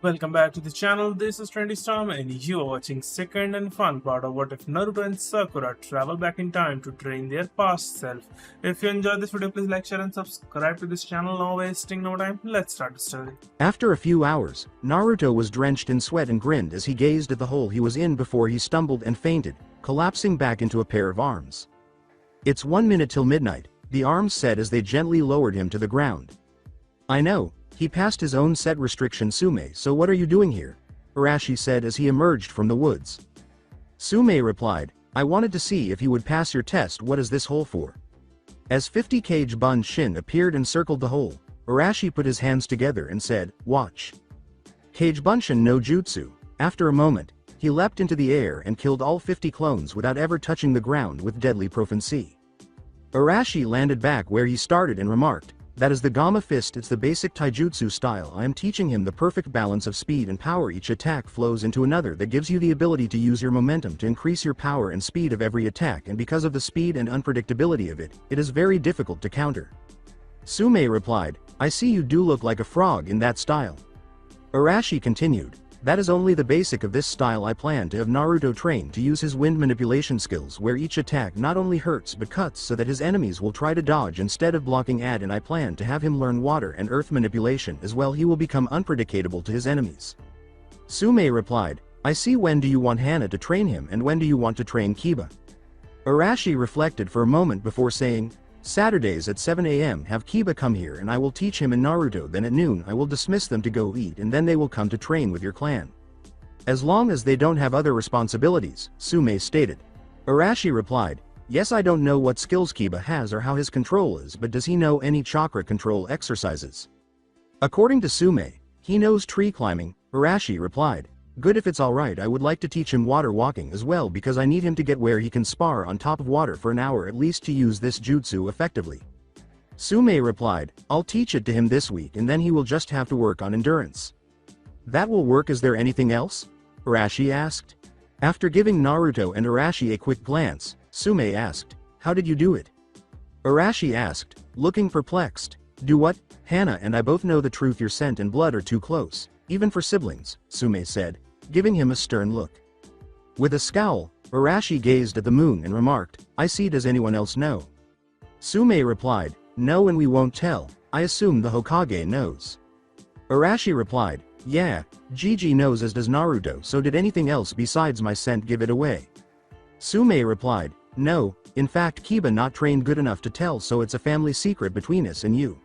Welcome back to the channel. This is Trendy Storm and you are watching second and fun part of what if Naruto and Sakura travel back in time to train their past self. If you enjoyed this video, please like, share and subscribe to this channel. Now wasting no time, let's start the story. After a few hours, Naruto was drenched in sweat and grinned as he gazed at the hole he was in before he stumbled and fainted, collapsing back into a pair of arms. "It's 1 minute till midnight," the arms said as they gently lowered him to the ground. "I know. He passed his own set restriction, Sume, so what are you doing here?" Arashi said as he emerged from the woods. Sume replied, "I wanted to see if you would pass your test. What is this hole for?" As 50 kg Bun Shin appeared and circled the hole, Arashi put his hands together and said, "Watch." Kage Bunshin no Jutsu. After a moment, he leapt into the air and killed all 50 clones without ever touching the ground with deadly proficiency. Arashi landed back where he started and remarked, "That is the Gamma Fist. It's the basic taijutsu style. I am teaching him the perfect balance of speed and power. Each attack flows into another that gives you the ability to use your momentum to increase your power and speed of every attack, and because of the speed and unpredictability of it, it is very difficult to counter." Sume replied, "I see you do look like a frog in that style." Arashi continued, "That is only the basic of this style. I plan to have Naruto train to use his wind manipulation skills where each attack not only hurts but cuts so that his enemies will try to dodge instead of blocking and I plan to have him learn water and earth manipulation as well. He will become unpredictable to his enemies." Sume replied, "I see. When do you want Hana to train him and when do you want to train Kiba?" Arashi reflected for a moment before saying, "Saturdays at 7 a.m. have Kiba come here and I will teach him and Naruto, then at noon I will dismiss them to go eat and then they will come to train with your clan. As long as they don't have other responsibilities," Sume stated. Arashi replied, "Yes, I don't know what skills Kiba has or how his control is, but does he know any chakra control exercises?" According to Sume, he knows tree climbing. Arashi replied, "Good, if it's alright, I would like to teach him water walking as well because I need him to get where he can spar on top of water for an hour at least to use this jutsu effectively." Sume replied, "I'll teach it to him this week and then he will just have to work on endurance." "That will work. Is there anything else?" Arashi asked. After giving Naruto and Arashi a quick glance, Sume asked, "How did you do it?" Arashi asked, looking perplexed. "Do what? Hana and I both know the truth. Your scent and blood are too close, even for siblings," Sume said, giving him a stern look. With a scowl, Arashi gazed at the moon and remarked, "I see. Does anyone else know?" Sume replied, "No, and we won't tell. I assume the Hokage knows." Arashi replied, "Yeah, Gigi knows as does Naruto, so did anything else besides my scent give it away?" Sume replied, "No, in fact Kiba not trained good enough to tell, so it's a family secret between us and you."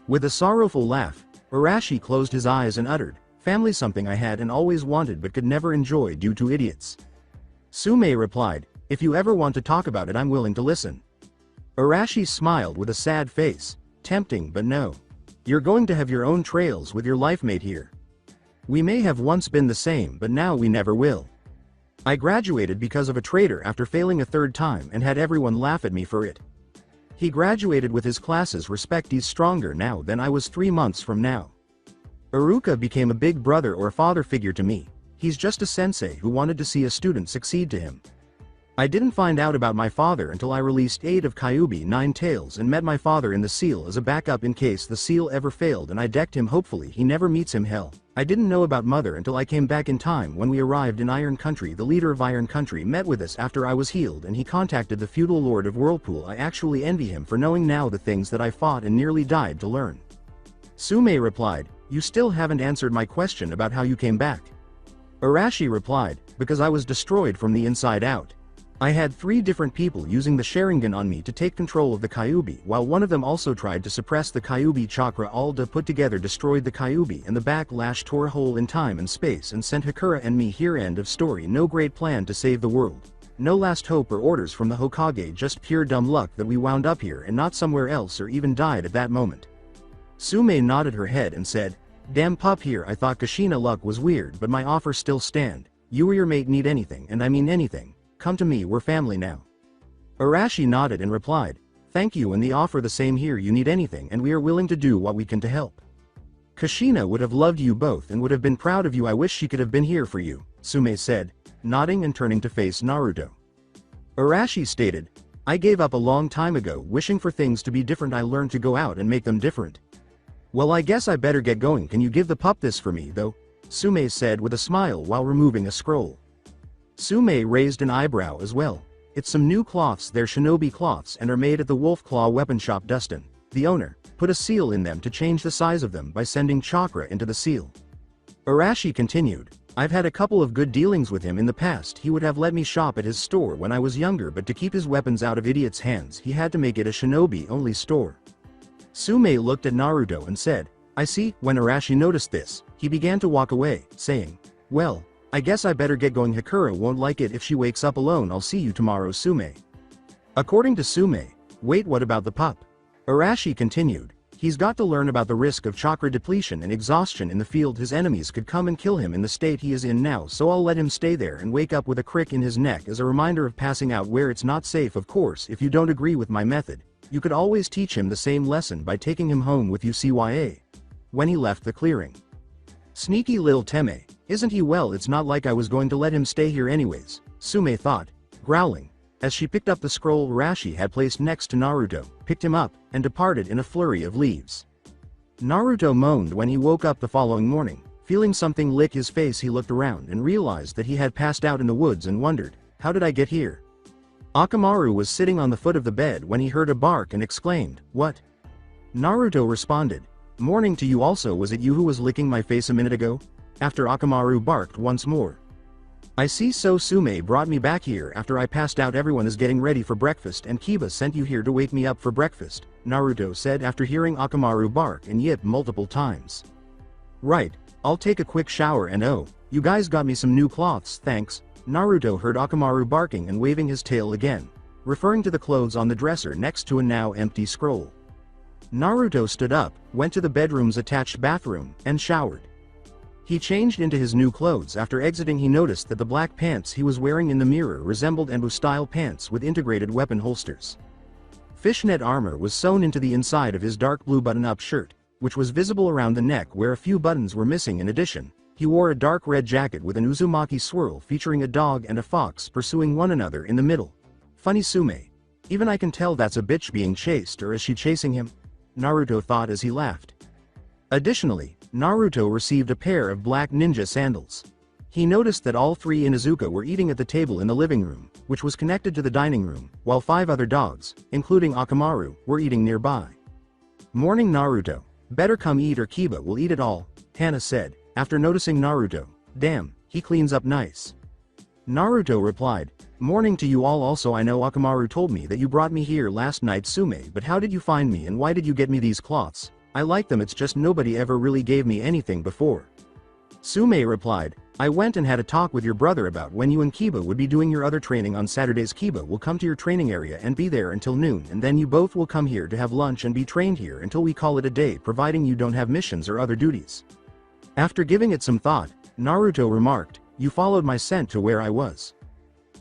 With a sorrowful laugh, Arashi closed his eyes and uttered, "Family, something I had and always wanted but could never enjoy due to idiots." Sume replied, "If you ever want to talk about it, I'm willing to listen." Arashi smiled with a sad face, tempting but no. "You're going to have your own trails with your life mate here. We may have once been the same but now we never will. I graduated because of a traitor after failing a third time and had everyone laugh at me for it. He graduated with his classes respect. He's stronger now than I was 3 months from now. Iruka became a big brother or a father figure to me. He's just a sensei who wanted to see a student succeed to him. I didn't find out about my father until I released 8 of Kyuubi 9 Tails and met my father in the seal as a backup in case the seal ever failed and I decked him. Hopefully he never meets him. Hell, I didn't know about mother until I came back in time. When we arrived in Iron Country, the leader of Iron Country met with us after I was healed and he contacted the feudal lord of Whirlpool. I actually envy him for knowing now the things that I fought and nearly died to learn." Sume replied, "You still haven't answered my question about how you came back." Arashi replied, "Because I was destroyed from the inside out. I had 3 different people using the Sharingan on me to take control of the Kyuubi, while one of them also tried to suppress the Kyuubi chakra. All put together destroyed the Kyuubi and the backlash tore a hole in time and space and sent Hakura and me here. End of story. No great plan to save the world. No last hope or orders from the Hokage, just pure dumb luck that we wound up here and not somewhere else or even died at that moment." Sume nodded her head and said, "Damn pup here. I thought Kushina luck was weird but my offer still stand. You or your mate need anything, and I mean anything, come to me. We're family now." Arashi nodded and replied, "Thank you, and the offer the same here. You need anything and we are willing to do what we can to help. Kushina would have loved you both and would have been proud of you. I wish she could have been here for you," Sume said, nodding and turning to face Naruto. Arashi stated, "I gave up a long time ago wishing for things to be different. I learned to go out and make them different." "Well, I guess I better get going. Can you give the pup this for me though?" Sume said with a smile while removing a scroll. Sume raised an eyebrow as well. It's some new cloths, they're shinobi cloths and are made at the Wolf Claw weapon shop. Dustin, the owner, put a seal in them to change the size of them by sending chakra into the seal. Arashi continued, I've had a couple of good dealings with him in the past. He would have let me shop at his store when I was younger, but to keep his weapons out of idiots' hands he had to make it a shinobi-only store. Sume looked at Naruto and said, I see. When Arashi noticed this, he began to walk away, saying, well, I guess I better get going. Hakura won't like it if she wakes up alone. I'll see you tomorrow, Sume. According to Sume, wait, what about the pup? Arashi continued, he's got to learn about the risk of chakra depletion and exhaustion in the field. His enemies could come and kill him in the state he is in now, so I'll let him stay there and wake up with a crick in his neck as a reminder of passing out where it's not safe. Of course, if you don't agree with my method, you could always teach him the same lesson by taking him home with you. CYA. When he left the clearing. Sneaky lil Teme, isn't he? Well, it's not like I was going to let him stay here anyways, Sume thought, growling, as she picked up the scroll Arashi had placed next to Naruto, picked him up, and departed in a flurry of leaves. Naruto moaned when he woke up the following morning, feeling something lick his face. He looked around and realized that he had passed out in the woods and wondered, how did I get here? Akamaru was sitting on the foot of the bed when he heard a bark and exclaimed, what? Naruto responded, morning to you also. Was it you who was licking my face a minute ago? After Akamaru barked once more. I see, so Sume brought me back here after I passed out. Everyone is getting ready for breakfast and Kiba sent you here to wake me up for breakfast, Naruto said after hearing Akamaru bark and yip multiple times. Right, I'll take a quick shower and oh, you guys got me some new cloths, thanks. Naruto heard Akamaru barking and waving his tail again, referring to the clothes on the dresser next to a now empty scroll. Naruto stood up, went to the bedroom's attached bathroom, and showered. He changed into his new clothes. After exiting, he noticed that the black pants he was wearing in the mirror resembled Enbu-style pants with integrated weapon holsters. Fishnet armor was sewn into the inside of his dark blue button-up shirt, which was visible around the neck where a few buttons were missing. In addition, he wore a dark red jacket with an Uzumaki swirl featuring a dog and a fox pursuing one another in the middle. Funny Sume. Even I can tell that's a bitch being chased, or is she chasing him? Naruto thought as he laughed. Additionally, Naruto received a pair of black ninja sandals. He noticed that all three Inuzuka were eating at the table in the living room, which was connected to the dining room, while 5 other dogs, including Akamaru, were eating nearby. Morning, Naruto. Better come eat or Kiba will eat it all, Hana said, after noticing Naruto. Damn, he cleans up nice. Naruto replied, morning to you all. Also, I know Akamaru told me that you brought me here last night, Sume, but how did you find me and why did you get me these cloths? I like them, it's just nobody ever really gave me anything before. Sume replied, I went and had a talk with your brother about when you and Kiba would be doing your other training on Saturdays. Kiba will come to your training area and be there until noon, and then you both will come here to have lunch and be trained here until we call it a day, providing you don't have missions or other duties. After giving it some thought, Naruto remarked, you followed my scent to where I was.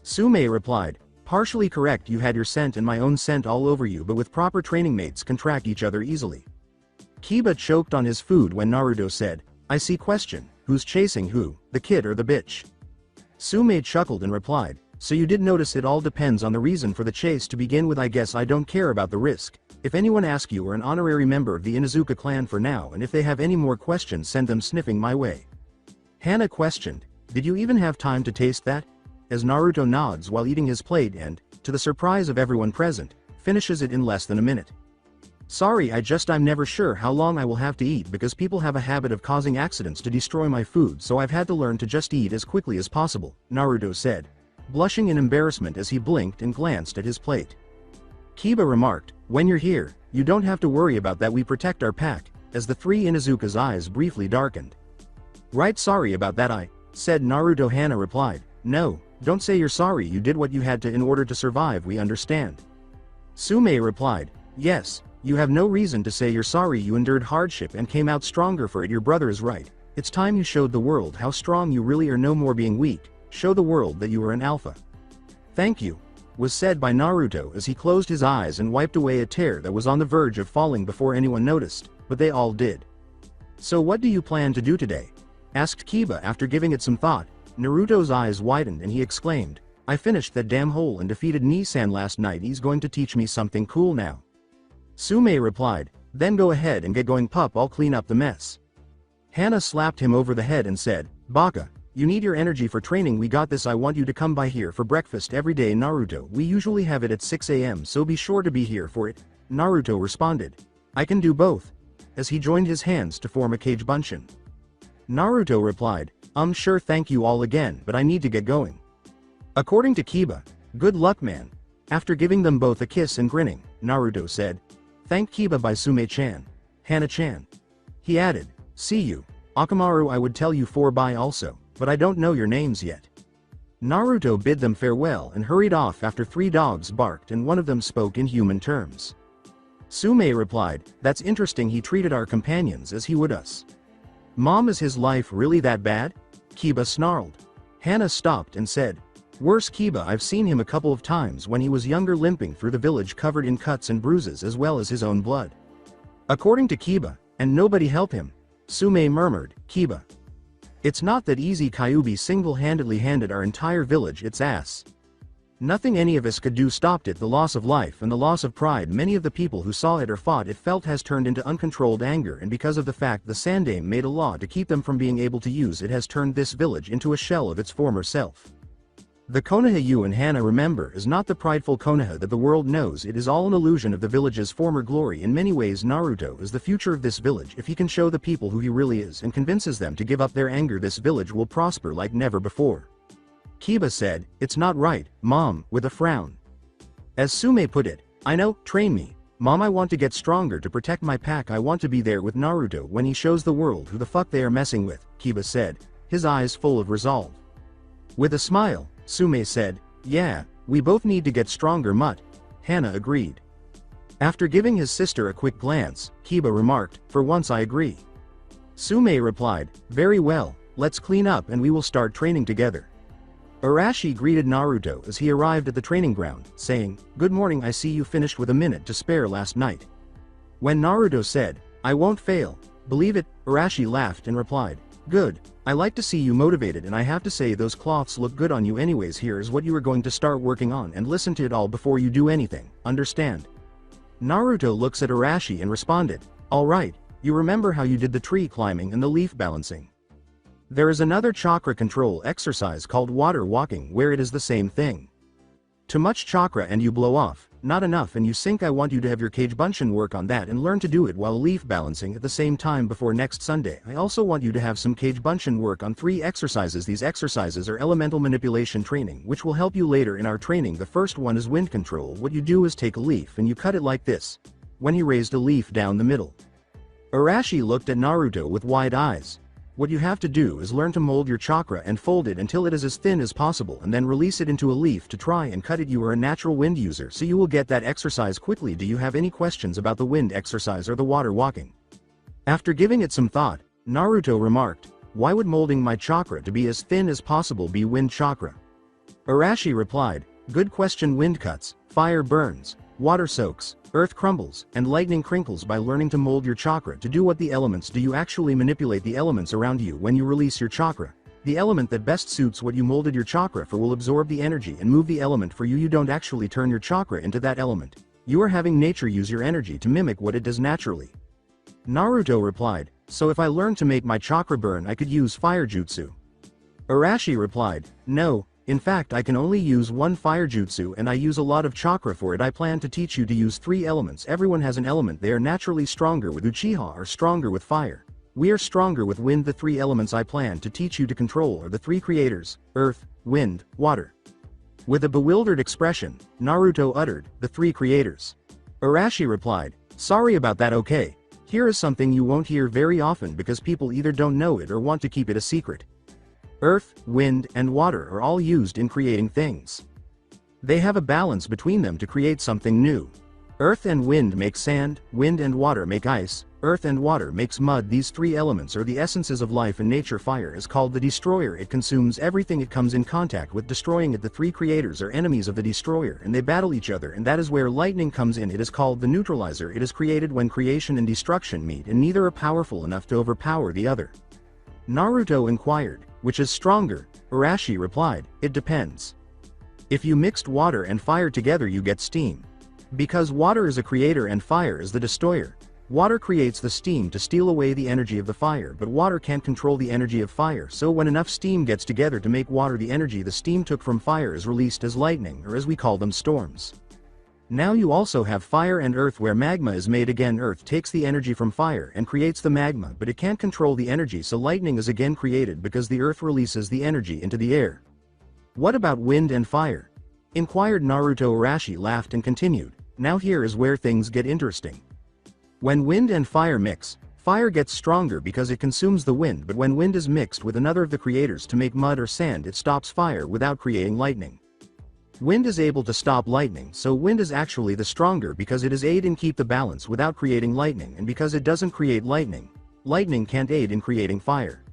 Sume replied, partially correct, you had your scent and my own scent all over you, but with proper training mates can track each other easily. Kiba choked on his food when Naruto said, I see. Question, who's chasing who, the kid or the bitch? Sume chuckled and replied, so you did notice. It all depends on the reason for the chase to begin with. I guess I don't care about the risk. If anyone asks, you are an honorary member of the Inuzuka clan for now, and if they have any more questions send them sniffing my way. Hana questioned, did you even have time to taste that? As Naruto nods while eating his plate and, to the surprise of everyone present, finishes it in less than a minute. Sorry, I'm never sure how long I will have to eat because people have a habit of causing accidents to destroy my food, so I've had to learn to just eat as quickly as possible, Naruto said, blushing in embarrassment as he blinked and glanced at his plate. Kiba remarked, when you're here, you don't have to worry about that, we protect our pack, as the 3 Inuzuka's eyes briefly darkened. Right, sorry about that, said Naruto. Hana replied, no, don't say you're sorry, you did what you had to in order to survive, we understand. Sume replied, yes, you have no reason to say you're sorry, you endured hardship and came out stronger for it, your brother is right, it's time you showed the world how strong you really are, no more being weak, show the world that you are an alpha. Thank you, was said by Naruto as he closed his eyes and wiped away a tear that was on the verge of falling before anyone noticed, but they all did. So what do you plan to do today? Asked Kiba after giving it some thought. Naruto's eyes widened and he exclaimed, I finished that damn hole and defeated Nissan last night, he's going to teach me something cool now. Sume replied, then go ahead and get going, pup, I'll clean up the mess. Hana slapped him over the head and said, "Baka, you need your energy for training. We got this. I want you to come by here for breakfast every day, Naruto. We usually have it at 6 a.m. so be sure to be here for it." Naruto responded, "I can do both," as he joined his hands to form a cage bunshin. Naruto replied, Sure, thank you all again, but I need to get going." According to Kiba, "Good luck, man." After giving them both a kiss and grinning, Naruto said, "Thank Kiba by Sume-chan. Hana-chan." He added, "See you, Akamaru. I would tell you 4-bye also, but I don't know your names yet." Naruto bid them farewell and hurried off after 3 dogs barked and one of them spoke in human terms. Sume replied, "That's interesting. He treated our companions as he would us." "Mom, is his life really that bad?" Kiba snarled. Hana stopped and said, "Worse, Kiba. I've seen him a couple of times when he was younger, limping through the village covered in cuts and bruises as well as his own blood." According to Kiba, "And nobody helped him." Sume murmured, "Kiba, it's not that easy. Kyuubi single-handedly handed our entire village its ass. Nothing any of us could do stopped it. The loss of life and the loss of pride many of the people who saw it or fought it felt has turned into uncontrolled anger, and because of the fact the Sandaime made a law to keep them from being able to use it has turned this village into a shell of its former self. The Konoha you and Hana remember is not the prideful Konoha that the world knows. It is all an illusion of the village's former glory. In many ways Naruto is the future of this village. If he can show the people who he really is and convinces them to give up their anger, this village will prosper like never before." Kiba said, "It's not right, Mom," with a frown. As Sume put it, "I know, train me, Mom. I want to get stronger to protect my pack. I want to be there with Naruto when he shows the world who the fuck they are messing with," Kiba said, his eyes full of resolve. With a smile, Sume said, "Yeah, we both need to get stronger, Mutt." Hana agreed. After giving his sister a quick glance, Kiba remarked, "For once I agree." Sume replied, "Very well, let's clean up and we will start training together." Arashi greeted Naruto as he arrived at the training ground, saying, "Good morning. I see you finished with a minute to spare last night." When Naruto said, "I won't fail, believe it," Arashi laughed and replied, "Good. I like to see you motivated, and I have to say those cloths look good on you. Anyways, here is what you are going to start working on, and listen to it all before you do anything, understand?" Naruto looks at Arashi and responded, "All right. You remember how you did the tree climbing and the leaf balancing? There is another chakra control exercise called water walking where it is the same thing. Too much chakra and you blow off, not enough and you sink. I want you to have your cage bunshin work on that and learn to do it while leaf balancing at the same time before next Sunday. I also want you to have some cage bunshin work on 3 exercises. These exercises are elemental manipulation training which will help you later in our training. The first one is wind control. What you do is take a leaf and you cut it like this." When he raised a leaf down the middle. Arashi looked at Naruto with wide eyes. "What you have to do is learn to mold your chakra and fold it until it is as thin as possible and then release it into a leaf to try and cut it. You are a natural wind user, so you will get that exercise quickly. Do you have any questions about the wind exercise or the water walking?" After giving it some thought, Naruto remarked, "Why would molding my chakra to be as thin as possible be wind chakra?" Arashi replied, "Good question. Wind cuts, fire burns, water soaks, earth crumbles, and lightning crinkles. By learning to mold your chakra to do what the elements do, you actually manipulate the elements around you. When you release your chakra, the element that best suits what you molded your chakra for will absorb the energy and move the element for you. You don't actually turn your chakra into that element. You are having nature use your energy to mimic what it does naturally." Naruto replied, "So if I learned to make my chakra burn, I could use fire jutsu?" Arashi replied, "No. In fact, I can only use 1 fire jutsu and I use a lot of chakra for it. I plan to teach you to use 3 elements. Everyone has an element they are naturally stronger with. Uchiha are stronger with fire. We are stronger with wind. The 3 elements I plan to teach you to control are the 3 creators, earth, wind, water." With a bewildered expression, Naruto uttered, "The 3 creators." Arashi replied, "Sorry about that. Okay. Here is something you won't hear very often because people either don't know it or want to keep it a secret. Earth, wind, and water are all used in creating things. They have a balance between them to create something new. Earth and wind make sand, wind and water make ice, earth and water makes mud. These 3 elements are the essences of life in nature. Fire is called the destroyer. It consumes everything it comes in contact with, destroying it. The 3 creators are enemies of the destroyer and they battle each other, and that is where lightning comes in. It is called the neutralizer. It is created when creation and destruction meet and neither are powerful enough to overpower the other." Naruto inquired, "Which is stronger?" Arashi replied, "It depends. If you mixed water and fire together you get steam. Because water is a creator and fire is the destroyer. Water creates the steam to steal away the energy of the fire, but water can't control the energy of fire, so when enough steam gets together to make water, the energy the steam took from fire is released as lightning, or as we call them, storms. Now you also have fire and earth, where magma is made again. Earth takes the energy from fire and creates the magma, but it can't control the energy, so lightning is again created because the earth releases the energy into the air. What about wind and fire? Inquired Naruto. Arashi laughed and continued, now here is where things get interesting. When wind and fire mix, fire gets stronger because it consumes the wind, but when wind is mixed with another of the creators to make mud or sand, it stops fire without creating lightning. Wind is able to stop lightning, so wind is actually the stronger because it is aid in keep the balance without creating lightning, and because it doesn't create lightning, lightning can't aid in creating fire.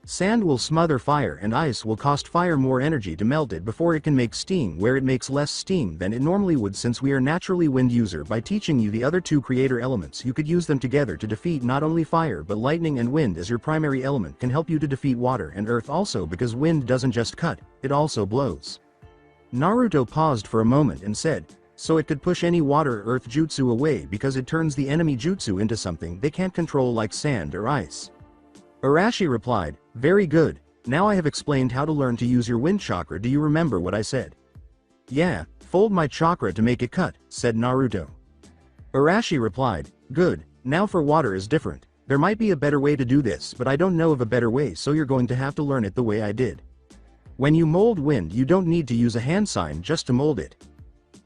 Sand will smother fire and ice will cost fire more energy to melt it before it can make steam, where it makes less steam than it normally would. Since we are naturally wind user, by teaching you the other two creator elements, you could use them together to defeat not only fire but lightning, and wind as your primary element can help you to defeat water and earth also, because wind doesn't just cut, it also blows. Naruto paused for a moment and said, so it could push any water or earth jutsu away because it turns the enemy jutsu into something they can't control, like sand or ice. Arashi replied, very good, now I have explained how to learn to use your wind chakra. Do you remember what I said? Yeah, fold my chakra to make it cut, said Naruto. Arashi replied, good, now for water is different. There might be a better way to do this, but I don't know of a better way, so you're going to have to learn it the way I did. When you mold wind, you don't need to use a hand sign just to mold it.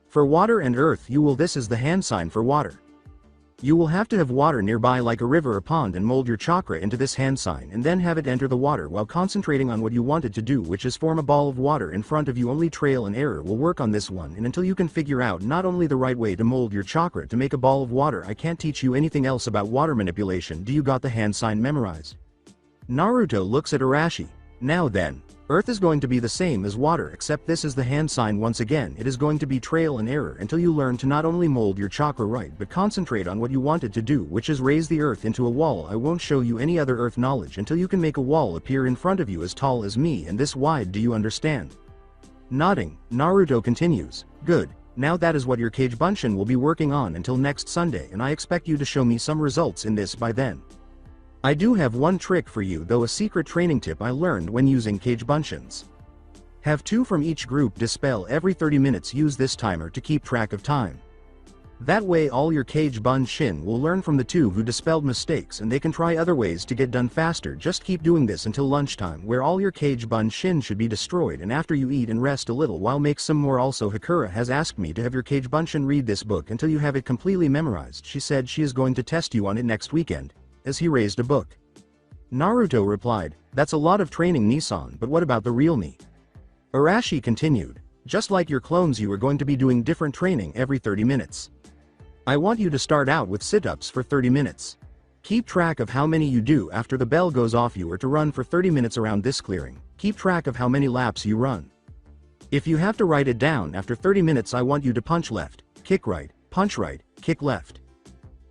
For water and earth you will. This is the hand sign for water. You will have to have water nearby, like a river or pond, and mold your chakra into this hand sign and then have it enter the water while concentrating on what you wanted to do, which is form a ball of water in front of you. Only trial and error will work on this one, and until you can figure out not only the right way to mold your chakra to make a ball of water, I can't teach you anything else about water manipulation. Do you got the hand sign memorized? Naruto looks at Arashi. Now then, earth is going to be the same as water, except this is the hand sign. Once again, it is going to be trial and error until you learn to not only mold your chakra right but concentrate on what you wanted to do, which is raise the earth into a wall. I won't show you any other earth knowledge until you can make a wall appear in front of you as tall as me and this wide. Do you understand? Nodding, Naruto continues, good, now that is what your Kage Bunshin will be working on until next Sunday, and I expect you to show me some results in this by then. I do have one trick for you though, a secret training tip I learned when using Kage Bunshins. Have two from each group dispel every 30 minutes. Use this timer to keep track of time. That way all your Kage Bunshin will learn from the two who dispelled mistakes, and they can try other ways to get done faster. Just keep doing this until lunchtime, where all your Kage Bunshin should be destroyed, and after you eat and rest a little while, make some more. Also, Sakura has asked me to have your Kage Bunshin read this book until you have it completely memorized. She said she is going to test you on it next weekend, as he raised a book. Naruto replied, that's a lot of training, Nissan, but what about the real me? Arashi continued, just like your clones, you are going to be doing different training every 30 minutes. I want you to start out with sit-ups for 30 minutes. Keep track of how many you do after the bell goes off. You are to run for 30 minutes around this clearing. Keep track of how many laps you run. If you have to write it down, after 30 minutes I want you to punch left, kick right, punch right, kick left.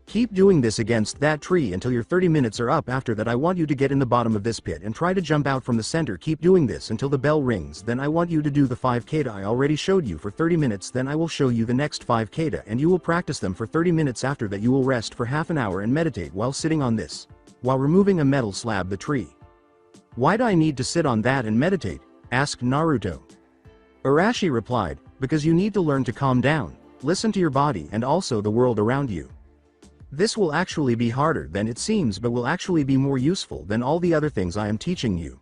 Keep doing this against that tree until your 30 minutes are up. After that I want you to get in the bottom of this pit and try to jump out from the center. Keep doing this until the bell rings. Then I want you to do the 5 kata I already showed you for 30 minutes. Then I will show you the next 5 kata and you will practice them for 30 minutes. After that you will rest for half an hour and meditate while sitting on this, while removing a metal slab the tree. Why do I need to sit on that and meditate? Asked Naruto. Arashi replied, because you need to learn to calm down, listen to your body and also the world around you. This will actually be harder than it seems, but will actually be more useful than all the other things I am teaching you.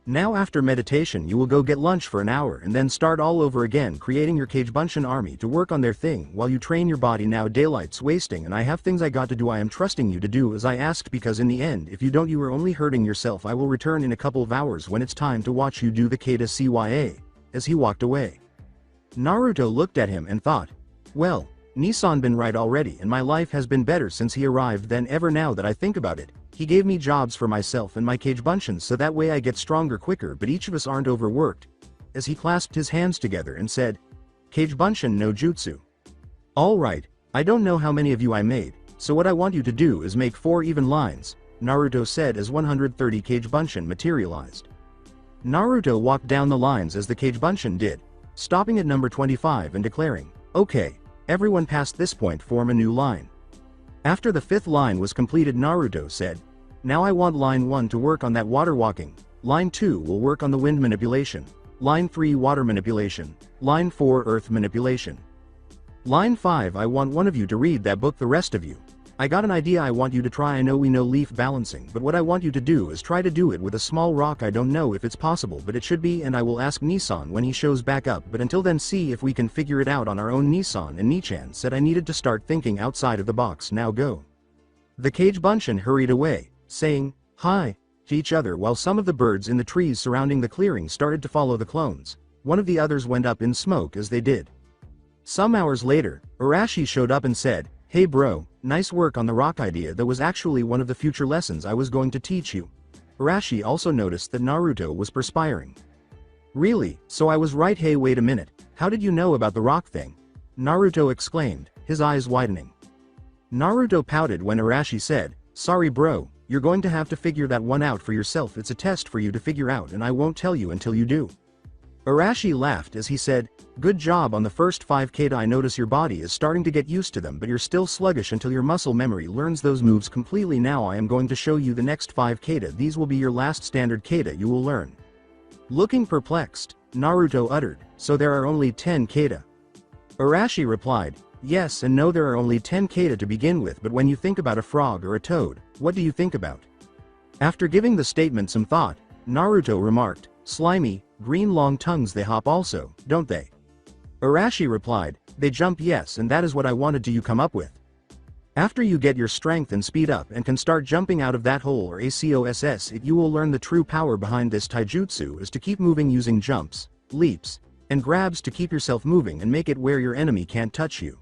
Now after meditation you will go get lunch for an hour and then start all over again, creating your Kage Bunshin army to work on their thing while you train your body. Now daylight's wasting and I have things I got to do. I am trusting you to do as I asked, because in the end if you don't you are only hurting yourself. I will return in a couple of hours when it's time to watch you do the kata CYA. As he walked away, Naruto looked at him and thought, well, Nissan been right already, and my life has been better since he arrived than ever. Now that I think about it, he gave me jobs for myself and my Kage Bunshins so that way I get stronger quicker, but each of us aren't overworked. As he clasped his hands together and said, Kage Bunshin no jutsu. Alright, I don't know how many of you I made, so what I want you to do is make 4 even lines, Naruto said as 130 Kage Bunshin materialized. Naruto walked down the lines as the Kage Bunshin did, stopping at number 25 and declaring, okay, everyone past this point form a new line. After the 5th line was completed, Naruto said, "Now I want line 1 to work on that water walking, line 2 will work on the wind manipulation, line 3 water manipulation, line 4 earth manipulation. Line 5 I want one of you to read that book, the rest of you. I got an idea I want you to try. I know we know leaf balancing, but what I want you to do is try to do it with a small rock. I don't know if it's possible, but it should be, and I will ask Nissan when he shows back up, but until then see if we can figure it out on our own." Nissan and Nichan said I needed to start thinking outside of the box. Now go. The Cage Bunshin hurried away, saying, "Hi," to each other while some of the birds in the trees surrounding the clearing started to follow the clones. One of the others went up in smoke as they did. Some hours later, Arashi showed up and said, "Hey bro, nice work on the rock idea. That was actually one of the future lessons I was going to teach you." Arashi also noticed that Naruto was perspiring. "Really, so I was right. Hey wait a minute, how did you know about the rock thing?" Naruto exclaimed, his eyes widening. Naruto pouted when Arashi said, "Sorry bro, you're going to have to figure that one out for yourself. It's a test for you to figure out and I won't tell you until you do." Arashi laughed as he said, "Good job on the first 5 kata. I notice your body is starting to get used to them, but you're still sluggish until your muscle memory learns those moves completely. Now I am going to show you the next 5 kata. These will be your last standard kata you will learn." Looking perplexed, Naruto uttered, "So there are only 10 kata?" Arashi replied, "Yes and no, there are only 10 kata to begin with, but when you think about a frog or a toad, what do you think about?" After giving the statement some thought, Naruto remarked, "Slimy, green long tongues, they hop also, don't they?" Arashi replied, "They jump, yes, and that is what I wanted to you come up with. After you get your strength and speed up and can start jumping out of that hole or ACOSS it, you will learn the true power behind this taijutsu is to keep moving using jumps, leaps, and grabs to keep yourself moving and make it where your enemy can't touch you.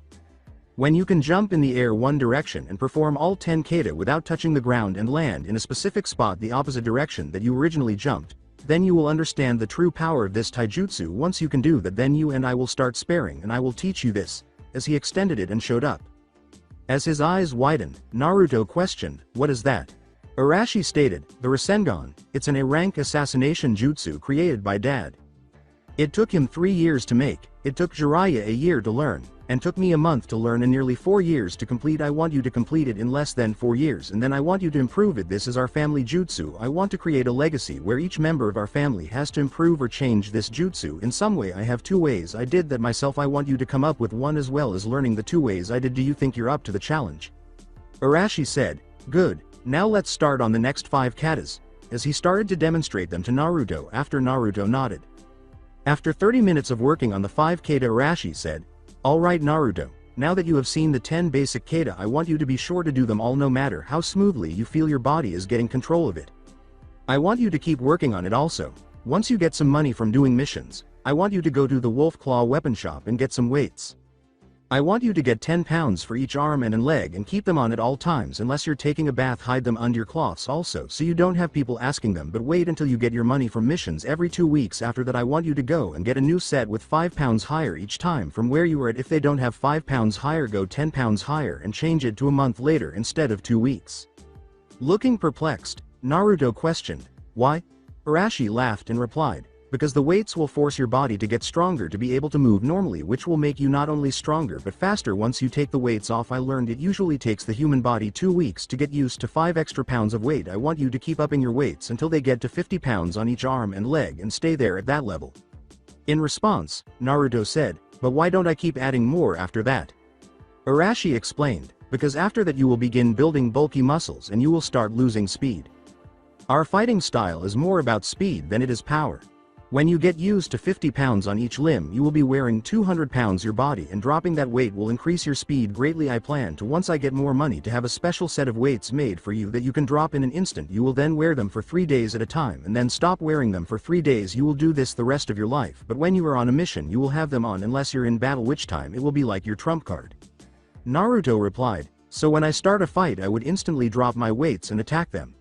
When you can jump in the air one direction and perform all 10 kata without touching the ground and land in a specific spot the opposite direction that you originally jumped, then you will understand the true power of this taijutsu. Once you can do that, then you and I will start sparring and I will teach you this," as he extended it and showed up. As his eyes widened, Naruto questioned, "What is that?" Arashi stated, "The Rasengan, it's an A-rank assassination jutsu created by Dad. It took him 3 years to make, it took Jiraiya a year to learn, and took me a month to learn and nearly 4 years to complete. I want you to complete it in less than 4 years and then I want you to improve it. This is our family jutsu. I want to create a legacy where each member of our family has to improve or change this jutsu in some way. I have 2 ways I did that myself. I want you to come up with one as well as learning the 2 ways I did. Do you think you're up to the challenge?" Arashi said, "Good, now let's start on the next 5 katas," as he started to demonstrate them to Naruto. After Naruto nodded. After 30 minutes of working on the 5 kata, Arashi said, "Alright Naruto, now that you have seen the 10 basic kata, I want you to be sure to do them all no matter how smoothly you feel your body is getting control of it. I want you to keep working on it also. Once you get some money from doing missions, I want you to go to the Wolf Claw weapon shop and get some weights. I want you to get 10 pounds for each arm and leg and keep them on at all times. Unless you're taking a bath, hide them under your cloths also so you don't have people asking them, but wait until you get your money from missions every 2 weeks. After that I want you to go and get a new set with 5 pounds higher each time from where you were at. If they don't have 5 pounds higher, go 10 pounds higher and change it to a month later instead of 2 weeks." Looking perplexed, Naruto questioned, "Why?" Arashi laughed and replied, "Because the weights will force your body to get stronger to be able to move normally, which will make you not only stronger but faster once you take the weights off. I learned it usually takes the human body 2 weeks to get used to 5 extra pounds of weight. I want you to keep upping your weights until they get to 50 pounds on each arm and leg and stay there at that level." In response, Naruto said, "But why don't I keep adding more after that?" Arashi explained, "Because after that you will begin building bulky muscles and you will start losing speed. Our fighting style is more about speed than it is power. When you get used to 50 pounds on each limb, you will be wearing 200 pounds your body, and dropping that weight will increase your speed greatly. I plan to, once I get more money, to have a special set of weights made for you that you can drop in an instant. You will then wear them for 3 days at a time and then stop wearing them for 3 days. You will do this the rest of your life, but when you are on a mission you will have them on unless you're in battle, which time it will be like your trump card." Naruto replied, "So when I start a fight I would instantly drop my weights and attack them?"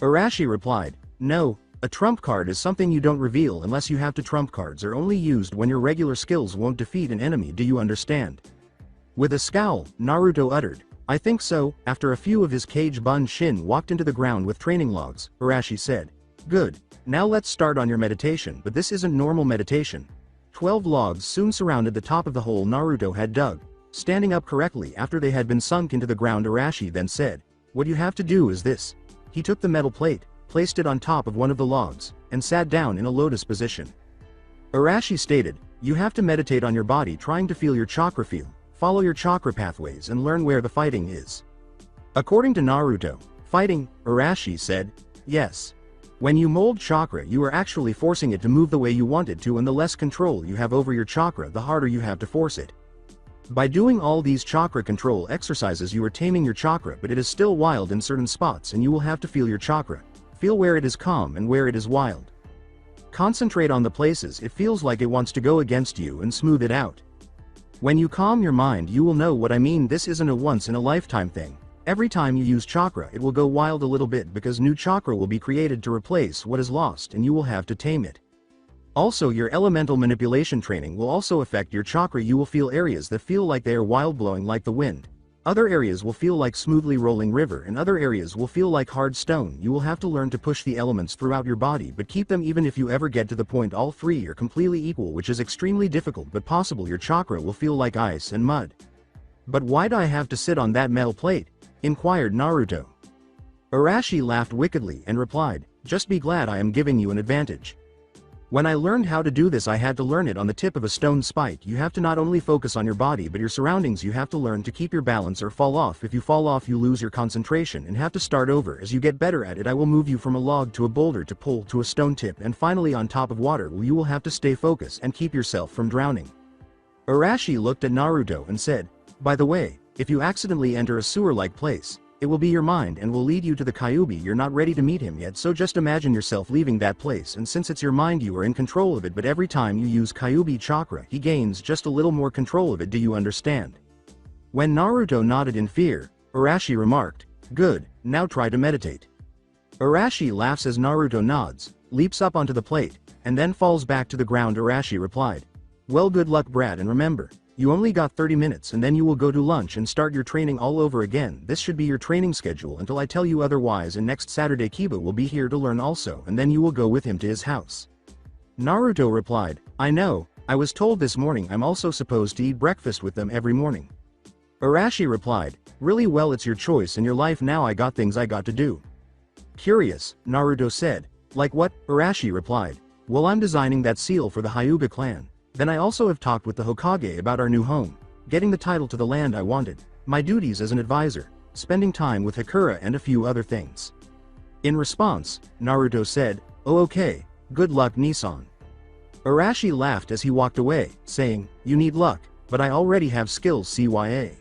Arashi replied, "No. A trump card is something you don't reveal unless you have to. Trump cards are only used when your regular skills won't defeat an enemy. Do you understand?" With a scowl, Naruto uttered, "I think so." After a few of his Cage Bunshin walked into the ground with training logs, Arashi said, "Good, now let's start on your meditation, but this isn't normal meditation." 12 logs soon surrounded the top of the hole Naruto had dug. standing up correctly after they had been sunk into the ground. Arashi then said, "What you have to do is this." He took the metal plate, placed it on top of one of the logs, and sat down in a lotus position. Arashi stated, "You have to meditate on your body, trying to feel your chakra feel, follow your chakra pathways and learn where the fighting is." According to Naruto, fighting, Arashi said, yes. When you mold chakra, you are actually forcing it to move the way you want it to, and the less control you have over your chakra, the harder you have to force it. By doing all these chakra control exercises, you are taming your chakra, but it is still wild in certain spots, and you will have to feel your chakra. Feel where it is calm and where it is wild. Concentrate on the places it feels like it wants to go against you and smooth it out. When you calm your mind, you will know what I mean. This isn't a once in a lifetime thing. Every time you use chakra, it will go wild a little bit because new chakra will be created to replace what is lost, and you will have to tame it. Also, your elemental manipulation training will also affect your chakra. You will feel areas that feel like they are wild, blowing like the wind. Other areas will feel like smoothly rolling river, and other areas will feel like hard stone. You will have to learn to push the elements throughout your body, but keep them even. If you ever get to the point all three are completely equal, which is extremely difficult but possible, your chakra will feel like ice and mud. "But why do I have to sit on that metal plate?" inquired Naruto. Arashi laughed wickedly and replied, "Just be glad I am giving you an advantage. When I learned how to do this, I had to learn it on the tip of a stone spike. You have to not only focus on your body but your surroundings. You have to learn to keep your balance or fall off. If you fall off, you lose your concentration and have to start over. As you get better at it, I will move you from a log to a boulder to pull to a stone tip, and finally on top of water. You will have to stay focused and keep yourself from drowning." Arashi looked at Naruto and said, "By the way, if you accidentally enter a sewer-like place, it will be your mind and will lead you to the Kyuubi. You're not ready to meet him yet, so just imagine yourself leaving that place, and since it's your mind, you are in control of it, but every time you use Kyuubi chakra, he gains just a little more control of it. Do you understand?" When Naruto nodded in fear, Arashi remarked, "Good, now try to meditate." Arashi laughs as Naruto nods, leaps up onto the plate, and then falls back to the ground. Arashi replied, "Well, good luck, Brad, and remember, you only got 30 minutes and then you will go to lunch and start your training all over again. This should be your training schedule until I tell you otherwise, and next Saturday Kiba will be here to learn also, and then you will go with him to his house." Naruto replied, "I know, I was told this morning I'm also supposed to eat breakfast with them every morning." Arashi replied, "Really? Well, it's your choice and your life now. I got things I got to do." Curious, Naruto said, "Like what?" Arashi replied, "Well, I'm designing that seal for the Hyuga clan. Then I also have talked with the Hokage about our new home, getting the title to the land I wanted, my duties as an advisor, spending time with Hakura, and a few other things." In response, Naruto said, "Oh, okay, good luck, Nissan." Arashi laughed as he walked away, saying, "You need luck, but I already have skills, CYA."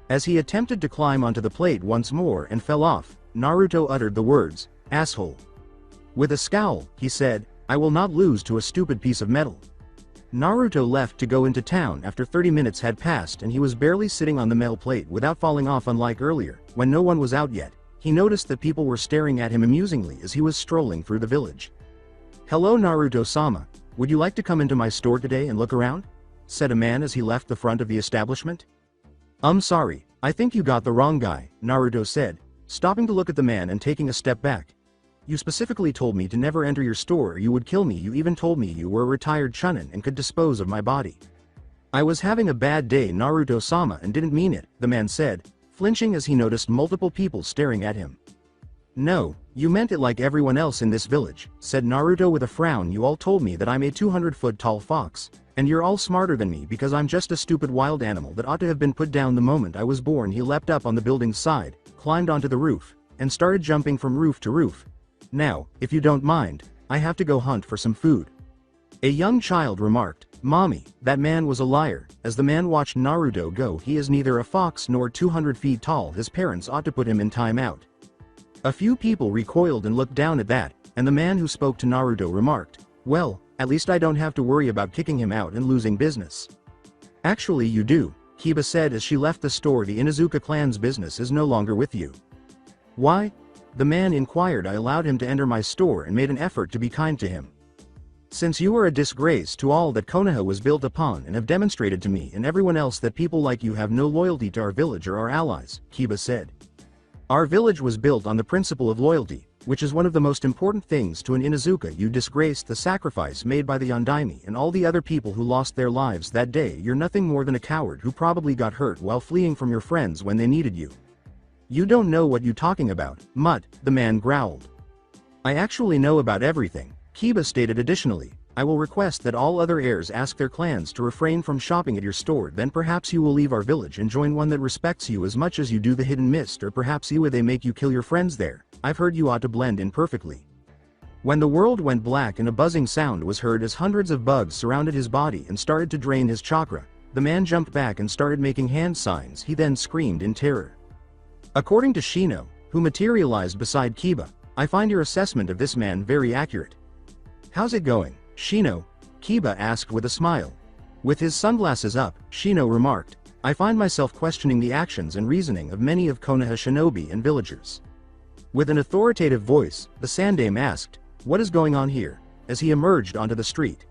As he attempted to climb onto the plate once more and fell off, Naruto uttered the words, "Asshole." With a scowl, he said, "I will not lose to a stupid piece of metal." Naruto left to go into town after 30 minutes had passed, and he was barely sitting on the metal plate without falling off. Unlike earlier, when no one was out yet, he noticed that people were staring at him amusingly as he was strolling through the village. "Hello, Naruto-sama, would you like to come into my store today and look around?" said a man as he left the front of the establishment. Sorry, I think you got the wrong guy," Naruto said, stopping to look at the man and taking a step back. "You specifically told me to never enter your store or you would kill me. You even told me you were a retired chunin and could dispose of my body." "I was having a bad day, Naruto-sama, and didn't mean it," the man said, flinching as he noticed multiple people staring at him. "No, you meant it like everyone else in this village," said Naruto with a frown. "You all told me that I'm a 200-foot tall fox, and you're all smarter than me because I'm just a stupid wild animal that ought to have been put down the moment I was born." He leapt up on the building's side, climbed onto the roof, and started jumping from roof to roof. "Now, if you don't mind, I have to go hunt for some food." A young child remarked, "Mommy, that man was a liar." As the man watched Naruto go, "He is neither a fox nor 200 feet tall. His parents ought to put him in timeout." A few people recoiled and looked down at that, and the man who spoke to Naruto remarked, "Well, at least I don't have to worry about kicking him out and losing business." "Actually you do," Kiba said as she left the store. "The Inuzuka clan's business is no longer with you." "Why?" the man inquired. "I allowed him to enter my store and made an effort to be kind to him. Since you are a disgrace to all that Konoha was built upon and have demonstrated to me and everyone else that people like you have no loyalty to our village or our allies," Kiba said. "Our village was built on the principle of loyalty, which is one of the most important things to an Inuzuka. You disgraced the sacrifice made by the Yondaime and all the other people who lost their lives that day. You're nothing more than a coward who probably got hurt while fleeing from your friends when they needed you. You don't know what you're talking about, Mutt, the man growled. I actually know about everything, Kiba stated. Additionally, I will request that all other heirs ask their clans to refrain from shopping at your store. Then perhaps you will leave our village and join one that respects you as much as you do the Hidden Mist, or perhaps they make you kill your friends there. I've heard you ought to blend in perfectly. When the world went black and a buzzing sound was heard as hundreds of bugs surrounded his body and started to drain his chakra, the man jumped back and started making hand signs. He then screamed in terror. According to Shino, who materialized beside Kiba, I find your assessment of this man very accurate. How's it going, Shino? Kiba asked with a smile. With his sunglasses up, Shino remarked, I find myself questioning the actions and reasoning of many of Konoha shinobi and villagers. With an authoritative voice, the Sandaime asked, what is going on here, as he emerged onto the street.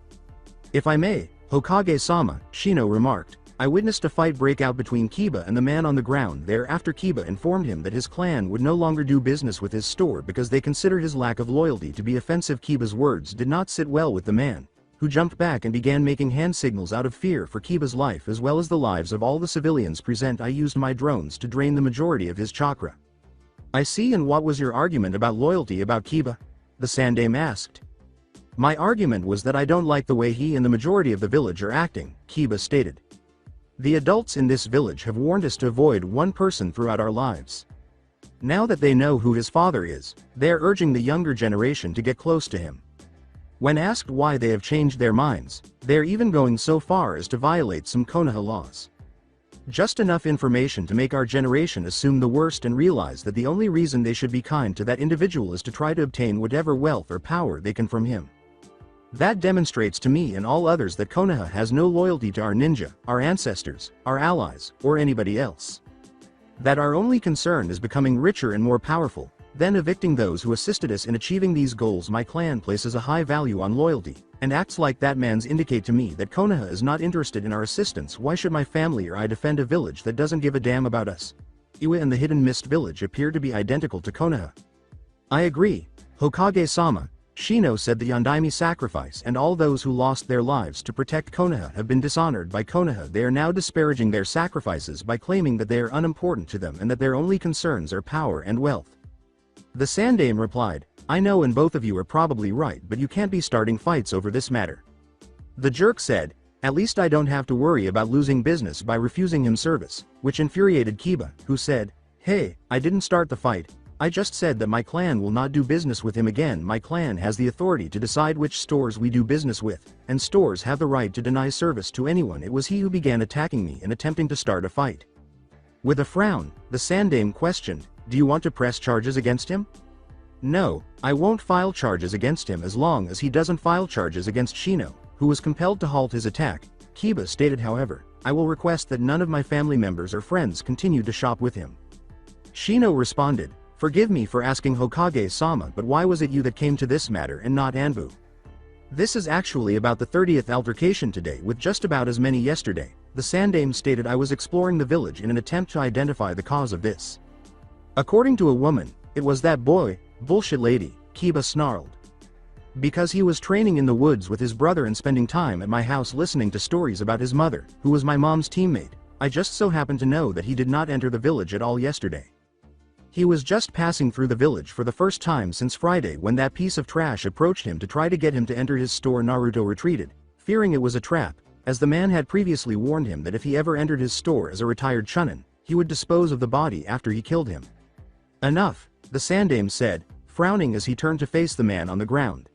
If I may, Hokage-sama, Shino remarked, I witnessed a fight break out between Kiba and the man on the ground there after Kiba informed him that his clan would no longer do business with his store because they considered his lack of loyalty to be offensive. Kiba's words did not sit well with the man, who jumped back and began making hand signals out of fear for Kiba's life as well as the lives of all the civilians present. I used my drones to drain the majority of his chakra. I see. And what was your argument about loyalty about Kiba? The Sandaime asked. My argument was that I don't like the way he and the majority of the village are acting, Kiba stated. The adults in this village have warned us to avoid one person throughout our lives. Now that they know who his father is, they are urging the younger generation to get close to him. When asked why they have changed their minds, they are even going so far as to violate some Konoha laws. Just enough information to make our generation assume the worst and realize that the only reason they should be kind to that individual is to try to obtain whatever wealth or power they can from him. That demonstrates to me and all others that Konoha has no loyalty to our ninja, our ancestors, our allies, or anybody else. That our only concern is becoming richer and more powerful, then evicting those who assisted us in achieving these goals. My clan places a high value on loyalty, and acts like that man's indicate to me that Konoha is not interested in our assistance. Why should my family or I defend a village that doesn't give a damn about us? Iwa and the Hidden Mist village appear to be identical to Konoha. I agree, Hokage-sama, Shino said. The Yondaime sacrifice and all those who lost their lives to protect Konoha have been dishonored by Konoha. They are now disparaging their sacrifices by claiming that they are unimportant to them and that their only concerns are power and wealth. The Sandaime replied, I know, and both of you are probably right, but you can't be starting fights over this matter. The jerk said, at least I don't have to worry about losing business by refusing him service, which infuriated Kiba, who said, hey, I didn't start the fight. I just said that my clan will not do business with him again. My clan has the authority to decide which stores we do business with, and stores have the right to deny service to anyone. It was he who began attacking me and attempting to start a fight. With a frown, the Sandaime questioned, do you want to press charges against him? No, I won't file charges against him as long as he doesn't file charges against Shino, who was compelled to halt his attack, Kiba stated. However, I will request that none of my family members or friends continue to shop with him. Shino responded, forgive me for asking Hokage-sama, but why was it you that came to this matter and not Anbu? This is actually about the 30th altercation today with just about as many yesterday, the Sandaime stated. I was exploring the village in an attempt to identify the cause of this. According to a woman, it was that boy, bullshit lady, Kiba snarled. Because he was training in the woods with his brother and spending time at my house listening to stories about his mother, who was my mom's teammate. I just so happened to know that he did not enter the village at all yesterday. He was just passing through the village for the first time since Friday when that piece of trash approached him to try to get him to enter his store. Naruto retreated, fearing it was a trap, as the man had previously warned him that if he ever entered his store as a retired chunin, he would dispose of the body after he killed him. Enough, the Sandaime said, frowning as he turned to face the man on the ground.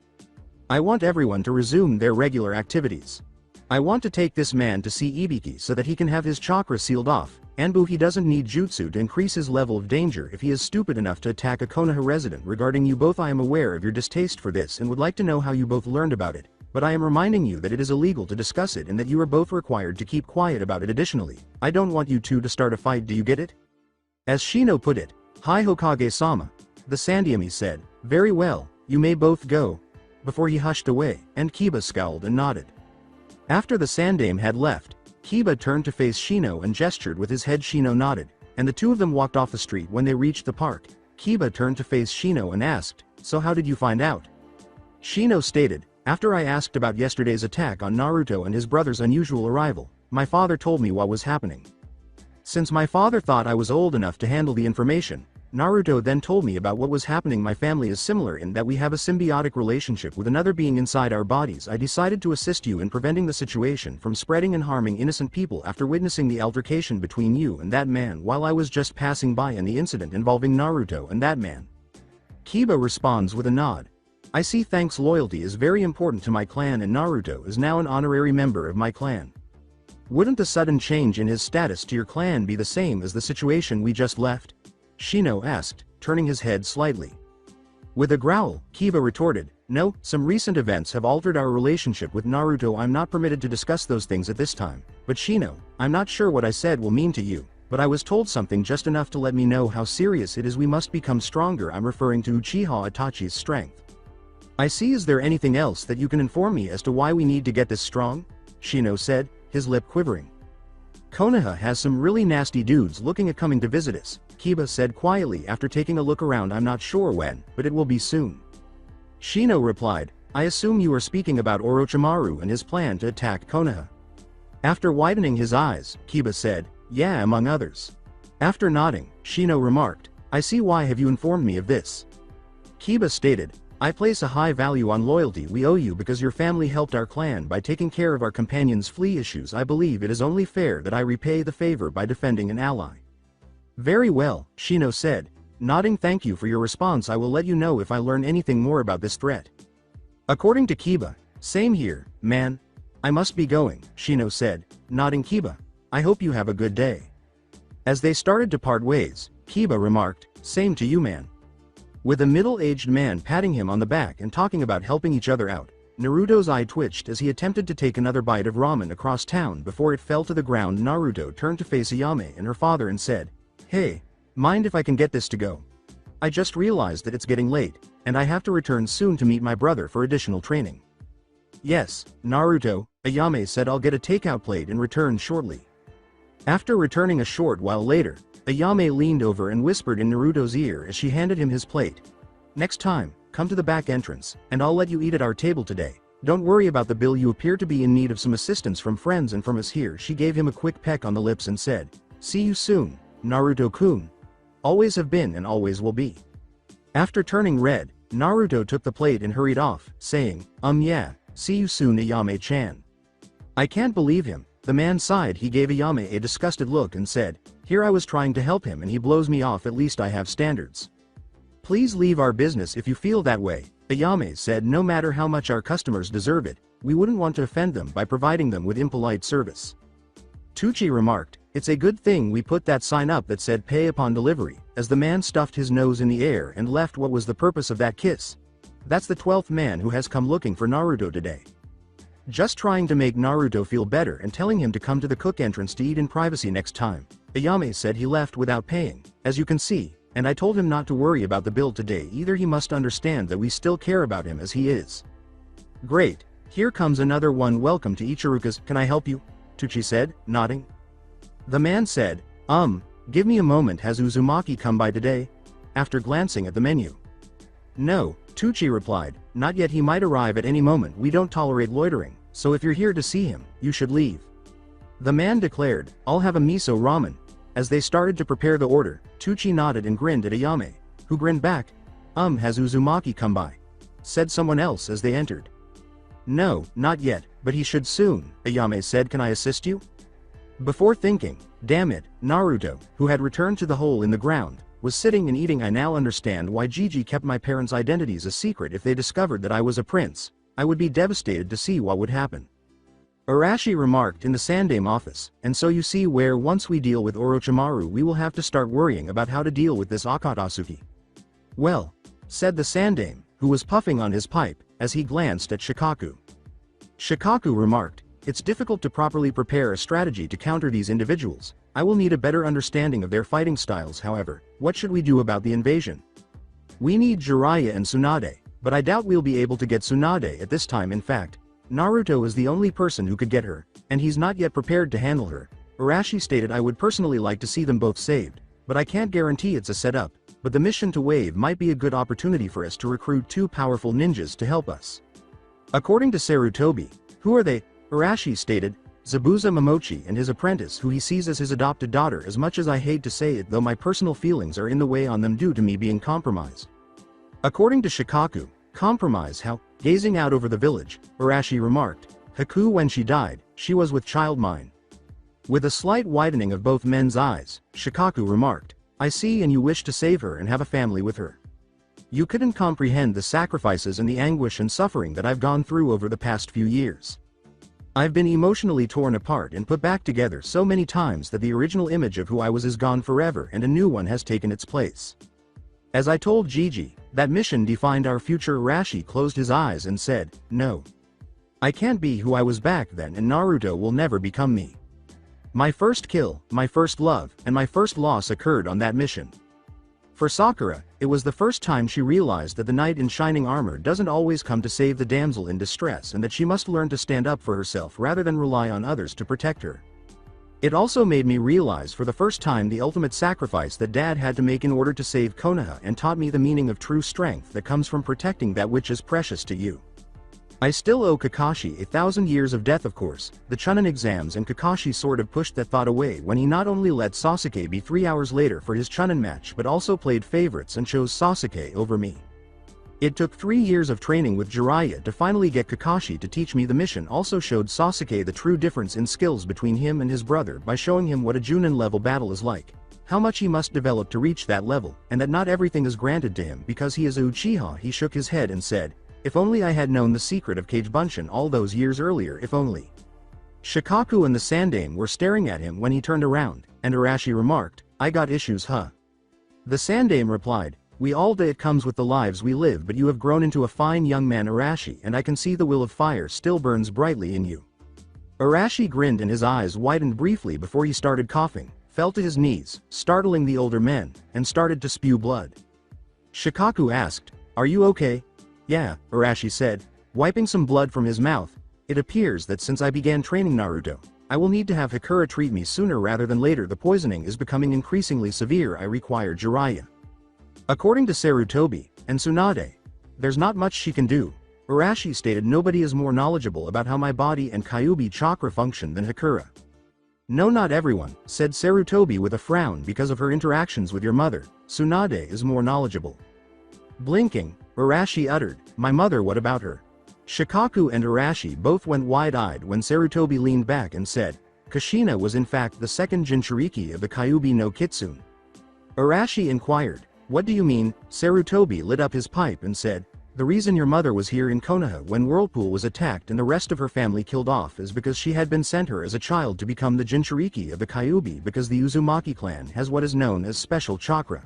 I want everyone to resume their regular activities. I want to take this man to see Ibiki so that he can have his chakra sealed off. Anbu, he doesn't need jutsu to increase his level of danger if he is stupid enough to attack a Konoha resident. Regarding you both, I am aware of your distaste for this and would like to know how you both learned about it, but I am reminding you that it is illegal to discuss it and that you are both required to keep quiet about it. Additionally, I don't want you two to start a fight. Do you get it? As Shino put it, hi Hokage-sama, the Sandaime said, very well, you may both go, before he hushed away, and Kiba scowled and nodded. After the Sandaime had left, Kiba turned to face Shino and gestured with his head. Shino nodded, and the two of them walked off the street. When they reached the park, Kiba turned to face Shino and asked, So how did you find out? Shino stated, after I asked about yesterday's attack on Naruto and his brother's unusual arrival, my father told me what was happening. Since my father thought I was old enough to handle the information, Naruto then told me about what was happening. My family is similar in that we have a symbiotic relationship with another being inside our bodies. I decided to assist you in preventing the situation from spreading and harming innocent people after witnessing the altercation between you and that man while I was just passing by and the incident involving Naruto and that man. Kiba responds with a nod. I see. Thanks. Loyalty is very important to my clan and Naruto is now an honorary member of my clan. Wouldn't the sudden change in his status to your clan be the same as the situation we just left? Shino asked, turning his head slightly. With a growl, Kiba retorted, no, some recent events have altered our relationship with Naruto. I'm not permitted to discuss those things at this time, but Shino, I'm not sure what I said will mean to you, but I was told something just enough to let me know how serious it is. We must become stronger. I'm referring to Uchiha Itachi's strength. I see. Is there anything else that you can inform me as to why we need to get this strong? Shino said, his lip quivering. Konoha has some really nasty dudes looking at coming to visit us, Kiba said quietly after taking a look around. I'm not sure when, but it will be soon. Shino replied, I assume you are speaking about Orochimaru and his plan to attack Konoha. After widening his eyes, Kiba said, yeah, among others. After nodding, Shino remarked, I see. Why have you informed me of this? Kiba stated, I place a high value on loyalty we owe you because your family helped our clan by taking care of our companion's flea issues. I believe it is only fair that I repay the favor by defending an ally. Very well, Shino said, nodding. Thank you for your response. I will let you know if I learn anything more about this threat. According to Kiba, same here, man. I must be going, Shino said, nodding. Kiba, I hope you have a good day. As they started to part ways, Kiba remarked, same to you, man. With a middle-aged man patting him on the back and talking about helping each other out, Naruto's eye twitched as he attempted to take another bite of ramen across town before it fell to the ground. Naruto turned to face Ayame and her father and said, hey, mind if I can get this to go? I just realized that it's getting late, and I have to return soon to meet my brother for additional training. Yes, Naruto, Ayame said. I'll get a takeout plate and return shortly. After returning a short while later, Ayame leaned over and whispered in Naruto's ear as she handed him his plate. Next time, come to the back entrance, and I'll let you eat at our table today. Don't worry about the bill. You appear to be in need of some assistance from friends and from us here. She gave him a quick peck on the lips and said, see you soon, Naruto-kun. Always have been and always will be. After turning red, Naruto took the plate and hurried off, saying, yeah, see you soon, Ayame-chan. I can't believe him. The man sighed. He gave Ayame a disgusted look and said, here I was trying to help him and he blows me off. At least I have standards. Please leave our business if you feel that way, Ayame said. No matter how much our customers deserve it, we wouldn't want to offend them by providing them with impolite service. Tucci remarked, it's a good thing we put that sign up that said pay upon delivery, as the man stuffed his nose in the air and left. What was the purpose of that kiss? That's the 12th man who has come looking for Naruto today. Just trying to make Naruto feel better and telling him to come to the cook entrance to eat in privacy next time. Ayame said. He left without paying, as you can see, and I told him not to worry about the bill today either. He must understand that we still care about him as he is. Great, here comes another one. Welcome to Ichiruka's. Can I help you? Tucci said, nodding. The man said, give me a moment. Has Uzumaki come by today? After glancing at the menu. No, Tucci replied, not yet. He might arrive at any moment. We don't tolerate loitering, so if you're here to see him, you should leave. The man declared, I'll have a miso ramen. As they started to prepare the order, Tucci nodded and grinned at Ayame, who grinned back. Has Uzumaki come by? Said someone else as they entered. No, not yet, but he should soon, Ayame said. Can I assist you? Before thinking, damn it, Naruto, who had returned to the hole in the ground, was sitting and eating. I now understand why Gigi kept my parents' identities a secret. If they discovered that I was a prince, I would be devastated to see what would happen. Arashi remarked in the Sandame office, and so you see where once we deal with Orochimaru we will have to start worrying about how to deal with this Akatsuki. Well, said the Sandame, who was puffing on his pipe, as he glanced at Shikaku. Shikaku remarked, it's difficult to properly prepare a strategy to counter these individuals. I will need a better understanding of their fighting styles. However, what should we do about the invasion? We need Jiraiya and Tsunade, but I doubt we'll be able to get Tsunade at this time. In fact, Naruto is the only person who could get her, and he's not yet prepared to handle her. Arashi stated. I would personally like to see them both saved, but I can't guarantee it's a setup. but the mission to Wave might be a good opportunity for us to recruit 2 powerful ninjas to help us. According to Sarutobi, who are they? Arashi stated, Zabuza Momochi and his apprentice who he sees as his adopted daughter. As much as I hate to say it though, my personal feelings are in the way on them due to me being compromised. According to Shikaku, compromise how? Gazing out over the village, Arashi remarked, Haku, when she died, she was with child mine. With a slight widening of both men's eyes, Shikaku remarked, I see, and you wish to save her and have a family with her. You couldn't comprehend the sacrifices and the anguish and suffering that I've gone through over the past few years. I've been emotionally torn apart and put back together so many times that the original image of who I was is gone forever and a new one has taken its place. As I told Gigi, that mission defined our future. Arashi closed his eyes and said, no. I can't be who I was back then, and Naruto will never become me. My first kill, my first love, and my first loss occurred on that mission. For Sakura, it was the first time she realized that the knight in shining armor doesn't always come to save the damsel in distress and that she must learn to stand up for herself rather than rely on others to protect her. It also made me realize for the first time the ultimate sacrifice that Dad had to make in order to save Konoha, and taught me the meaning of true strength that comes from protecting that which is precious to you. I still owe Kakashi 1,000 years of death, of course. The Chunin exams, and Kakashi sort of pushed that thought away when he not only let Sasuke be 3 hours later for his Chunin match but also played favorites and chose Sasuke over me. It took 3 years of training with Jiraiya to finally get Kakashi to teach me. The mission also showed Sasuke the true difference in skills between him and his brother by showing him what a Junin level battle is like, how much he must develop to reach that level, and that not everything is granted to him because he is a Uchiha. He shook his head and said, if only I had known the secret of Kage Bunshin all those years earlier, if only. Shikaku and the Sandaime were staring at him when he turned around, and Arashi remarked, I got issues, huh? The Sandaime replied, we all do. It comes with the lives we live, but you have grown into a fine young man, Arashi, and I can see the will of fire still burns brightly in you. Arashi grinned and his eyes widened briefly before he started coughing, fell to his knees, startling the older men, and started to spew blood. Shikaku asked, are you okay? Yeah, Arashi said, wiping some blood from his mouth. It appears that since I began training Naruto, I will need to have Hakura treat me sooner rather than later. The poisoning is becoming increasingly severe. I require Jiraiya. According to Sarutobi and Tsunade, there's not much she can do. Arashi stated, nobody is more knowledgeable about how my body and Kyuubi chakra function than Hakura. No, not everyone, said Sarutobi with a frown. Because of her interactions with your mother, Tsunade is more knowledgeable. Blinking, Arashi uttered, my mother, what about her? Shikaku and Arashi both went wide-eyed when Sarutobi leaned back and said, Kushina was in fact the second Jinchuriki of the Kyuubi no Kitsune. Arashi inquired, what do you mean? Sarutobi lit up his pipe and said, the reason your mother was here in Konoha when Whirlpool was attacked and the rest of her family killed off is because she had been sent her as a child to become the Jinchuriki of the Kyuubi, because the Uzumaki clan has what is known as special chakra.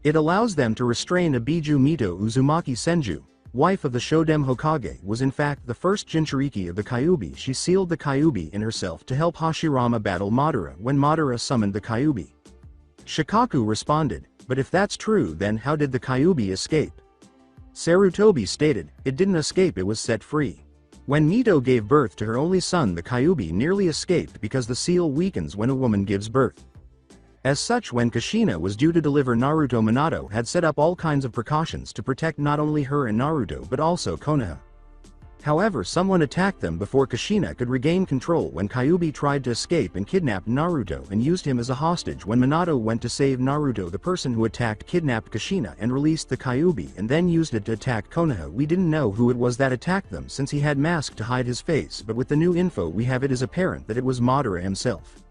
It allows them to restrain a Biju Mito. Uzumaki Senju, wife of the Shodem Hokage, was in fact the first Jinchuriki of the Kyuubi. She sealed the Kyuubi in herself to help Hashirama battle Madara when Madara summoned the Kyuubi. Shikaku responded, but if that's true, then how did the Kyuubi escape? Sarutobi stated, it didn't escape, it was set free. When Mito gave birth to her only son, the Kyuubi nearly escaped because the seal weakens when a woman gives birth. As such, when Kushina was due to deliver Naruto, Minato had set up all kinds of precautions to protect not only her and Naruto but also Konoha. However, someone attacked them before Kushina could regain control when Kyuubi tried to escape and kidnapped Naruto and used him as a hostage. When Minato went to save Naruto, the person who attacked kidnapped Kushina and released the Kyuubi and then used it to attack Konoha. We didn't know who it was that attacked them since he had masked to hide his face, but with the new info we have, it is apparent that it was Madara himself.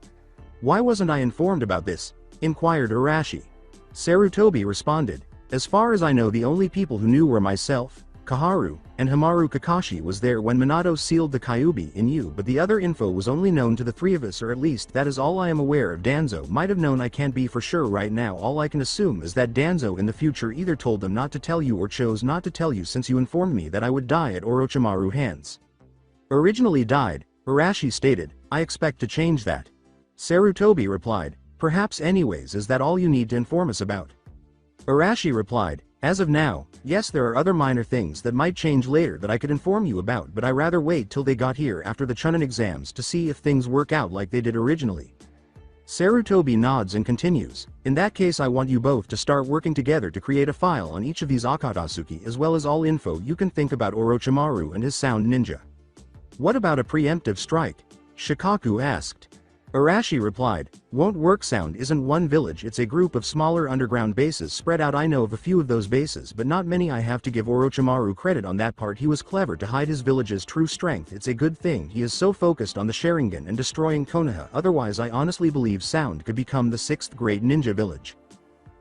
Why wasn't I informed about this? Inquired Arashi. Sarutobi responded, as far as I know, the only people who knew were myself, Kaharu, and Hamaru. Kakashi was there when Minato sealed the Kyuubi in you, but the other info was only known to the three of us, or at least that is all I am aware of. Danzo might have known. I can't be for sure right now. All I can assume is that Danzo in the future either told them not to tell you or chose not to tell you, since you informed me that I would die at Orochimaru hands. Originally died, Arashi stated, I expect to change that. Sarutobi replied, perhaps anyways, is that all you need to inform us about? Arashi replied, as of now, yes, there are other minor things that might change later that I could inform you about, but I rather wait till they got here after the Chunin exams to see if things work out like they did originally. Sarutobi nods and continues, in that case I want you both to start working together to create a file on each of these Akatsuki as well as all info you can think about Orochimaru and his sound ninja. What about a preemptive strike? Shikaku asked. Arashi replied, won't work. Sound isn't one village, it's a group of smaller underground bases spread out. I know of a few of those bases but not many. I have to give Orochimaru credit on that part. He was clever to hide his village's true strength. It's a good thing he is so focused on the Sharingan and destroying Konoha, otherwise I honestly believe Sound could become the 6th great ninja village.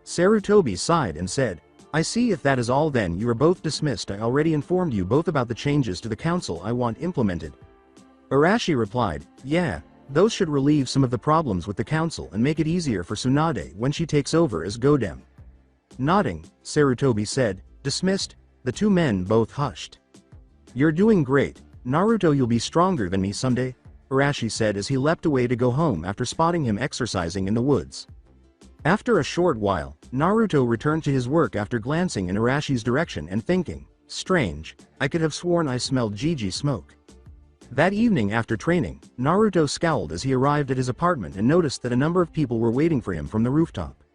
Sarutobi sighed and said, I see. If that is all then you are both dismissed. I already informed you both about the changes to the council I want implemented. Arashi replied, yeah. Those should relieve some of the problems with the council and make it easier for Tsunade when she takes over as Godem. Nodding, Sarutobi said, dismissed. The two men both hushed. You're doing great, Naruto. You'll be stronger than me someday, Arashi said as he leapt away to go home after spotting him exercising in the woods. After a short while, Naruto returned to his work after glancing in Arashi's direction and thinking, strange, I could have sworn I smelled Gigi smoke. That evening after training, Naruto scowled as he arrived at his apartment and noticed that a number of people were waiting for him from the rooftop.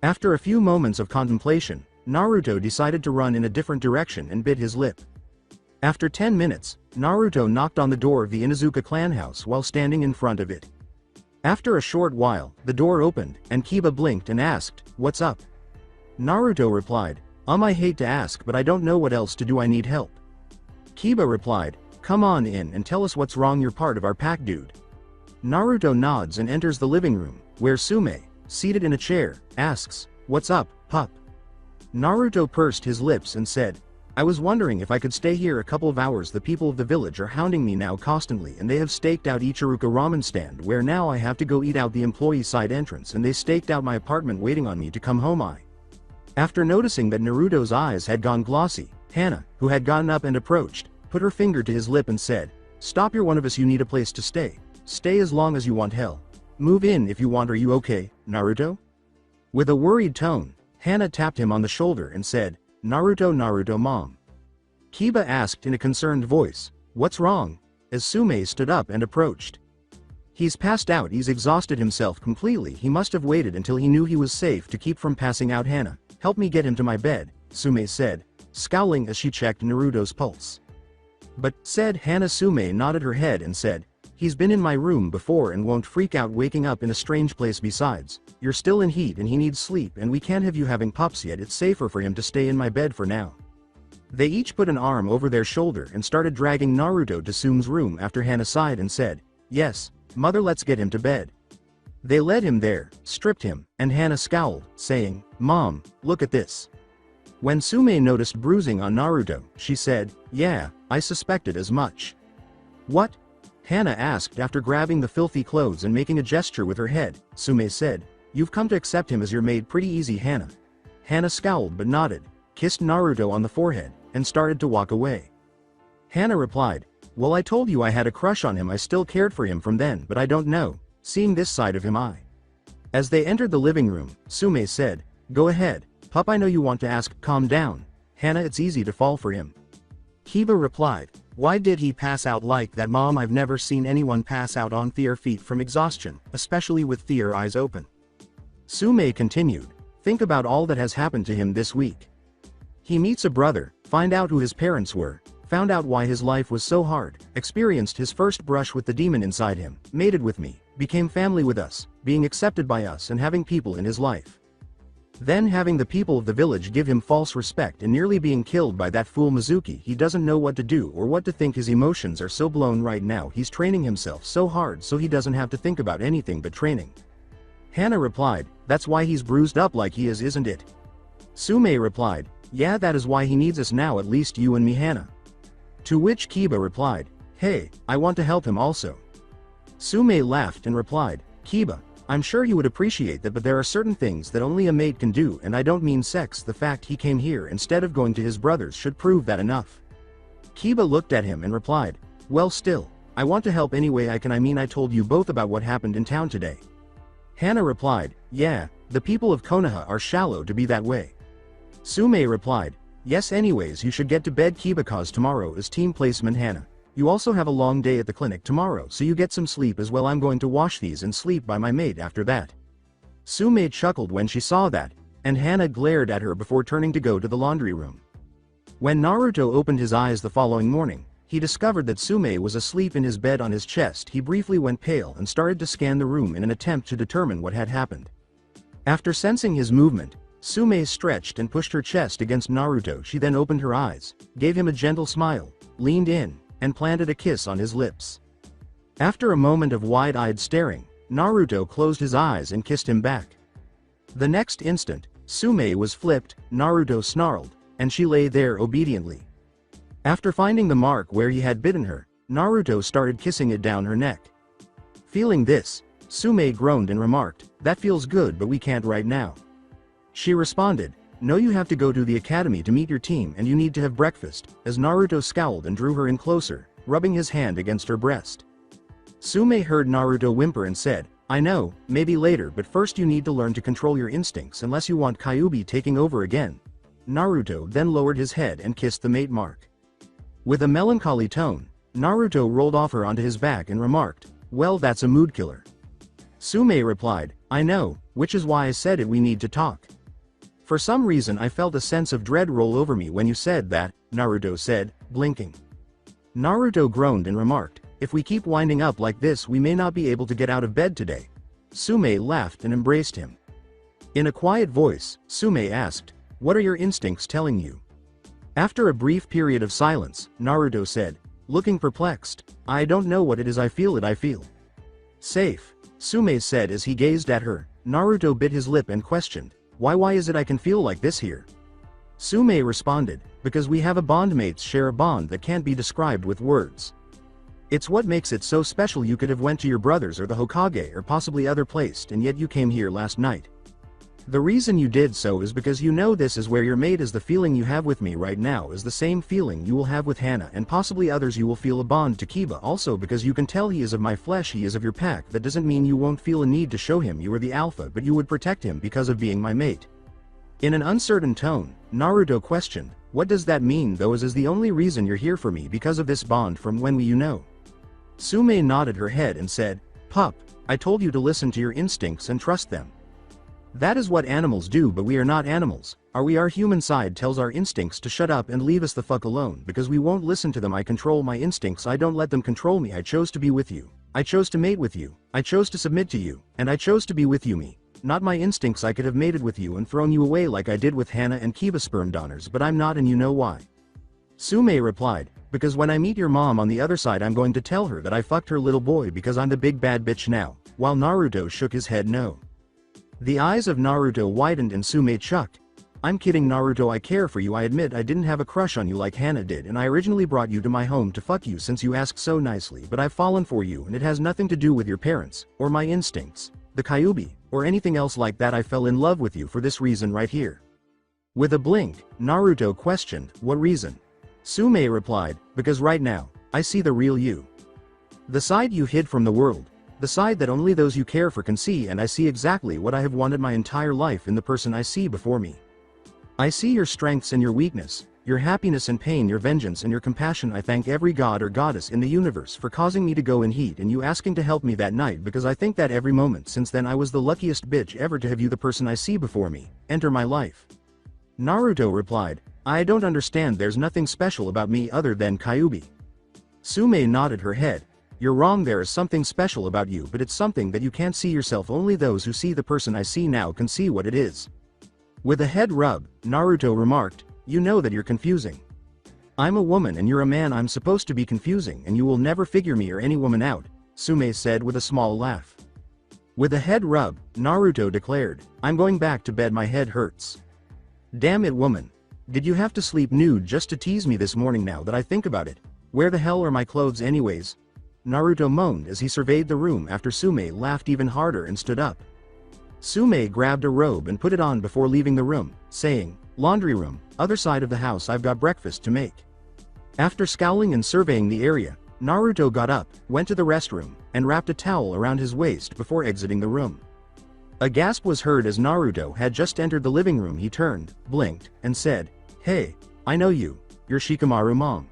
After a few moments of contemplation, Naruto decided to run in a different direction and bit his lip. After 10 minutes, Naruto knocked on the door of the Inuzuka clan house while standing in front of it. After a short while, the door opened, and Kiba blinked and asked, what's up? Naruto replied, I hate to ask but I don't know what else to do. I need help. Kiba replied, come on in and tell us what's wrong. You're part of our pack, dude. Naruto nods and enters the living room, where Sume, seated in a chair, asks, what's up, pup? Naruto pursed his lips and said, I was wondering if I could stay here a couple of hours. The people of the village are hounding me now constantly and they have staked out Ichiruka ramen stand where now I have to go eat out the employee side entrance, and they staked out my apartment waiting on me to come home. After noticing that Naruto's eyes had gone glossy, Hana, who had gotten up and approached, put her finger to his lip and said, stop, you're one of us. You need a place to stay. Stay as long as you want. Hell, move in if you want. Are you okay, Naruto? With a worried tone, Hana tapped him on the shoulder and said, Naruto, mom. Kiba asked in a concerned voice, what's wrong? As Sume stood up and approached. He's passed out. He's exhausted himself completely. He must have waited until he knew he was safe to keep from passing out. Hana, help me get him to my bed, Sume said, scowling as she checked Naruto's pulse. But, said Hana. Sume nodded her head and said, he's been in my room before and won't freak out waking up in a strange place. Besides, you're still in heat and he needs sleep and we can't have you having pups yet. It's safer for him to stay in my bed for now. They each put an arm over their shoulder and started dragging Naruto to Sume's room after Hana sighed and said, yes, mother, let's get him to bed. They led him there, stripped him, and Hana scowled, saying, Mom, look at this. When Sume noticed bruising on Naruto, she said, yeah, I suspected as much. What? Hana asked after grabbing the filthy clothes and making a gesture with her head. Sume said, you've come to accept him as your maid. Pretty easy, Hana. Hana scowled but nodded, kissed Naruto on the forehead, and started to walk away. Hana replied, well, I told you I had a crush on him. I still cared for him from then, but I don't know, seeing this side of him. As they entered the living room, Sume said, go ahead, pup, I know you want to ask. Calm down, Hana, it's easy to fall for him. Kiba replied, why did he pass out like that, Mom? I've never seen anyone pass out on their feet from exhaustion, especially with their eyes open. Sume continued, think about all that has happened to him this week. He meets a brother, find out who his parents were, found out why his life was so hard, experienced his first brush with the demon inside him, mated with me, became family with us, being accepted by us and having people in his life. Then having the people of the village give him false respect and nearly being killed by that fool Mizuki. He doesn't know what to do or what to think. His emotions are so blown right now. He's training himself so hard so he doesn't have to think about anything but training. Hana replied, that's why he's bruised up like he is, isn't it? Sume replied, yeah, that is why he needs us now, at least you and me, Hana. To which Kiba replied, hey, I want to help him also. Sume laughed and replied, Kiba, I'm sure he would appreciate that, but there are certain things that only a maid can do, and I don't mean sex. The fact he came here instead of going to his brother's should prove that enough. Kiba looked at him and replied, well, still, I want to help any way I can. I mean, I told you both about what happened in town today. Hana replied, yeah, the people of Konoha are shallow to be that way. Sume replied, yes, anyways, you should get to bed, Kiba, cause tomorrow is team placement. Hana, You also have a long day at the clinic tomorrow, so you get some sleep as well. I'm going to wash these and sleep by my maid after that." Sume chuckled when she saw that, and Hana glared at her before turning to go to the laundry room. When Naruto opened his eyes the following morning, he discovered that Sume was asleep in his bed on his chest. He briefly went pale and started to scan the room in an attempt to determine what had happened. After sensing his movement, Sume stretched and pushed her chest against Naruto. She then opened her eyes, gave him a gentle smile, leaned in, and planted a kiss on his lips. After a moment of wide-eyed staring, Naruto closed his eyes and kissed him back. The next instant, Sume was flipped, Naruto snarled, and she lay there obediently. After finding the mark where he had bitten her, Naruto started kissing it down her neck. Feeling this, Sume groaned and remarked, "That feels good, but we can't right now." She responded, "No, you have to go to the academy to meet your team and you need to have breakfast," as Naruto scowled and drew her in closer, rubbing his hand against her breast. Sume heard Naruto whimper and said, "I know, maybe later, but first you need to learn to control your instincts unless you want Kyuubi taking over again." Naruto then lowered his head and kissed the mate mark. With a melancholy tone, Naruto rolled off her onto his back and remarked, "Well, that's a mood killer." Sume replied, "I know, which is why I said it, we need to talk." "For some reason I felt a sense of dread roll over me when you said that," Naruto said, blinking. Naruto groaned and remarked, "If we keep winding up like this we may not be able to get out of bed today." Sume laughed and embraced him. In a quiet voice, Sume asked, "What are your instincts telling you?" After a brief period of silence, Naruto said, looking perplexed, "I don't know what it is, I feel it, I feel safe," Sume said as he gazed at her. Naruto bit his lip and questioned, Why is it I can feel like this here?" Sume responded, "Because we have a bond, mates share a bond that can't be described with words. It's what makes it so special. You could have went to your brothers or the Hokage or possibly other place, and yet you came here last night. The reason you did so is because you know this is where your mate is. The feeling you have with me right now is the same feeling you will have with Hana and possibly others. You will feel a bond to Kiba also because you can tell he is of my flesh, he is of your pack. That doesn't mean you won't feel a need to show him you are the alpha, but you would protect him because of being my mate." In an uncertain tone, Naruto questioned, "What does that mean though? Is the only reason you're here for me because of this bond from when we you know?" Sume nodded her head and said, "Pup, I told you to listen to your instincts and trust them. That is what animals do, but we are not animals. Our human side tells our instincts to shut up and leave us the fuck alone because we won't listen to them. I control my instincts, I don't let them control me. I chose to be with you. I chose to mate with you. I chose to submit to you, and I chose to be with you, me. Not my instincts. I could have mated with you and thrown you away like I did with Hana and Kiba sperm donors, but I'm not, and you know why?" Sume replied, "Because when I meet your mom on the other side I'm going to tell her that I fucked her little boy because I'm the big bad bitch now," while Naruto shook his head no. The eyes of Naruto widened and Sume chucked. "I'm kidding, Naruto, I care for you. I admit I didn't have a crush on you like Hana did, and I originally brought you to my home to fuck you since you asked so nicely, but I've fallen for you and it has nothing to do with your parents, or my instincts, the Kyuubi, or anything else like that. I fell in love with you for this reason right here." With a blink, Naruto questioned, "What reason?" Sume replied, "Because right now, I see the real you. The side you hid from the world. The side that only those you care for can see, and I see exactly what I have wanted my entire life in the person I see before me. I see your strengths and your weakness, your happiness and pain, your vengeance and your compassion. I thank every god or goddess in the universe for causing me to go in heat and you asking to help me that night, because I think that every moment since then I was the luckiest bitch ever to have you, the person I see before me, enter my life." Naruto replied, "I don't understand. There's nothing special about me other than Kyuubi." Sume nodded her head. "You're wrong, there is something special about you, but it's something that you can't see yourself. Only those who see the person I see now can see what it is." With a head rub, Naruto remarked, "You know that you're confusing. I'm a woman and you're a man. I'm supposed to be confusing and you will never figure me or any woman out," Sume said with a small laugh. With a head rub, Naruto declared, "I'm going back to bed, my head hurts." "Damn it, woman. Did you have to sleep nude just to tease me this morning? Now that I think about it, where the hell are my clothes anyways?" Naruto moaned as he surveyed the room after Sume laughed even harder and stood up. Sume grabbed a robe and put it on before leaving the room, saying, "Laundry room, other side of the house, I've got breakfast to make." After scowling and surveying the area, Naruto got up, went to the restroom, and wrapped a towel around his waist before exiting the room. A gasp was heard as Naruto had just entered the living room. He turned, blinked, and said, "Hey, I know you, you're Shikamaru mom."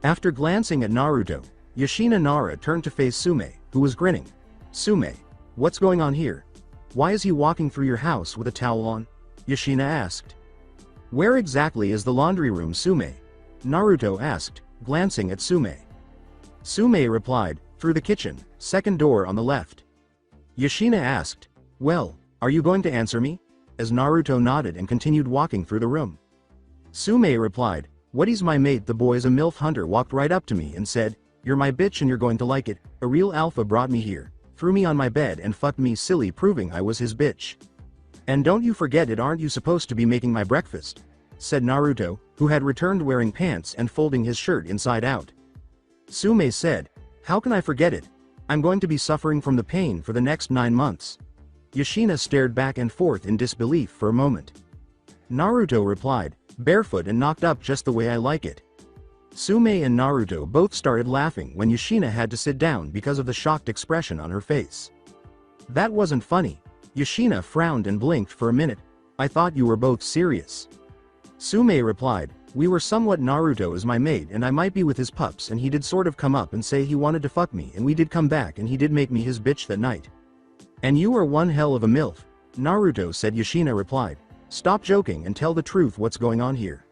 After glancing at Naruto, Yoshina Nara turned to face Sume, who was grinning. Sume, what's going on here? Why is he walking through your house with a towel on? Yoshina asked. Where exactly is the laundry room, Sume? Naruto asked, glancing at Sume. Sume replied, through the kitchen, second door on the left. Yoshina asked, well, are you going to answer me? As Naruto nodded and continued walking through the room. Sume replied, What's my mate? The boy's a MILF hunter walked right up to me and said, you're my bitch and you're going to like it. A real alpha brought me here, threw me on my bed and fucked me silly, proving I was his bitch. And don't you forget it, aren't you supposed to be making my breakfast? Said Naruto, who had returned wearing pants and folding his shirt inside out. Sume said, how can I forget it? I'm going to be suffering from the pain for the next 9 months. Yoshina stared back and forth in disbelief for a moment. Naruto replied, barefoot and knocked up just the way I like it. Sume and Naruto both started laughing when Yoshina had to sit down because of the shocked expression on her face. That wasn't funny. Yoshina frowned and blinked for a minute. I thought you were both serious. Sume replied, we were somewhat. Naruto is my mate and I might be with his pups and he did sort of come up and say he wanted to fuck me and we did come back and he did make me his bitch that night. And you are one hell of a MILF, Naruto said. Yoshina replied, stop joking and tell the truth, what's going on here?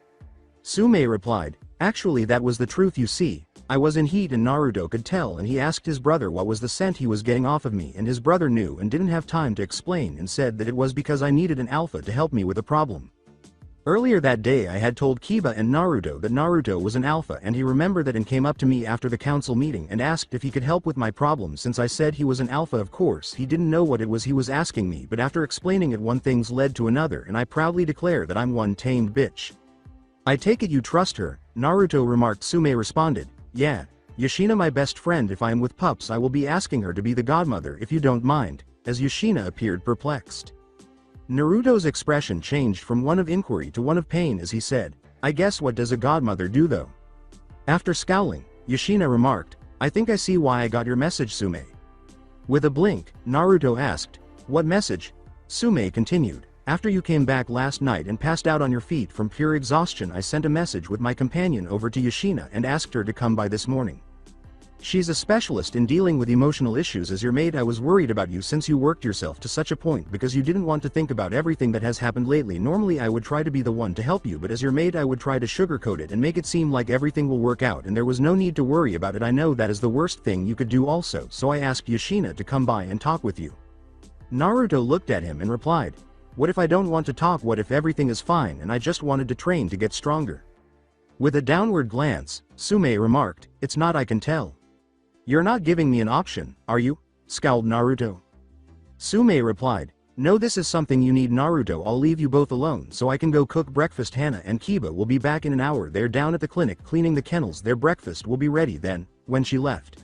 Sume replied, actually that was the truth, you see, I was in heat and Naruto could tell and he asked his brother what was the scent he was getting off of me and his brother knew and didn't have time to explain and said that it was because I needed an alpha to help me with a problem. Earlier that day I had told Kiba and Naruto that Naruto was an alpha and he remembered that and came up to me after the council meeting and asked if he could help with my problem since I said he was an alpha. Of course he didn't know what it was he was asking me, but after explaining it one thing's led to another and I proudly declare that I'm one tamed bitch. I take it you trust her, Naruto remarked. Sume responded, yeah, Yoshina my best friend, if I am with pups I will be asking her to be the godmother if you don't mind, as Yoshina appeared perplexed. Naruto's expression changed from one of inquiry to one of pain as he said, I guess what does a godmother do though? After scowling, Yoshina remarked, I think I see why I got your message, Sume. With a blink, Naruto asked, what message? Sume continued, after you came back last night and passed out on your feet from pure exhaustion I sent a message with my companion over to Yoshina and asked her to come by this morning. She's a specialist in dealing with emotional issues. As your maid I was worried about you since you worked yourself to such a point because you didn't want to think about everything that has happened lately. Normally I would try to be the one to help you, but as your maid I would try to sugarcoat it and make it seem like everything will work out and there was no need to worry about it. I know that is the worst thing you could do also, so I asked Yoshina to come by and talk with you. Naruto looked at him and replied, what if I don't want to talk? What if everything is fine and I just wanted to train to get stronger? With a downward glance, Sume remarked, it's not, I can tell. You're not giving me an option, are you? Scowled Naruto. Sume replied, no, this is something you need. Naruto, I'll leave you both alone so I can go cook breakfast. Hana and Kiba will be back in an hour. They're down at the clinic cleaning the kennels. Their breakfast will be ready then. When she left.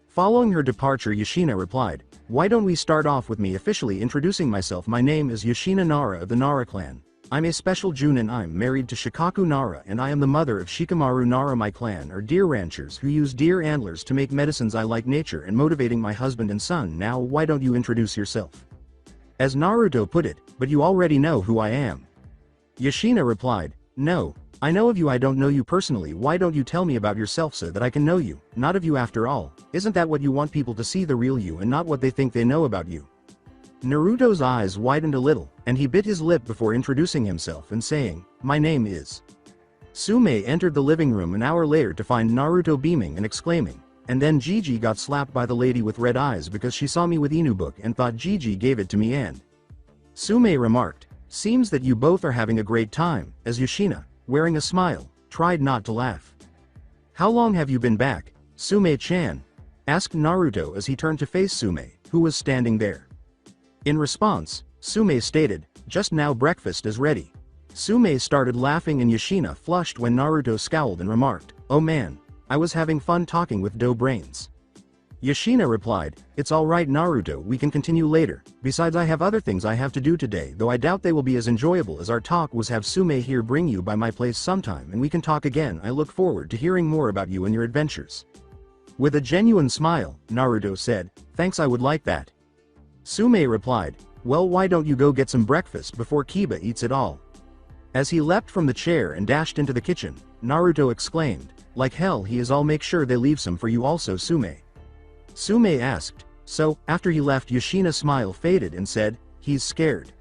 Following her departure, Yoshina replied, why don't we start off with me officially introducing myself? My name is Yoshina Nara of the Nara clan. I'm a special Junin. I'm married to Shikaku Nara and I am the mother of Shikamaru Nara. My clan are deer ranchers who use deer antlers to make medicines. I like nature and motivating my husband and son. Now why don't you introduce yourself? As Naruto put it, but you already know who I am. Yoshina replied, no, I know of you. I don't know you personally. Why don't you tell me about yourself so that I can know you? Not of you after all. Isn't that what you want people to see, the real you and not what they think they know about you? Naruto's eyes widened a little, and he bit his lip before introducing himself and saying, my name is. Sume entered the living room an hour later to find Naruto beaming and exclaiming, and then Gigi got slapped by the lady with red eyes because she saw me with Inu book and thought Gigi gave it to me. And Sume remarked, seems that you both are having a great time, as Yoshina, wearing a smile, tried not to laugh. How long have you been back, Sume-chan? Asked Naruto as he turned to face Sume, who was standing there. In response, Sume stated, just now breakfast is ready. Sume started laughing and Yoshina flushed when Naruto scowled and remarked, oh man, I was having fun talking with dough brains. Yoshina replied, it's alright Naruto, we can continue later, besides I have other things I have to do today, though I doubt they will be as enjoyable as our talk was. Have Sume here bring you by my place sometime and we can talk again. I look forward to hearing more about you and your adventures. With a genuine smile, Naruto said, thanks, I would like that. Sume replied, well, why don't you go get some breakfast before Kiba eats it all? As he leapt from the chair and dashed into the kitchen, Naruto exclaimed, "Like hell, he is. I'll make sure they leave some for you also, Sume." Sume asked, "So?" After he left, Yoshina's smile faded and said, "He's scared."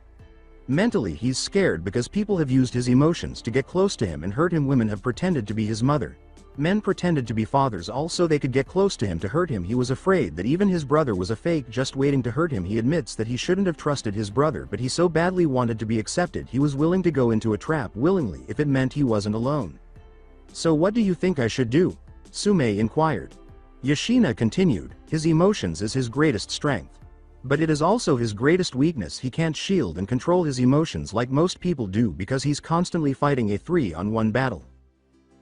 Mentally, he's scared because people have used his emotions to get close to him and hurt him. Women have pretended to be his mother. Men pretended to be fathers also they could get close to him to hurt him. He was afraid that even his brother was a fake just waiting to hurt him. He admits that he shouldn't have trusted his brother, but he so badly wanted to be accepted he was willing to go into a trap willingly if it meant he wasn't alone. "So what do you think I should do?" Sume inquired. Yoshina continued, "His emotions is his greatest strength. But it is also his greatest weakness. He can't shield and control his emotions like most people do because he's constantly fighting a 3-on-1 battle.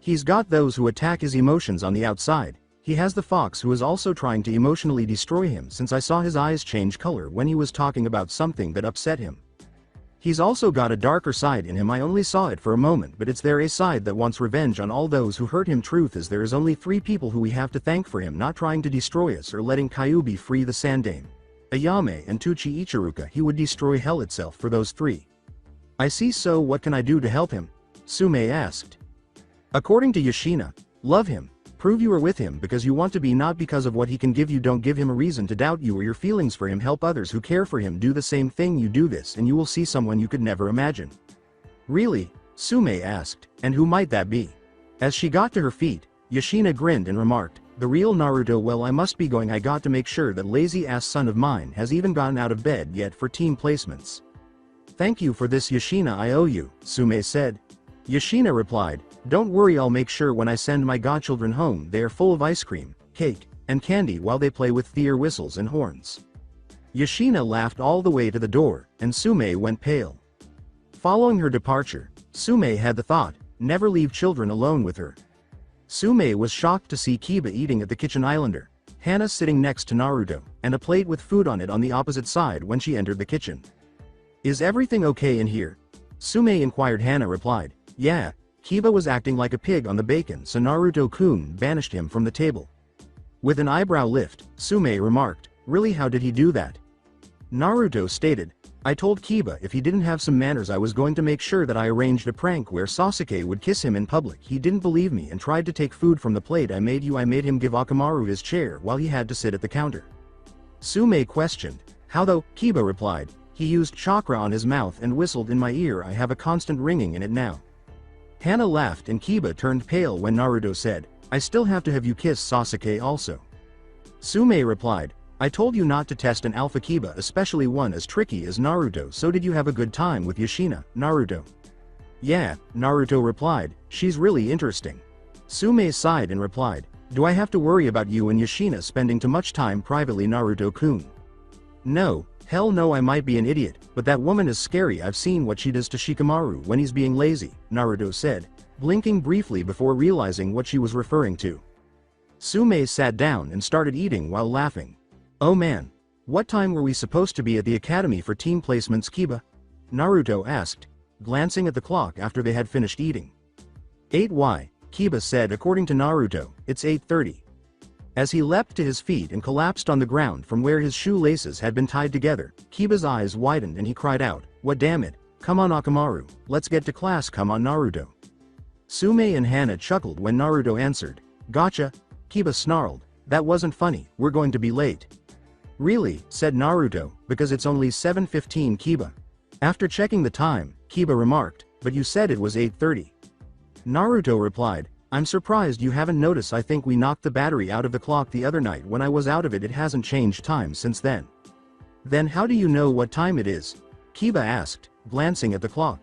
He's got those who attack his emotions on the outside. He has the fox who is also trying to emotionally destroy him, since I saw his eyes change color when he was talking about something that upset him. He's also got a darker side in him. I only saw it for a moment, but it's there, a side that wants revenge on all those who hurt him. Truth is, there is only 3 people who we have to thank for him not trying to destroy us or letting Kyuubi free the Sandame. Ayame and Tuchi Ichiruka. He would destroy hell itself for those 3. I see. So what can I do to help him?" Sume asked. According to Yoshina, love him. Prove you are with him because you want to be, not because of what he can give you. Don't give him a reason to doubt you or your feelings for him. Help others who care for him do the same thing. You do this and you will see someone you could never imagine. "Really?" Sume asked, "And who might that be?" As she got to her feet, Yoshina grinned and remarked, "The real Naruto. Well, I must be going. I got to make sure that lazy-ass son of mine has even gotten out of bed yet for team placements." "Thank you for this, Yoshina. I owe you," Sume said. Yoshina replied, "Don't worry, I'll make sure when I send my godchildren home they are full of ice cream, cake, and candy while they play with their whistles and horns." Yoshina laughed all the way to the door, and Sume went pale. Following her departure, Sume had the thought, never leave children alone with her. Sume was shocked to see Kiba eating at the kitchen islander, Hana sitting next to Naruto, and a plate with food on it on the opposite side when she entered the kitchen. "Is everything okay in here?" Sume inquired. Hana replied, "Yeah." Kiba was acting like a pig on the bacon, so Naruto-kun banished him from the table. With an eyebrow lift, Sume remarked, "Really, how did he do that?" Naruto stated, "I told Kiba if he didn't have some manners I was going to make sure that I arranged a prank where Sasuke would kiss him in public. He didn't believe me and tried to take food from the plate I made you. I made him give Akamaru his chair while he had to sit at the counter." Sume questioned, "How though?" Kiba replied, "He used chakra on his mouth and whistled in my ear. I have a constant ringing in it now." Hana laughed and Kiba turned pale when Naruto said, "I still have to have you kiss Sasuke also." Sume replied, "I told you not to test an alpha Kiba, especially one as tricky as Naruto. So did you have a good time with Yoshina, Naruto?" "Yeah," Naruto replied, "she's really interesting." Sume sighed and replied, "Do I have to worry about you and Yoshina spending too much time privately, Naruto-kun?" "No, hell no, I might be an idiot, but that woman is scary. I've seen what she does to Shikamaru when he's being lazy," Naruto said, blinking briefly before realizing what she was referring to. Sume sat down and started eating while laughing. "Oh man. What time were we supposed to be at the academy for team placements, Kiba?" Naruto asked, glancing at the clock after they had finished eating. 8 Kiba said. According to Naruto, it's 8:30. As he leapt to his feet and collapsed on the ground from where his shoelaces had been tied together, Kiba's eyes widened and he cried out, "What, damn it, come on Akamaru, let's get to class, come on Naruto." Sume and Hana chuckled when Naruto answered, "Gotcha." Kiba snarled, "That wasn't funny, we're going to be late." "Really?" said Naruto, "because it's only 7:15 Kiba." After checking the time, Kiba remarked, "But you said it was 8:30. Naruto replied, "I'm surprised you haven't noticed. I think we knocked the battery out of the clock the other night when I was out of it. It hasn't changed time since then." "Then how do you know what time it is?" Kiba asked, glancing at the clock.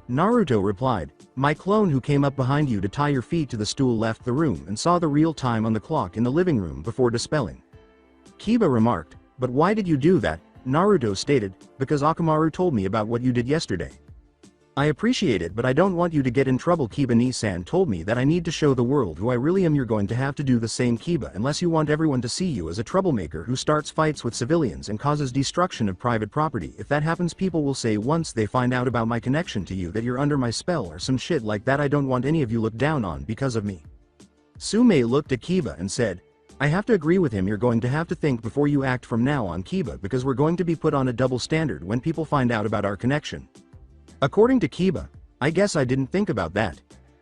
Naruto replied, "My clone who came up behind you to tie your feet to the stool left the room and saw the real time on the clock in the living room before dispelling." Kiba remarked, "But why did you do that?" Naruto stated, "Because Akamaru told me about what you did yesterday." "I appreciate it, but I don't want you to get in trouble. Kiba-ni-san told me that I need to show the world who I really am. You're going to have to do the same, Kiba, unless you want everyone to see you as a troublemaker who starts fights with civilians and causes destruction of private property. If that happens, people will say once they find out about my connection to you that you're under my spell or some shit like that. I don't want any of you looked down on because of me." Sume looked at Kiba and said, "I have to agree with him. You're going to have to think before you act from now on, Kiba, because we're going to be put on a double standard when people find out about our connection." According to Kiba, I guess I didn't think about that.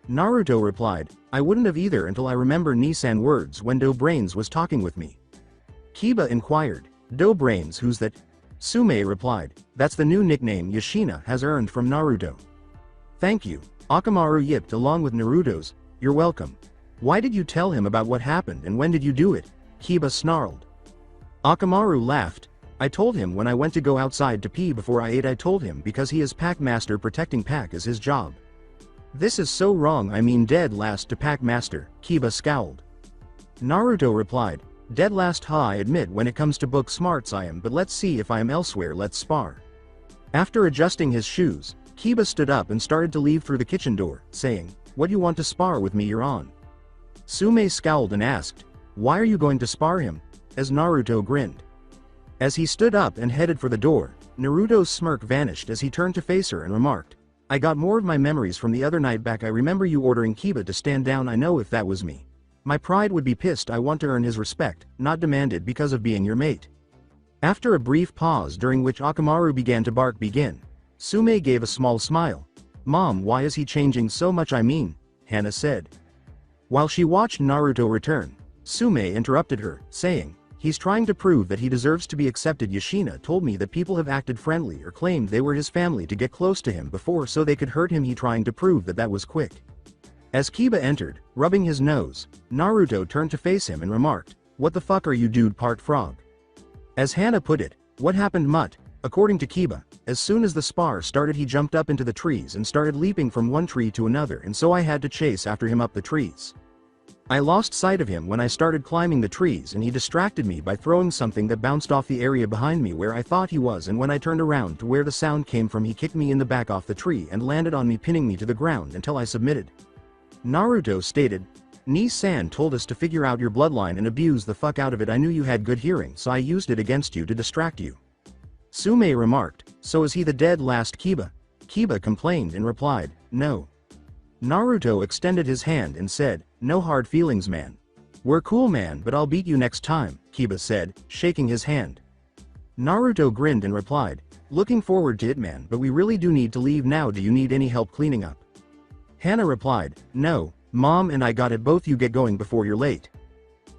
Naruto replied, I wouldn't have either until I remember Nissan words when Do Brains was talking with me. Kiba inquired, Do Brains, who's that? Sume replied, that's the new nickname Yoshina has earned from Naruto. Thank you, Akamaru yipped along with Naruto's, you're welcome. Why did you tell him about what happened and when did you do it? Kiba snarled. Akamaru laughed, I told him when I went to go outside to pee before I ate. I told him because he is Pack Master, protecting Pack is his job. This is so wrong, I mean dead last to Pack Master, Kiba scowled. Naruto replied, dead last I admit when it comes to book smarts I am, but let's see if I am elsewhere, let's spar. After adjusting his shoes, Kiba stood up and started to leave through the kitchen door, saying, what do you want to spar with me, you're on? Sume scowled and asked, why are you going to spar him? As Naruto grinned. As he stood up and headed for the door, Naruto's smirk vanished as he turned to face her and remarked, I got more of my memories from the other night back. I remember you ordering Kiba to stand down. I know if that was me, my pride would be pissed. I want to earn his respect, not demand it because of being your mate. After a brief pause during which Akamaru began to bark Sume gave a small smile. Mom, why is he changing so much? I mean, Hana said. While she watched Naruto return, Sume interrupted her, saying, he's trying to prove that he deserves to be accepted. Yoshina told me that people have acted friendly or claimed they were his family to get close to him before so they could hurt him. He trying to prove that was quick. As Kiba entered, rubbing his nose, Naruto turned to face him and remarked, what the fuck are you, dude, part frog? As Hana put it, what happened mutt? According to Kiba, as soon as the spar started he jumped up into the trees and started leaping from one tree to another, and so I had to chase after him up the trees. I lost sight of him when I started climbing the trees and he distracted me by throwing something that bounced off the area behind me where I thought he was, and when I turned around to where the sound came from he kicked me in the back off the tree and landed on me, pinning me to the ground until I submitted. Naruto stated, Ni-san told us to figure out your bloodline and abuse the fuck out of it. I knew you had good hearing so I used it against you to distract you. Sume remarked, so is he the dead last Kiba? Kiba complained and replied, no. Naruto extended his hand and said, no hard feelings man. We're cool man, but I'll beat you next time, Kiba said, shaking his hand. Naruto grinned and replied, looking forward to it man, but we really do need to leave now. Do you need any help cleaning up? Hana replied, no, Mom and I got it, both you get going before you're late.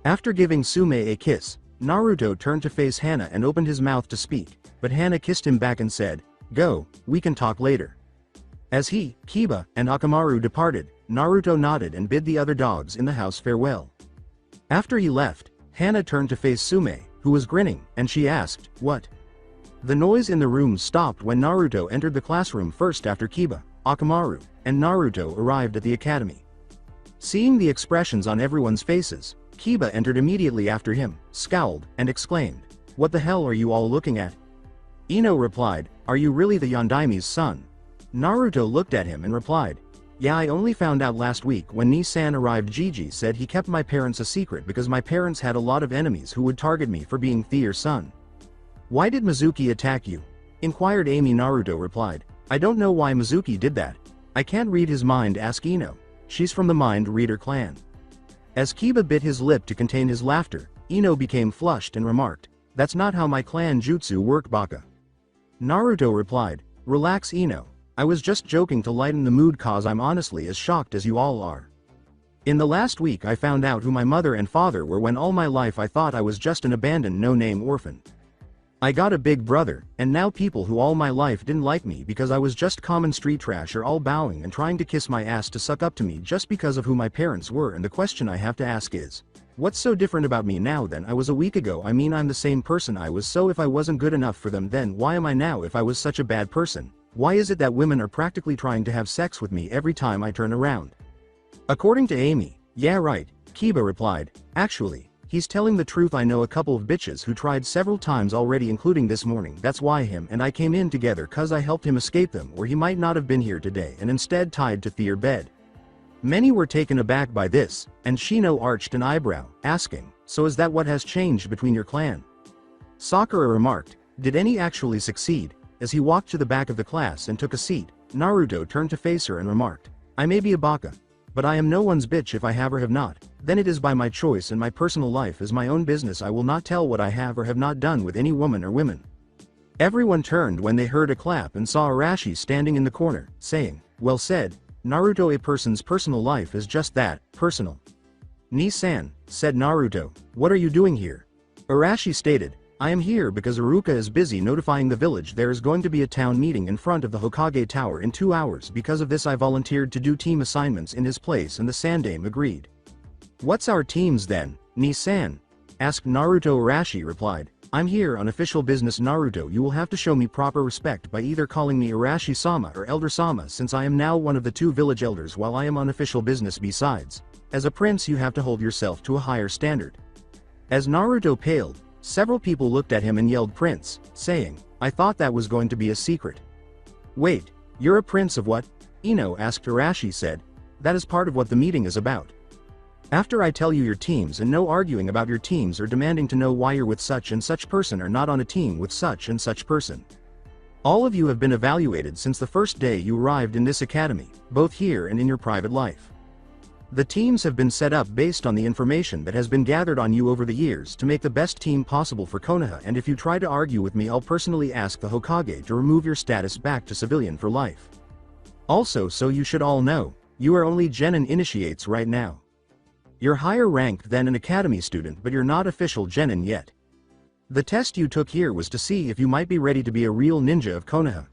After giving Sume a kiss, Naruto turned to face Hana and opened his mouth to speak, but Hana kissed him back and said, go, we can talk later. As he, Kiba, and Akamaru departed, Naruto nodded and bid the other dogs in the house farewell. After he left, Hana turned to face Sume, who was grinning, and she asked, what? The noise in the room stopped when Naruto entered the classroom first after Kiba, Akamaru, and Naruto arrived at the academy. Seeing the expressions on everyone's faces, Kiba entered immediately after him, scowled, and exclaimed, what the hell are you all looking at? Ino replied, are you really the Yondaime's son? Naruto looked at him and replied, yeah, I only found out last week when Ni-san arrived. Gigi said he kept my parents a secret because my parents had a lot of enemies who would target me for being their son. Why did Mizuki attack you? Inquired Amy. Naruto replied, I don't know why Mizuki did that. I can't read his mind, ask Ino. She's from the Mind Reader clan. As Kiba bit his lip to contain his laughter, Ino became flushed and remarked, that's not how my clan jutsu work, baka. Naruto replied, relax Ino. I was just joking to lighten the mood cause I'm honestly as shocked as you all are. In the last week I found out who my mother and father were when all my life I thought I was just an abandoned no-name orphan. I got a big brother, and now people who all my life didn't like me because I was just common street trash are all bowing and trying to kiss my ass to suck up to me just because of who my parents were. And the question I have to ask is, what's so different about me now than I was a week ago? I mean, I'm the same person I was, so if I wasn't good enough for them then why am I now? If I was such a bad person, why is it that women are practically trying to have sex with me every time I turn around? According to Amy, yeah right, Kiba replied, actually, he's telling the truth. I know a couple of bitches who tried several times already, including this morning. That's why him and I came in together, cause I helped him escape them, or he might not have been here today and instead tied to their bed. Many were taken aback by this, and Shino arched an eyebrow, asking, so is that what has changed between your clan? Sakura remarked, did any actually succeed? As he walked to the back of the class and took a seat, Naruto turned to face her and remarked, I may be a baka, but I am no one's bitch. If I have or have not, then it is by my choice, and my personal life is my own business. I will not tell what I have or have not done with any woman or women. Everyone turned when they heard a clap and saw Arashi standing in the corner, saying, Well said, Naruto. A person's personal life is just that, personal. Ni-san, said Naruto, what are you doing here? Arashi stated, I am here because Iruka is busy notifying the village there is going to be a town meeting in front of the Hokage Tower in 2 hours. Because of this I volunteered to do team assignments in his place and the Sandame agreed. What's our teams then, Ni-san? Asked Naruto. Arashi replied, I'm here on official business. Naruto, you will have to show me proper respect by either calling me Arashi-sama or Elder-sama, since I am now one of the 2 village elders while I am on official business. Besides, as a prince you have to hold yourself to a higher standard. As Naruto paled, several people looked at him and yelled prince, saying, I thought that was going to be a secret. Wait, you're a prince of what? Ino asked. Arashi said, that is part of what the meeting is about. After I tell you your teams, and no arguing about your teams or demanding to know why you're with such and such person or not on a team with such and such person. All of you have been evaluated since the first day you arrived in this academy, both here and in your private life. The teams have been set up based on the information that has been gathered on you over the years to make the best team possible for Konoha, and if you try to argue with me I'll personally ask the Hokage to remove your status back to civilian for life. Also, so you should all know, you are only genin initiates right now. You're higher ranked than an academy student, but you're not official genin yet. The test you took here was to see if you might be ready to be a real ninja of Konoha.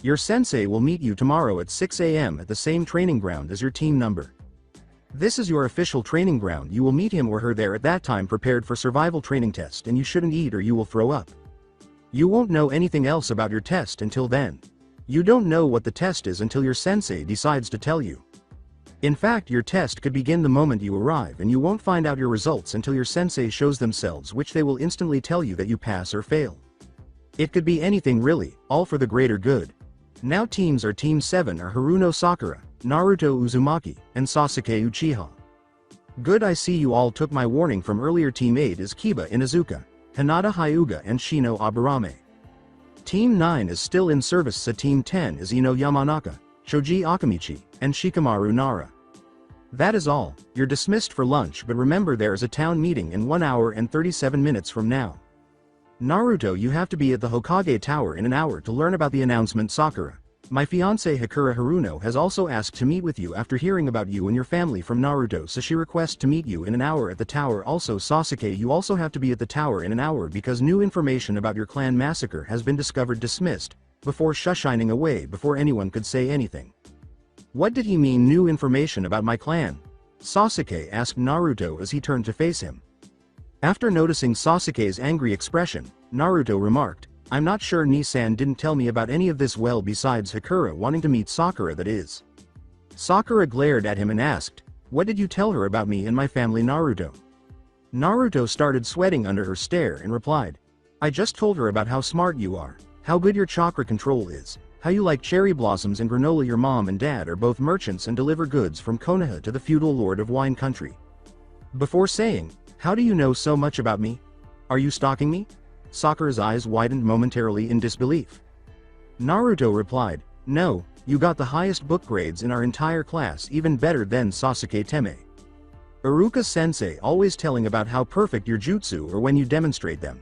Your sensei will meet you tomorrow at 6 AM at the same training ground as your team number. This is your official training ground. You will meet him or her there at that time prepared for survival training test, and you shouldn't eat or you will throw up. You won't know anything else about your test until then. You don't know what the test is until your sensei decides to tell you. In fact, your test could begin the moment you arrive, and you won't find out your results until your sensei shows themselves, which they will instantly tell you that you pass or fail. It could be anything really, all for the greater good. Now teams are Team 7 are Haruno Sakura, Naruto Uzumaki, and Sasuke Uchiha. Good, I see you all took my warning from earlier. Team 8 is Kiba Inuzuka, Hinata Hyuga and Shino Aburame. Team 9 is still in service. Team 10 is Ino Yamanaka, Shoji Akamichi, and Shikamaru Nara. That is all. You're dismissed for lunch, but remember there is a town meeting in 1 hour and 37 minutes from now. Naruto, you have to be at the Hokage Tower in an hour to learn about the announcement. Sakura, my fiancée Hakura Haruno has also asked to meet with you after hearing about you and your family from Naruto, so she requests to meet you in an hour at the tower. Also Sasuke, you also have to be at the tower in an hour because new information about your clan massacre has been discovered. Dismissed, before shining away before anyone could say anything. What did he mean, new information about my clan? Sasuke asked Naruto as he turned to face him. After noticing Sasuke's angry expression, Naruto remarked, I'm not sure Ni-san didn't tell me about any of this. Well, besides Hakura wanting to meet Sakura, that is. Sakura glared at him and asked, what did you tell her about me and my family? Naruto. Naruto started sweating under her stare and replied, I just told her about how smart you are, how good your chakra control is, how you like cherry blossoms and granola. Your mom and dad are both merchants and deliver goods from Konoha to the feudal lord of wine country. Before saying, how do you know so much about me? Are you stalking me? Sakura's eyes widened momentarily in disbelief. Naruto replied, no, you got the highest book grades in our entire class, even better than Sasuke Teme. Iruka-sensei always telling about how perfect your jutsu or when you demonstrate them.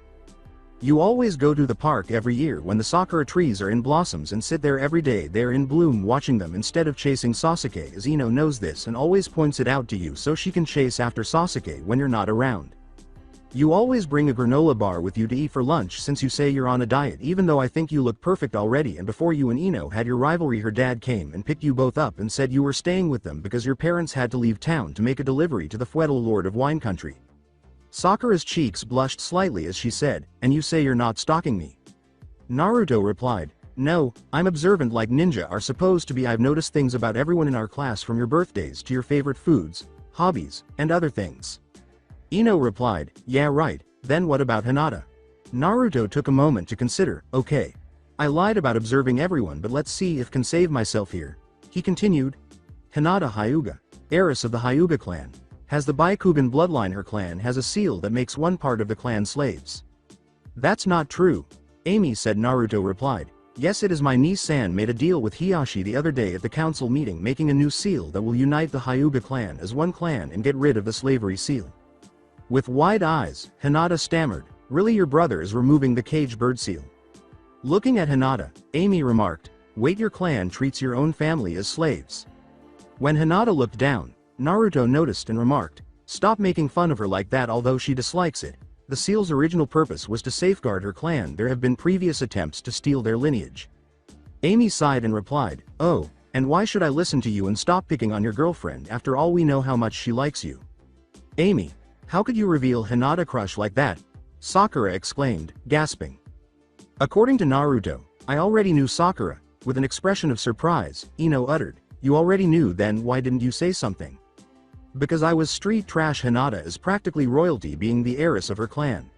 You always go to the park every year when the sakura trees are in blossoms and sit there every day they're in bloom watching them instead of chasing Sasuke, as Ino knows this and always points it out to you so she can chase after Sasuke when you're not around. You always bring a granola bar with you to eat for lunch since you say you're on a diet, even though I think you look perfect already. And before you and Ino had your rivalry, her dad came and picked you both up and said you were staying with them because your parents had to leave town to make a delivery to the feudal lord of wine country. Sakura's cheeks blushed slightly as she said, and you say you're not stalking me? Naruto replied, no, I'm observant like ninja are supposed to be. I've noticed things about everyone in our class from your birthdays to your favorite foods, hobbies, and other things. Ino replied, yeah right, then what about Hinata? Naruto took a moment to consider, okay. I lied about observing everyone, but let's see if can save myself here. He continued, Hinata Hyuga, heiress of the Hyuga clan, has the Byakugan bloodline. Her clan has a seal that makes one part of the clan slaves. That's not true, Amy said. Naruto replied, yes it is. My niece San made a deal with Hiyashi the other day at the council meeting, making a new seal that will unite the Hyuga clan as one clan and get rid of the slavery seal. With wide eyes, Hinata stammered, really your brother is removing the cage bird seal? Looking at Hinata, Amy remarked, Wait, your clan treats your own family as slaves. When Hinata looked down, Naruto noticed and remarked, "Stop making fun of her like that." Although she dislikes it, the seal's original purpose was to safeguard her clan. There have been previous attempts to steal their lineage. Amy sighed and replied, "Oh, and why should I listen to you and stop picking on your girlfriend? After all, we know how much she likes you." "Amy, how could you reveal Hinata crush like that?" Sakura exclaimed, gasping. According to Naruto, "I already knew Sakura." With an expression of surprise, Ino uttered, "You already knew, then why didn't you say something?" "Because I was street trash. Hinata is practically royalty, being the heiress of her clan.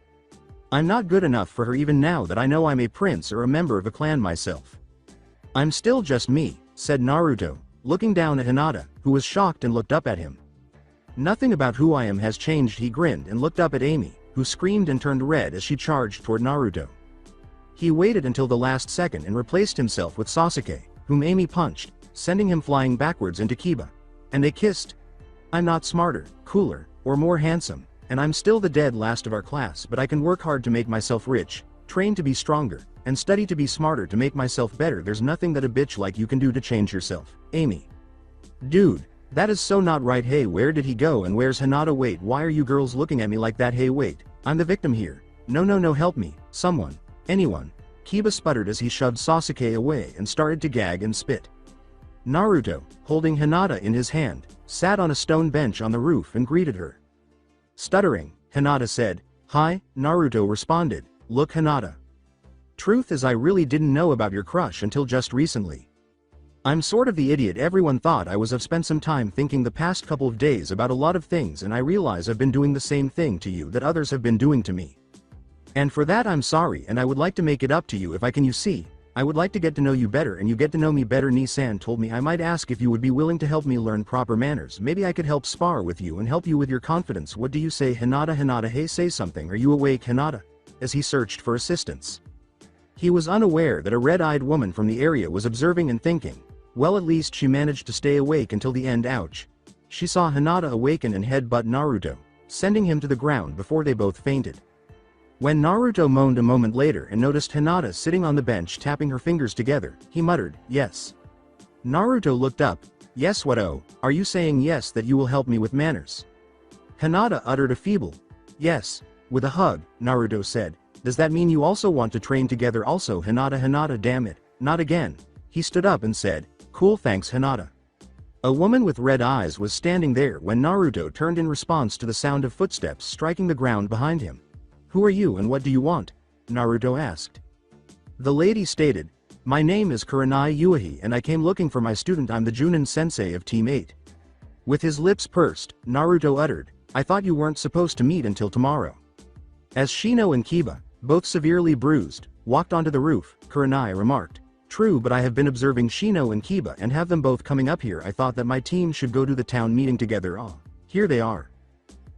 I'm not good enough for her even now that I know I'm a prince or a member of a clan myself. I'm still just me," said Naruto, looking down at Hinata, who was shocked and looked up at him. "Nothing about who I am has changed." He grinned and looked up at Amy, who screamed and turned red as she charged toward Naruto. He waited until the last second and replaced himself with Sasuke, whom Amy punched, sending him flying backwards into Kiba. And they kissed. "I'm not smarter, cooler, or more handsome, and I'm still the dead last of our class, but I can work hard to make myself rich, train to be stronger, and study to be smarter to make myself better. There's nothing that a bitch like you can do to change yourself, Amy." "Dude, that is so not right. Hey, where did he go and where's Hinata? Wait, why are you girls looking at me like that? Hey, wait, I'm the victim here. No, help me, someone, anyone." Kiba sputtered as he shoved Sasuke away and started to gag and spit. Naruto, holding Hinata in his hand, sat on a stone bench on the roof and greeted her. Stuttering, Hinata said, "Hi." Naruto responded, "Look, Hinata. Truth is, I really didn't know about your crush until just recently. I'm sort of the idiot everyone thought I was. I've spent some time thinking the past couple of days about a lot of things, and I realize I've been doing the same thing to you that others have been doing to me. And for that I'm sorry, and I would like to make it up to you if I can. You see, I would like to get to know you better and you get to know me better. Nisan told me I might ask if you would be willing to help me learn proper manners. Maybe I could help spar with you and help you with your confidence. What do you say, Hinata?" "Hinata, hey, say something. Are you awake, Hinata?" As he searched for assistance. He was unaware that a red-eyed woman from the area was observing and thinking, well, at least she managed to stay awake until the end. Ouch. She saw Hinata awaken and headbutt Naruto, sending him to the ground before they both fainted. When Naruto moaned a moment later and noticed Hinata sitting on the bench tapping her fingers together, he muttered, "Yes." Naruto looked up. "Yes, what? Oh, are you saying yes that you will help me with manners?" Hinata uttered a feeble, "Yes." With a hug, Naruto said, "Does that mean you also want to train together also, Hinata?" "Hinata, damn it, not again." He stood up and said, "Cool, thanks, Hinata." A woman with red eyes was standing there when Naruto turned in response to the sound of footsteps striking the ground behind him. "Who are you and what do you want?" Naruto asked. The lady stated, "My name is Kurenai Uehi and I came looking for my student. I'm the Junin sensei of Team 8. With his lips pursed, Naruto uttered, "I thought you weren't supposed to meet until tomorrow." As Shino and Kiba, both severely bruised, walked onto the roof, Kurenai remarked, "True, but I have been observing Shino and Kiba and have them both coming up here. I thought that my team should go to the town meeting together. Ah, here they are."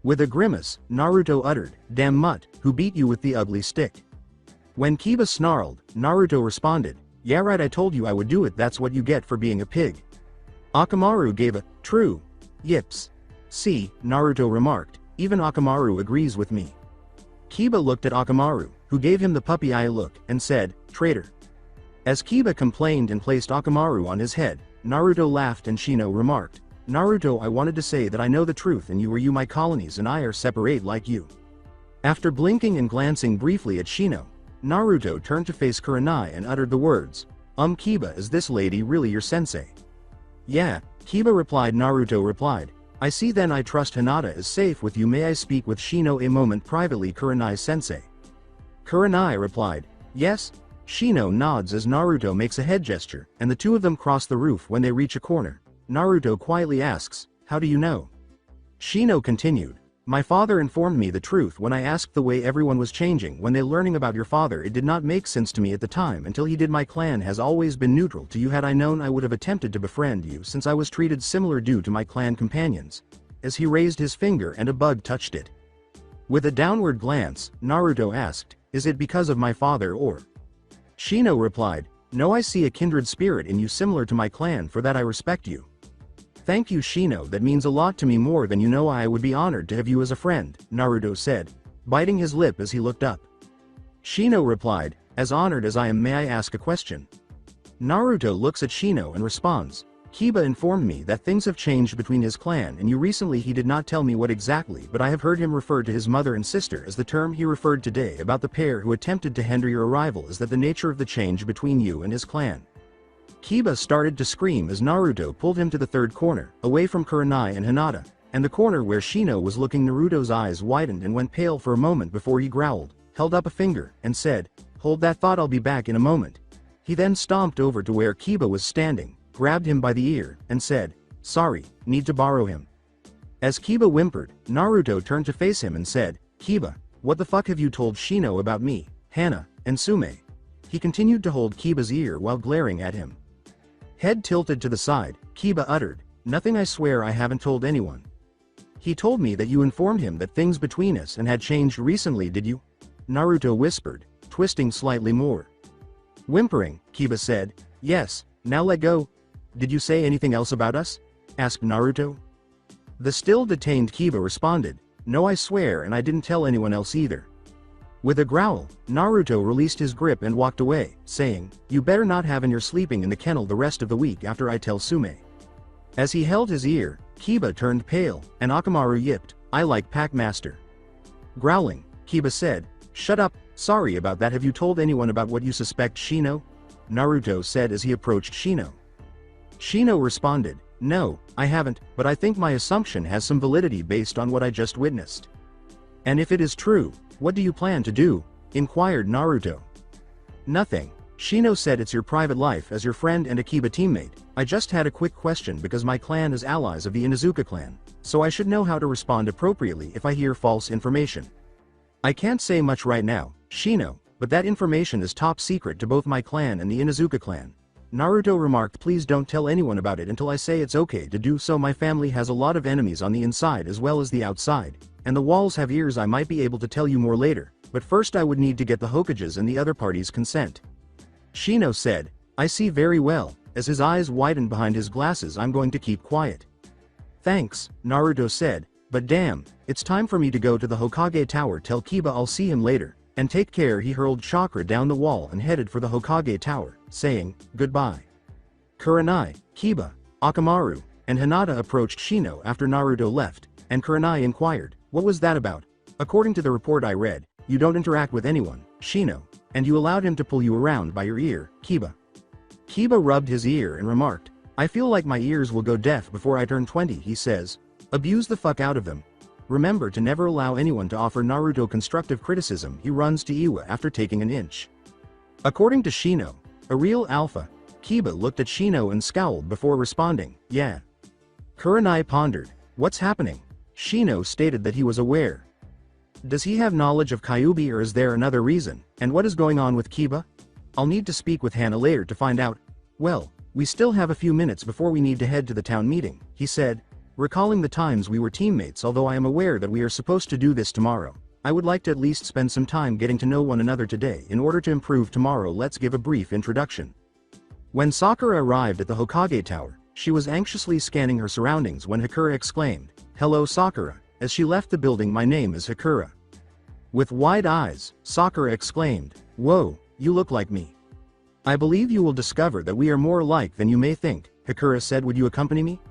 With a grimace, Naruto uttered, "Damn mutt, who beat you with the ugly stick?" When Kiba snarled, Naruto responded, "Yeah right, I told you I would do it. That's what you get for being a pig." Akamaru gave a, "True. Yips. See," Naruto remarked, "even Akamaru agrees with me." Kiba looked at Akamaru, who gave him the puppy eye look, and said, "Traitor." As Kiba complained and placed Akamaru on his head, Naruto laughed and Shino remarked, "Naruto, I wanted to say that I know the truth and you my colonies and I are separate like you." After blinking and glancing briefly at Shino, Naruto turned to face Kurenai and uttered the words, Kiba, is this lady really your sensei?" "Yeah," Kiba replied. Naruto replied, "I see, then I trust Hinata is safe with you. May I speak with Shino a moment privately, Kurenai sensei?" Kurenai replied, "Yes." Shino nods as Naruto makes a head gesture, and the two of them cross the roof. When they reach a corner, Naruto quietly asks, "How do you know?" Shino continued, "My father informed me the truth when I asked the way everyone was changing when they learning about your father. It did not make sense to me at the time until he did. My clan has always been neutral to you. Had I known, I would have attempted to befriend you since I was treated similar due to my clan companions." As he raised his finger and a bug touched it. With a downward glance, Naruto asked, "Is it because of my father or?" Shino replied, "No, I see a kindred spirit in you similar to my clan. For that I respect you." "Thank you, Shino, that means a lot to me, more than you know. I would be honored to have you as a friend," Naruto said, biting his lip as he looked up. Shino replied, "As honored as I am, may I ask a question?" Naruto looks at Shino and responds, Kiba informed me that things have changed between his clan and you recently. He did not tell me what exactly, but I have heard him refer to his mother and sister as the term he referred today about the pair who attempted to hinder your arrival. Is that the nature of the change between you and his clan? Kiba started to scream as Naruto pulled him to the third corner, away from Kurenai and Hinata, and the corner where Shino was looking. Naruto's eyes widened and went pale for a moment before he growled, held up a finger, and said, Hold that thought, I'll be back in a moment. He then stomped over to where Kiba was standing, grabbed him by the ear, and said, Sorry, need to borrow him. As Kiba whimpered, Naruto turned to face him and said, Kiba, what the fuck have you told Shino about me, Hana, and Sume? He continued to hold Kiba's ear while glaring at him. Head tilted to the side, Kiba uttered, Nothing, I swear I haven't told anyone. He told me that you informed him that things between us and had changed recently, did you? Naruto whispered, twisting slightly more. Whimpering, Kiba said, Yes, now let go. Did you say anything else about us? Asked Naruto. The still detained Kiba responded, No, I swear, and I didn't tell anyone else either. With a growl, Naruto released his grip and walked away, saying, You better not have in your sleeping in the kennel the rest of the week after I tell Sume. As he held his ear, Kiba turned pale, and Akamaru yipped, I like Packmaster. Growling, Kiba said, Shut up, sorry about that. Have you told anyone about what you suspect, Shino? Naruto said as he approached Shino. Shino responded, No, I haven't, but I think my assumption has some validity based on what I just witnessed. And if it is true, what do you plan to do? Inquired Naruto. Nothing. Shino said, It's your private life as your friend and a Kiba teammate. I just had a quick question because my clan is allies of the Inuzuka clan, so I should know how to respond appropriately if I hear false information. I can't say much right now, Shino, but that information is top secret to both my clan and the Inuzuka clan. Naruto remarked, Please don't tell anyone about it until I say it's okay to do so. My family has a lot of enemies on the inside as well as the outside, and the walls have ears. I might be able to tell you more later, but first I would need to get the Hokages and the other parties' consent. Shino said, I see very well. As his eyes widened behind his glasses, I'm going to keep quiet. Thanks, Naruto said, but damn, it's time for me to go to the Hokage Tower. Tell Kiba I'll see him later, and take care. He hurled chakra down the wall and headed for the Hokage Tower, saying, Goodbye. Kurenai, Kiba, Akamaru, and Hinata approached Shino after Naruto left, and Kurenai inquired, What was that about? According to the report I read, you don't interact with anyone, Shino, and you allowed him to pull you around by your ear, Kiba. Kiba rubbed his ear and remarked, I feel like my ears will go deaf before I turn 20. He says, Abuse the fuck out of them. Remember to never allow anyone to offer Naruto constructive criticism. He runs to Iwa after taking an inch. According to Shino, a real alpha, Kiba looked at Shino and scowled before responding, Yeah. Kurenai pondered, What's happening? Shino stated that he was aware. Does he have knowledge of Kyuubi, or is there another reason? And what is going on with Kiba? I'll need to speak with Hana later to find out. Well, we still have a few minutes before we need to head to the town meeting, he said, recalling the times we were teammates. Although I am aware that we are supposed to do this tomorrow, I would like to at least spend some time getting to know one another today in order to improve tomorrow. Let's give a brief introduction. When Sakura arrived at the Hokage Tower, she was anxiously scanning her surroundings when Hakura exclaimed, Hello Sakura, as she left the building. My name is Hakura. With wide eyes, Sakura exclaimed, Whoa, you look like me. I believe you will discover that we are more alike than you may think, Hakura said. Would you accompany me?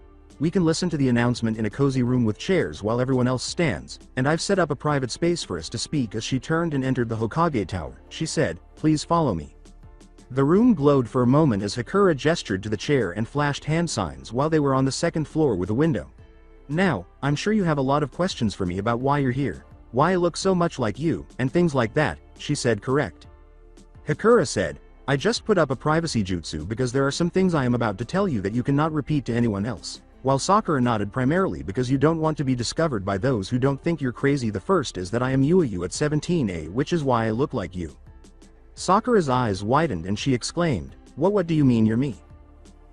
We can listen to the announcement in a cozy room with chairs while everyone else stands, and I've set up a private space for us to speak. As she turned and entered the Hokage Tower, she said, Please follow me. The room glowed for a moment as Hakura gestured to the chair and flashed hand signs while they were on the second floor with a window. Now, I'm sure you have a lot of questions for me about why you're here, why I look so much like you, and things like that, she said. Correct. Hakura said, I just put up a privacy jutsu because there are some things I am about to tell you that you cannot repeat to anyone else. While Sakura nodded, primarily because you don't want to be discovered by those who don't think you're crazy. The first is that I am Yuyu at 17A, which is why I look like you. Sakura's eyes widened and she exclaimed, What do you mean you're me?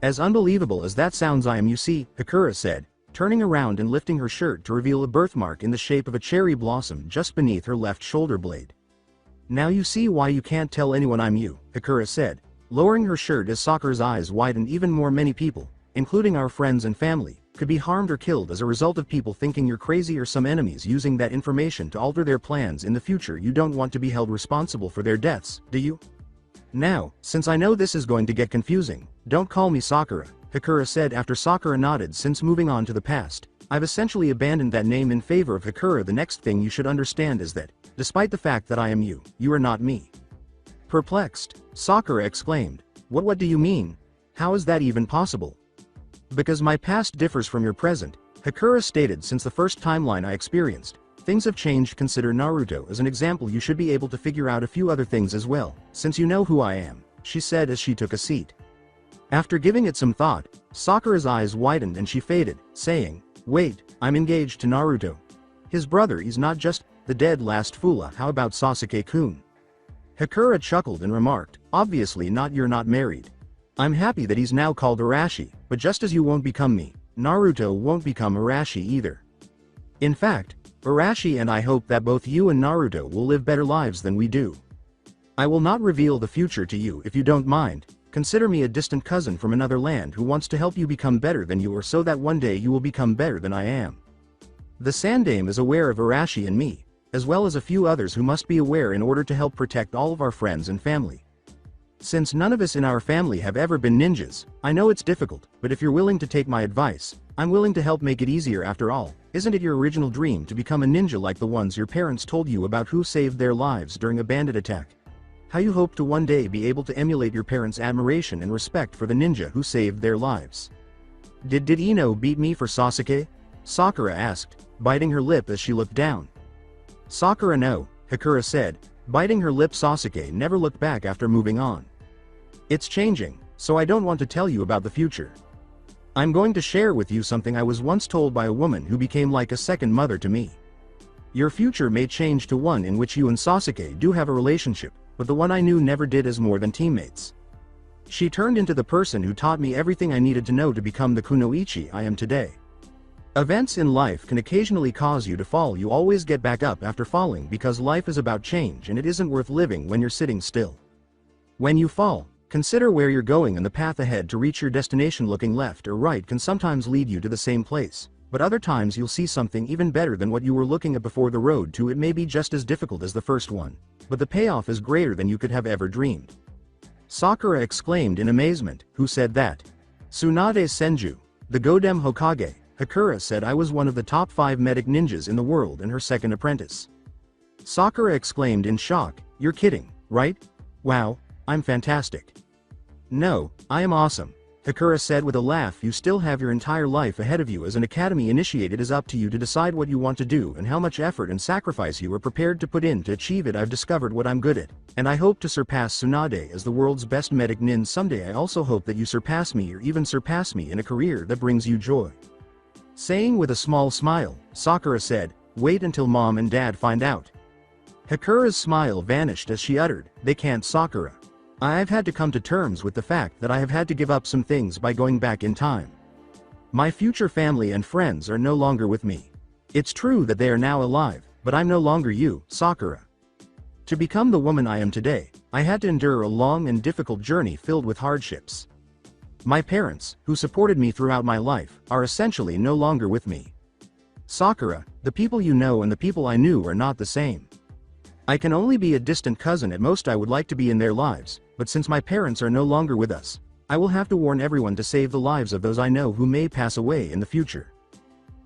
As unbelievable as that sounds, I am you. See, Hakura said, turning around and lifting her shirt to reveal a birthmark in the shape of a cherry blossom just beneath her left shoulder blade. Now you see why you can't tell anyone I'm you, Hakura said, lowering her shirt as Sakura's eyes widened even more. Many people, including our friends and family, could be harmed or killed as a result of people thinking you're crazy, or some enemies using that information to alter their plans in the future. You don't want to be held responsible for their deaths, do you? Now, since I know this is going to get confusing, don't call me Sakura, Hikura said after Sakura nodded. Since moving on to the past, I've essentially abandoned that name in favor of Hikura. The next thing you should understand is that, despite the fact that I am you, you are not me. Perplexed, Sakura exclaimed, What do you mean? How is that even possible? Because my past differs from your present, Hikura stated. Since the first timeline I experienced, things have changed. Consider Naruto as an example. You should be able to figure out a few other things as well, since you know who I am, she said as she took a seat. After giving it some thought, Sakura's eyes widened and she faded, saying, Wait, I'm engaged to Naruto. His brother is not just the dead last Fula. How about Sasuke-kun? Hikura chuckled and remarked, Obviously not, you're not married. I'm happy that he's now called Arashi, but just as you won't become me, Naruto won't become Arashi either. In fact, Arashi and I hope that both you and Naruto will live better lives than we do. I will not reveal the future to you if you don't mind. Consider me a distant cousin from another land who wants to help you become better than you are so that one day you will become better than I am. The Sandaime is aware of Arashi and me, as well as a few others who must be aware in order to help protect all of our friends and family. Since none of us in our family have ever been ninjas, I know it's difficult, but if you're willing to take my advice, I'm willing to help make it easier. After all, isn't it your original dream to become a ninja like the ones your parents told you about who saved their lives during a bandit attack? How you hope to one day be able to emulate your parents' admiration and respect for the ninja who saved their lives. Did Ino beat me for Sasuke? Sakura asked, biting her lip as she looked down. Sakura no, Hikura said, biting her lip. Sasuke never looked back after moving on. It's changing, so I don't want to tell you about the future. I'm going to share with you something I was once told by a woman who became like a second mother to me. Your future may change to one in which you and Sasuke do have a relationship, but the one I knew never did as more than teammates. She turned into the person who taught me everything I needed to know to become the kunoichi I am today. Events in life can occasionally cause you to fall. You always get back up after falling because life is about change and it isn't worth living when you're sitting still. When you fall, consider where you're going and the path ahead to reach your destination. Looking left or right can sometimes lead you to the same place, but other times you'll see something even better than what you were looking at before. The road to it may be just as difficult as the first one, but the payoff is greater than you could have ever dreamed. Sakura exclaimed in amazement. Who said that? Tsunade Senju, the Godem Hokage. Hikura said I was one of the top 5 medic ninjas in the world and her second apprentice. Sakura exclaimed in shock, You're kidding, right? Wow, I'm fantastic. No, I am awesome, Hikura said with a laugh. You still have your entire life ahead of you as an academy initiate. It is up to you to decide what you want to do and how much effort and sacrifice you are prepared to put in to achieve it. I've discovered what I'm good at, and I hope to surpass Tsunade as the world's best medic nin someday. I also hope that you surpass me or even surpass me in a career that brings you joy. Saying with a small smile, Sakura said, Wait until mom and dad find out. Hikura's smile vanished as she uttered, They can't. Sakura. I've had to come to terms with the fact that I have had to give up some things by going back in time. My future family and friends are no longer with me. It's true that they are now alive, but I'm no longer you, Sakura. To become the woman I am today, I had to endure a long and difficult journey filled with hardships. My parents, who supported me throughout my life, are essentially no longer with me. Sakura, the people you know and the people I knew are not the same. I can only be a distant cousin at most. I would like to be in their lives, but since my parents are no longer with us, I will have to warn everyone to save the lives of those I know who may pass away in the future.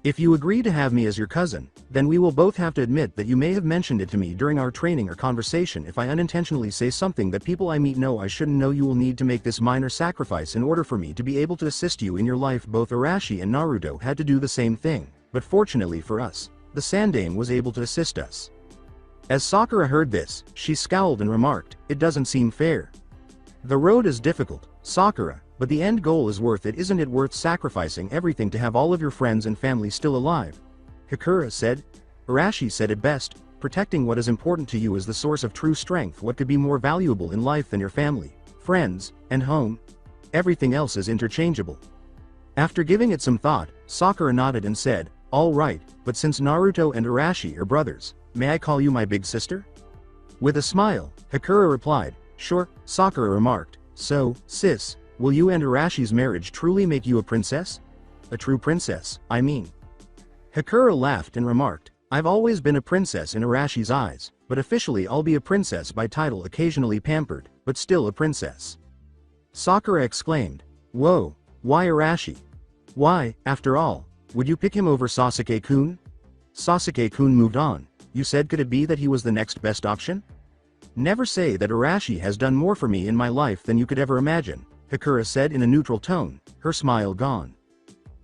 If you agree to have me as your cousin, then we will both have to admit that you may have mentioned it to me during our training or conversation. If I unintentionally say something that people I meet know I shouldn't know, you will need to make this minor sacrifice in order for me to be able to assist you in your life. Both Arashi and Naruto had to do the same thing, but fortunately for us, the Sandaime was able to assist us. As Sakura heard this, she scowled and remarked, It doesn't seem fair. The road is difficult, Sakura, but the end goal is worth it. Isn't it worth sacrificing everything to have all of your friends and family still alive? Hikura said. Arashi said it best, protecting what is important to you is the source of true strength. What could be more valuable in life than your family, friends, and home? Everything else is interchangeable. After giving it some thought, Sakura nodded and said, All right, but since Naruto and Arashi are brothers, may I call you my big sister? With a smile, Hikura replied, Sure. Sakura remarked, So, sis, will you and Arashi's marriage truly make you a princess? A true princess, I mean. Hikura laughed and remarked, I've always been a princess in Arashi's eyes, but officially I'll be a princess by title, occasionally pampered, but still a princess. Sakura exclaimed. Whoa, why Arashi? Why, after all, would you pick him over Sasuke-kun? Sasuke-kun moved on. You said could it be that he was the next best option? Never say that Arashi has done more for me in my life than you could ever imagine, Sakura said in a neutral tone, her smile gone.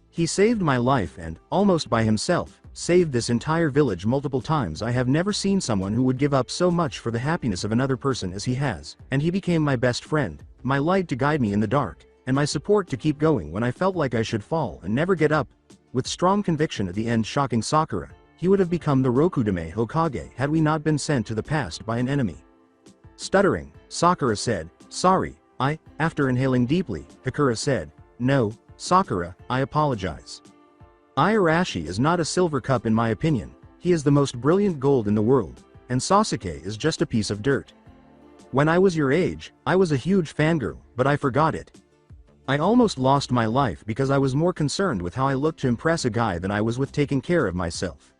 He saved my life and, almost by himself, saved this entire village multiple times. I have never seen someone who would give up so much for the happiness of another person as he has, and he became my best friend, my light to guide me in the dark, and my support to keep going when I felt like I should fall and never get up. With strong conviction at the end shocking Sakura, he would have become the Rokudame Hokage had we not been sent to the past by an enemy. Stuttering, Sakura said, sorry, after inhaling deeply, Sakura said, no, Sakura, I apologize. Arashi is not a silver cup in my opinion, he is the most brilliant gold in the world, and Sasuke is just a piece of dirt. When I was your age, I was a huge fangirl, but I forgot it. I almost lost my life because I was more concerned with how I looked to impress a guy than I was with taking care of myself.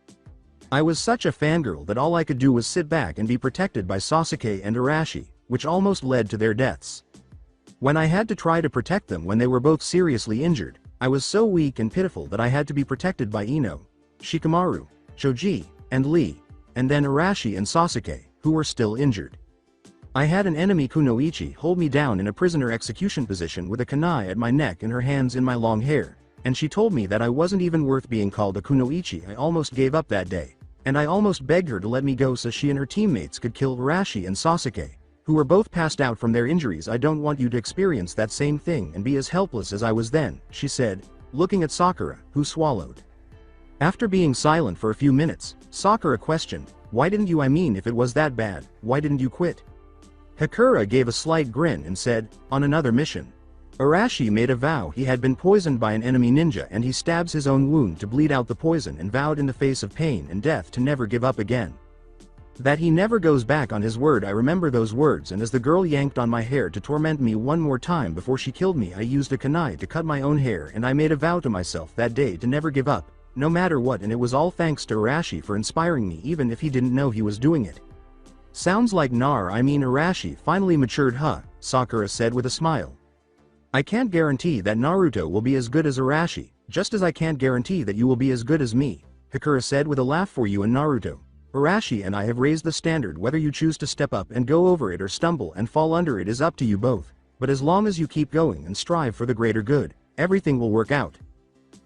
I was such a fangirl that all I could do was sit back and be protected by Sasuke and Arashi, which almost led to their deaths. When I had to try to protect them when they were both seriously injured, I was so weak and pitiful that I had to be protected by Ino, Shikamaru, Choji, and Lee, and then Arashi and Sasuke, who were still injured. I had an enemy Kunoichi hold me down in a prisoner execution position with a kunai at my neck and her hands in my long hair, and she told me that I wasn't even worth being called a Kunoichi. I almost gave up that day, and I almost begged her to let me go so she and her teammates could kill Arashi and Sasuke, who were both passed out from their injuries. I don't want you to experience that same thing and be as helpless as I was then, she said, looking at Sakura, who swallowed. After being silent for a few minutes, Sakura questioned, why didn't you? I mean, if it was that bad, why didn't you quit? Sakura gave a slight grin and said, on another mission. Arashi made a vow. He had been poisoned by an enemy ninja and he stabs his own wound to bleed out the poison and vowed in the face of pain and death to never give up again. That he never goes back on his word. I remember those words, and as the girl yanked on my hair to torment me one more time before she killed me, I used a kunai to cut my own hair, and I made a vow to myself that day to never give up, no matter what, and it was all thanks to Arashi for inspiring me even if he didn't know he was doing it. Sounds like Arashi finally matured, huh? Sakura said with a smile. I can't guarantee that Naruto will be as good as Arashi, just as I can't guarantee that you will be as good as me, Sakura said with a laugh. For you and Naruto, Arashi and I have raised the standard. Whether you choose to step up and go over it or stumble and fall under it is up to you both, but as long as you keep going and strive for the greater good, everything will work out.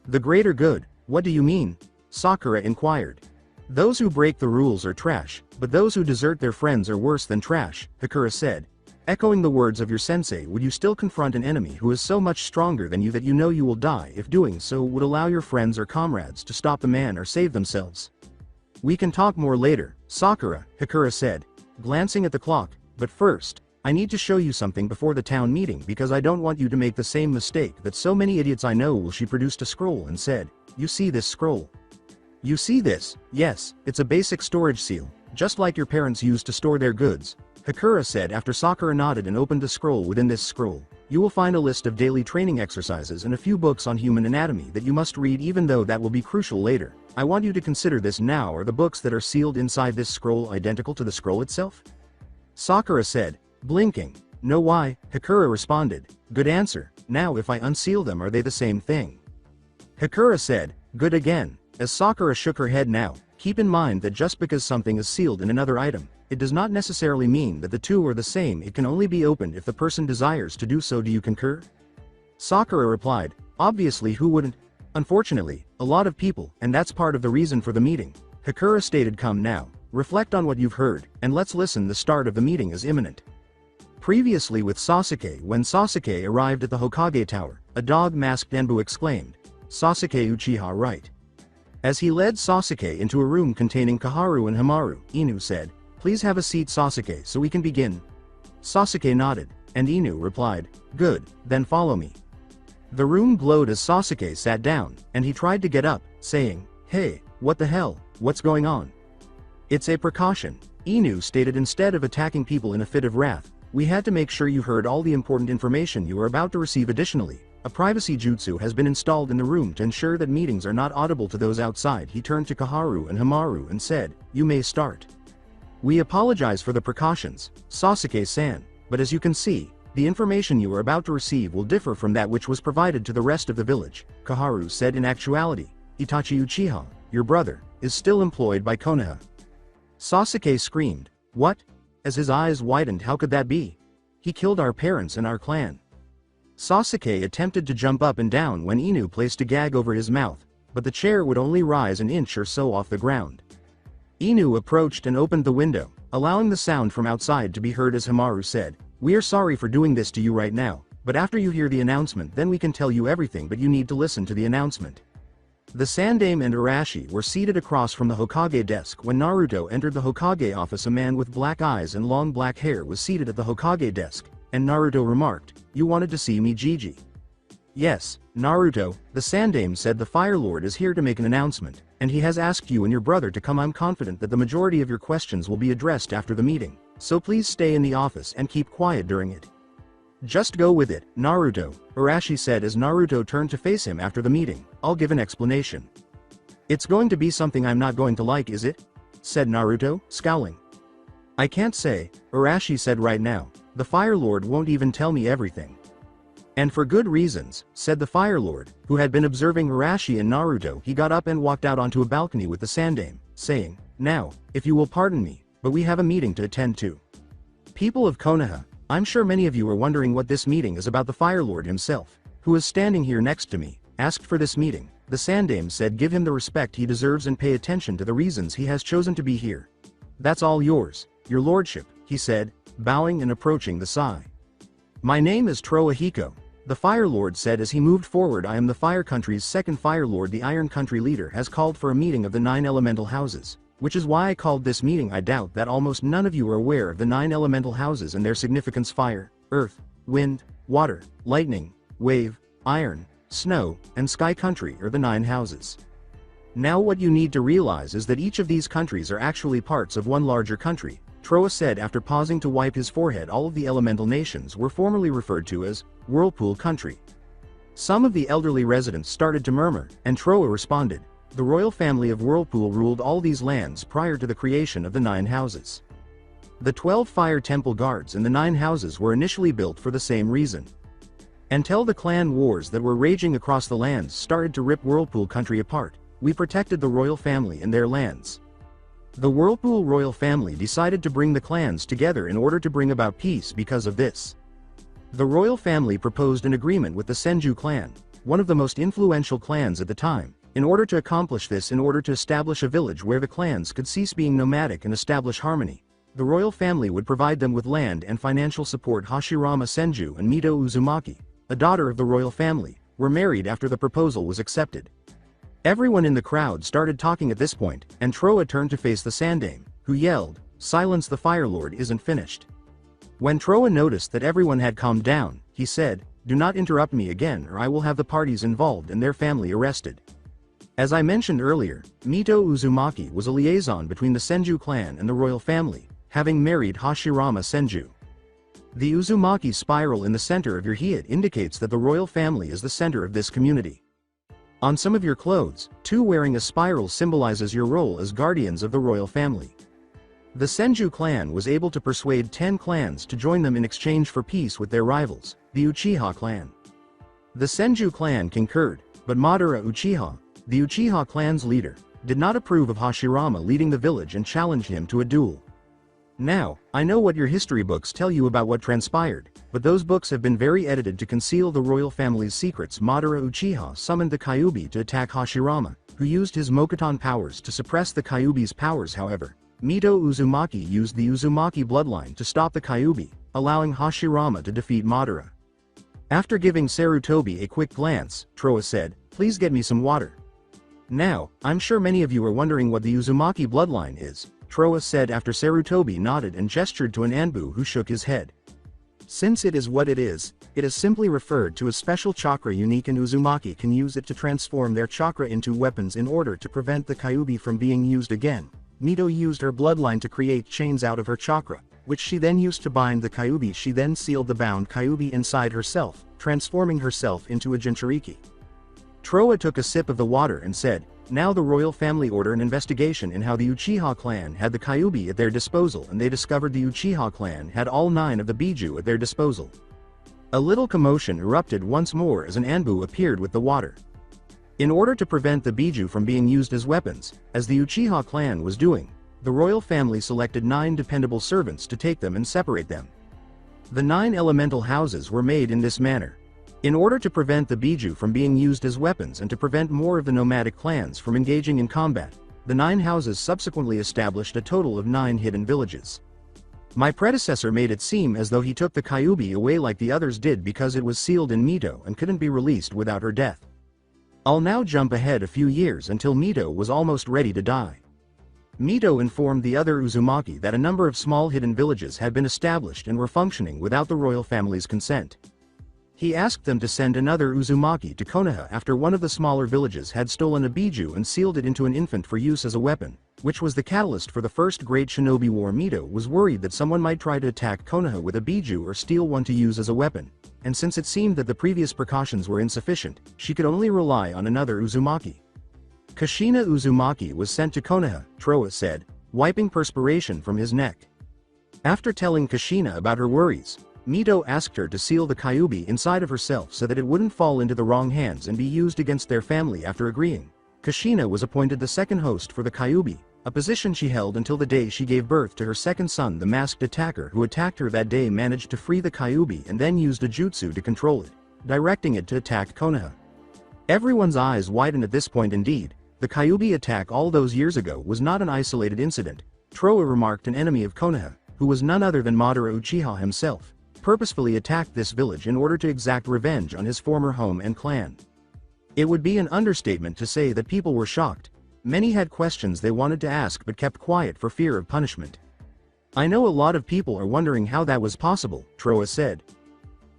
The greater good, what do you mean? Sakura inquired. Those who break the rules are trash, but those who desert their friends are worse than trash, Sakura said. Echoing the words of your sensei, would you still confront an enemy who is so much stronger than you that you know you will die if doing so would allow your friends or comrades to stop the man or save themselves? We can talk more later, Sakura, Sakura said, glancing at the clock, but first, I need to show you something before the town meeting because I don't want you to make the same mistake that so many idiots I know will. She produced a scroll and said, you see this scroll? You see this? Yes, it's a basic storage seal, just like your parents used to store their goods, Sakura said after Sakura nodded and opened the scroll. Within this scroll, you will find a list of daily training exercises and a few books on human anatomy that you must read, even though that will be crucial later. I want you to consider this now. Are the books that are sealed inside this scroll identical to the scroll itself? Sakura said, blinking. No. Why? Sakura responded. Good answer. Now if I unseal them, are they the same thing? Sakura said, good again. As Sakura shook her head now, keep in mind that just because something is sealed in another item, it does not necessarily mean that the two are the same. It can only be opened if the person desires to do so. Do you concur? Sakura replied, obviously, who wouldn't? Unfortunately, a lot of people, and that's part of the reason for the meeting. Sakura stated, come now, reflect on what you've heard, and let's listen. The start of the meeting is imminent. Previously with Sasuke. When Sasuke arrived at the Hokage Tower, a dog-masked Denbu exclaimed, Sasuke Uchiha right. As he led Sasuke into a room containing Kaharu and Hamaru, Inu said, please have a seat, Sasuke, so we can begin. Sasuke nodded, and Inu replied, good, then follow me. The room glowed as Sasuke sat down, and he tried to get up, saying, hey, what the hell, what's going on? It's a precaution, Inu stated. Instead of attacking people in a fit of wrath, we had to make sure you heard all the important information you are about to receive. Additionally, a privacy jutsu has been installed in the room to ensure that meetings are not audible to those outside. He turned to Kaharu and Hamaru and said, you may start. We apologize for the precautions, Sasuke-san. but as you can see, the information you are about to receive will differ from that which was provided to the rest of the village. Koharu said. In actuality, Itachi Uchiha, your brother, is still employed by Konoha. Sasuke screamed. What? As his eyes widened, how could that be? He killed our parents and our clan. Sasuke attempted to jump up and down when Inu placed a gag over his mouth, but the chair would only rise an inch or so off the ground. Inu approached and opened the window, allowing the sound from outside to be heard as Hamaru said, "We are sorry for doing this to you right now, but after you hear the announcement then we can tell you everything, but you need to listen to the announcement." The Sandaime and Arashi were seated across from the Hokage desk when Naruto entered the Hokage office. A man with black eyes and long black hair was seated at the Hokage desk, and Naruto remarked, "You wanted to see me, Gigi?" "Yes, Naruto," the Sandaime said. "The Fire Lord is here to make an announcement, and he has asked you and your brother to come. I'm confident that the majority of your questions will be addressed after the meeting, so please stay in the office and keep quiet during it." "Just go with it, Naruto," Arashi said as Naruto turned to face him after the meeting. "I'll give an explanation." "It's going to be something I'm not going to like, is it?" said Naruto, scowling. "I can't say," Arashi said. "Right now, the Fire Lord won't even tell me everything." "And for good reasons," said the Fire Lord, who had been observing Arashi and Naruto. He got up and walked out onto a balcony with the Sandaime, saying, "Now, if you will pardon me, but we have a meeting to attend to. People of Konoha, I'm sure many of you are wondering what this meeting is about." The Fire Lord himself, who is standing here next to me, asked for this meeting. The Sandaime said, "Give him the respect he deserves and pay attention to the reasons he has chosen to be here." "That's all yours, your lordship," he said, bowing and approaching the Sai. "My name is Troa Hiko," the Fire Lord said as he moved forward. "I am the Fire Country's second Fire Lord. The Iron Country leader has called for a meeting of the 9 elemental houses, which is why I called this meeting. I doubt that almost none of you are aware of the 9 elemental houses and their significance: fire, earth, wind, water, lightning, wave, iron, snow, and sky. Country are the 9 houses. Now what you need to realize is that each of these countries are actually parts of one larger country," Troa said after pausing to wipe his forehead. "All of the elemental nations were formerly referred to as Whirlpool Country." Some of the elderly residents started to murmur, and Troa responded, "The royal family of Whirlpool ruled all these lands prior to the creation of the 9 houses. The 12 fire temple guards and the 9 houses were initially built for the same reason. Until the clan wars that were raging across the lands started to rip Whirlpool Country apart, we protected the royal family and their lands. The Whirlpool royal family decided to bring the clans together in order to bring about peace. Because of this, the royal family proposed an agreement with the Senju clan, one of the most influential clans at the time, in order to accomplish this, in order to establish a village where the clans could cease being nomadic and establish harmony. The royal family would provide them with land and financial support. Hashirama Senju and Mito Uzumaki, a daughter of the royal family, were married after the proposal was accepted." Everyone in the crowd started talking at this point, and Troa turned to face the Sandaime, who yelled, "Silence, the Fire Lord isn't finished." When Troa noticed that everyone had calmed down, he said, "Do not interrupt me again or I will have the parties involved and their family arrested." As I mentioned earlier, Mito Uzumaki was a liaison between the Senju clan and the royal family, having married Hashirama Senju. The Uzumaki spiral in the center of your head indicates that the royal family is the center of this community. On some of your clothes, too, wearing a spiral symbolizes your role as guardians of the royal family. The Senju clan was able to persuade 10 clans to join them in exchange for peace with their rivals, the Uchiha clan. The Senju clan concurred, but Madara Uchiha, the Uchiha clan's leader, did not approve of Hashirama leading the village and challenged him to a duel. Now, I know what your history books tell you about what transpired, but those books have been very edited to conceal the royal family's secrets. Madara Uchiha summoned the Kyuubi to attack Hashirama, who used his Mokuton powers to suppress the Kyuubi's powers. However, Mito Uzumaki used the Uzumaki bloodline to stop the Kyuubi, allowing Hashirama to defeat Madara. After giving Sarutobi a quick glance, Troa said, "Please get me some water." Now, I'm sure many of you are wondering what the Uzumaki bloodline is, Troa said after Sarutobi nodded and gestured to an Anbu who shook his head. "Since it is what it is simply referred to as special chakra unique, and Uzumaki can use it to transform their chakra into weapons in order to prevent the Kyuubi from being used again. Mito used her bloodline to create chains out of her chakra, which she then used to bind the Kyuubi. She then sealed the bound Kyuubi inside herself, transforming herself into a Jinchuriki." Troa took a sip of the water and said, Now the royal family order an investigation in how the Uchiha clan had the Kyuubi at their disposal, and they discovered the Uchiha clan had all 9 of the Biju at their disposal. A little commotion erupted once more as an Anbu appeared with the water. In order to prevent the Biju from being used as weapons, as the Uchiha clan was doing, the royal family selected 9 dependable servants to take them and separate them. The 9 elemental houses were made in this manner. In order to prevent the Biju from being used as weapons and to prevent more of the nomadic clans from engaging in combat, the 9 houses subsequently established a total of 9 hidden villages. My predecessor made it seem as though he took the Kyuubi away like the others did because it was sealed in Mito and couldn't be released without her death. I'll now jump ahead a few years until Mito was almost ready to die. Mito informed the other Uzumaki that a number of small hidden villages had been established and were functioning without the royal family's consent. He asked them to send another Uzumaki to Konoha after one of the smaller villages had stolen a Biju and sealed it into an infant for use as a weapon, which was the catalyst for the first Great Shinobi War. Mito was worried that someone might try to attack Konoha with a Biju or steal one to use as a weapon, and since it seemed that the previous precautions were insufficient, she could only rely on another Uzumaki. Kushina Uzumaki was sent to Konoha, Trowa said, wiping perspiration from his neck. After telling Kushina about her worries, Mito asked her to seal the Kyuubi inside of herself so that it wouldn't fall into the wrong hands and be used against their family. After agreeing, Kushina was appointed the second host for the Kyuubi, a position she held until the day she gave birth to her second son. The masked attacker who attacked her that day managed to free the Kyuubi and then used a jutsu to control it, directing it to attack Konoha. Everyone's eyes widened at this point. Indeed, the Kyuubi attack all those years ago was not an isolated incident. Trowa remarked an enemy of Konoha, who was none other than Madara Uchiha himself, purposefully attacked this village in order to exact revenge on his former home and clan. It would be an understatement to say that people were shocked. Many had questions they wanted to ask but kept quiet for fear of punishment. I know a lot of people are wondering how that was possible, Trowa said.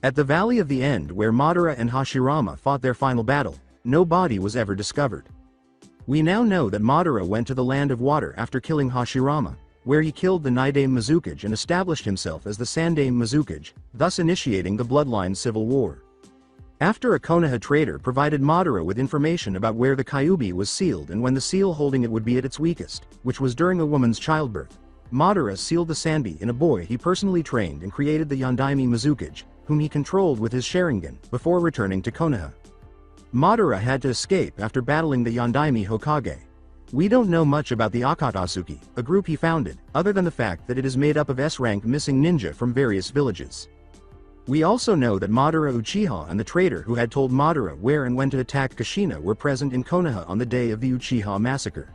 At the Valley of the End where Madara and Hashirama fought their final battle, no body was ever discovered. We now know that Madara went to the Land of Water after killing Hashirama, where he killed the Nidame Mizukage and established himself as the Sandame Mizukage, thus initiating the bloodline civil war. After a Konoha trader provided Madara with information about where the Kyuubi was sealed and when the seal holding it would be at its weakest, which was during a woman's childbirth, Madara sealed the Sanbi in a boy he personally trained and created the Yondaime Mizukage, whom he controlled with his Sharingan, before returning to Konoha. Madara had to escape after battling the Yondaime Hokage. We don't know much about the Akatsuki, a group he founded, other than the fact that it is made up of S-rank missing ninja from various villages. We also know that Madara Uchiha and the trader who had told Madara where and when to attack Kushina were present in Konoha on the day of the Uchiha massacre.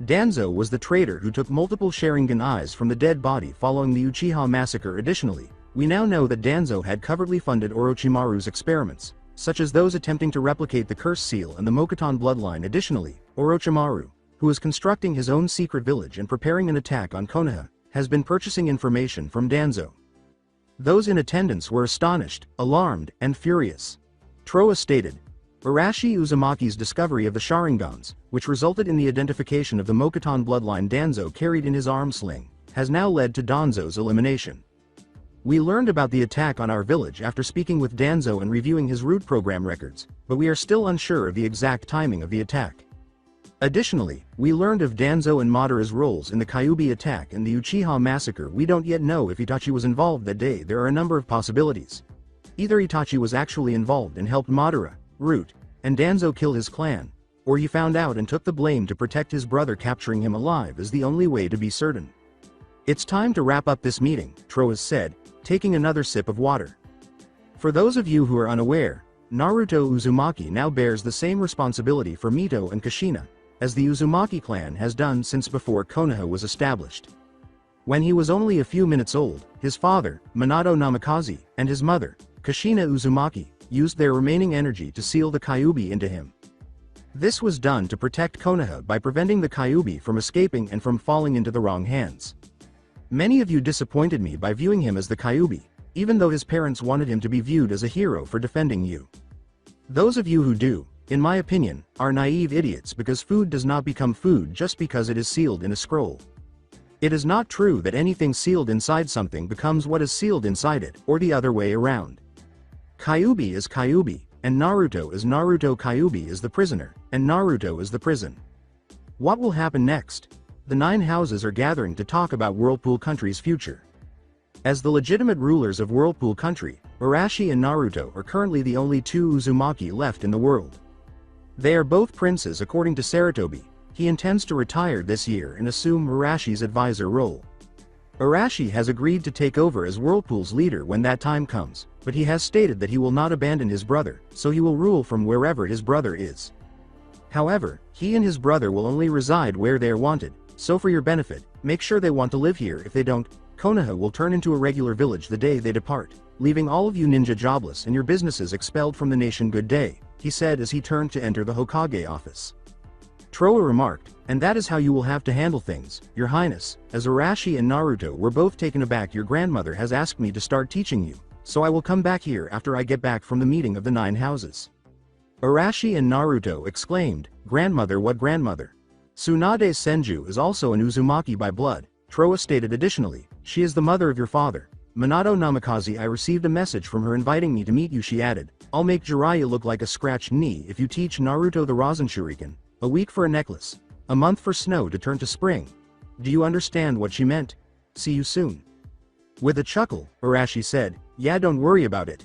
Danzo was the trader who took multiple Sharingan eyes from the dead body following the Uchiha massacre. Additionally, we now know that Danzo had covertly funded Orochimaru's experiments, such as those attempting to replicate the Curse Seal and the Mokuton bloodline. Additionally, Orochimaru, who is constructing his own secret village and preparing an attack on Konoha, has been purchasing information from Danzo. Those in attendance were astonished, alarmed, and furious. Trowa stated, Arashi Uzumaki's discovery of the Sharingans, which resulted in the identification of the Mokuton bloodline Danzo carried in his arm sling, has now led to Danzo's elimination. We learned about the attack on our village after speaking with Danzo and reviewing his root program records, but we are still unsure of the exact timing of the attack. Additionally, we learned of Danzo and Madara's roles in the Kyuubi attack and the Uchiha massacre. We don't yet know if Itachi was involved that day. There are a number of possibilities. Either Itachi was actually involved and helped Madara, Root, and Danzo kill his clan, or he found out and took the blame to protect his brother. Capturing him alive is the only way to be certain. It's time to wrap up this meeting, Trowa said, taking another sip of water. For those of you who are unaware, Naruto Uzumaki now bears the same responsibility for Mito and Kushina, as the Uzumaki clan has done since before Konoha was established. When he was only a few minutes old, his father, Minato Namikaze, and his mother, Kushina Uzumaki, used their remaining energy to seal the Kyuubi into him. This was done to protect Konoha by preventing the Kyuubi from escaping and from falling into the wrong hands. Many of you disappointed me by viewing him as the Kyuubi, even though his parents wanted him to be viewed as a hero for defending you. Those of you who do, in my opinion, are naive idiots, because food does not become food just because it is sealed in a scroll. It is not true that anything sealed inside something becomes what is sealed inside it, or the other way around. Kyuubi is Kyuubi, and Naruto is Naruto Kyuubi is the prisoner, and Naruto is the prison. What will happen next? The 9 houses are gathering to talk about Whirlpool Country's future. As the legitimate rulers of Whirlpool Country, Arashi and Naruto are currently the only 2 Uzumaki left in the world. They are both princes according to Sarutobi. He intends to retire this year and assume Arashi's advisor role. Arashi has agreed to take over as Whirlpool's leader when that time comes, but he has stated that he will not abandon his brother, so he will rule from wherever his brother is. However, he and his brother will only reside where they are wanted, so for your benefit, make sure they want to live here. If they don't, Konoha will turn into a regular village the day they depart, leaving all of you ninja jobless and your businesses expelled from the nation. Good day, he said as he turned to enter the Hokage office. Trowa remarked, and that is how you will have to handle things, Your Highness. As Arashi and Naruto were both taken aback, your grandmother has asked me to start teaching you, so I will come back here after I get back from the meeting of the 9 houses. Arashi and Naruto exclaimed, Grandmother, what grandmother? Tsunade Senju is also an Uzumaki by blood, Trowa stated. Additionally, she is the mother of your father, Minato Namikaze. I received a message from her inviting me to meet you. She added, I'll make Jiraiya look like a scratched knee if you teach Naruto the Rasen Shuriken. A week for a necklace. A month for snow to turn to spring. Do you understand what she meant? See you soon. With a chuckle, Arashi said, yeah, don't worry about it.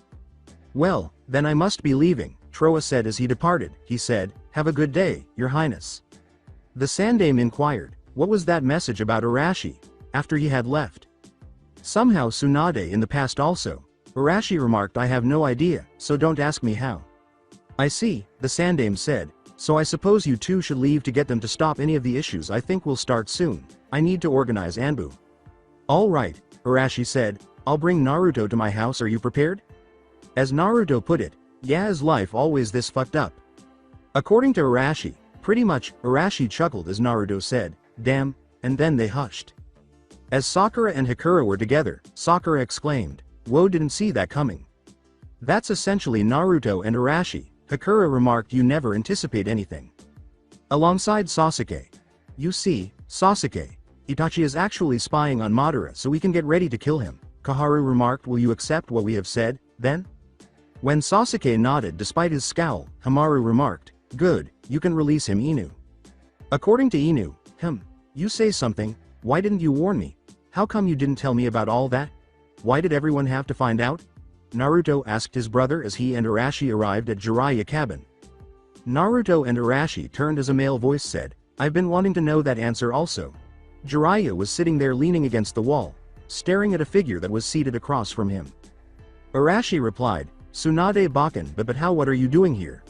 Well, then I must be leaving, Trowa said as he departed. He said, have a good day, Your Highness. The Sandaime inquired, what was that message about Arashi, after he had left? Somehow Tsunade in the past also. Arashi remarked, I have no idea, so don't ask me how. I see, the Sandaime said. So I suppose you 2 should leave to get them to stop any of the issues. I think we'll start soon. I need to organize Anbu. All right, Arashi said, I'll bring Naruto to my house. Are you prepared? As Naruto put it, yeah, is life always this fucked up? According to Arashi, pretty much. Arashi chuckled as Naruto said, damn, and then they hushed. As Sakura and Hikura were together, Sakura exclaimed, whoa, didn't see that coming. That's essentially Naruto and Arashi. Hikura remarked, you never anticipate anything. Alongside Sasuke. You see, Sasuke, Itachi is actually spying on Madara, so we can get ready to kill him. Kaharu remarked, will you accept what we have said, then? When Sasuke nodded despite his scowl, Hamaru remarked, good, you can release him. Inu. According to Inu, you say something, why didn't you warn me? How come you didn't tell me about all that? Why did everyone have to find out? Naruto asked his brother as he and Arashi arrived at Jiraiya cabin. Naruto and Arashi turned as a male voice said, I've been wanting to know that answer also. Jiraiya was sitting there leaning against the wall, staring at a figure that was seated across from him. Arashi replied, Tsunade Bakken, but how, what are you doing here?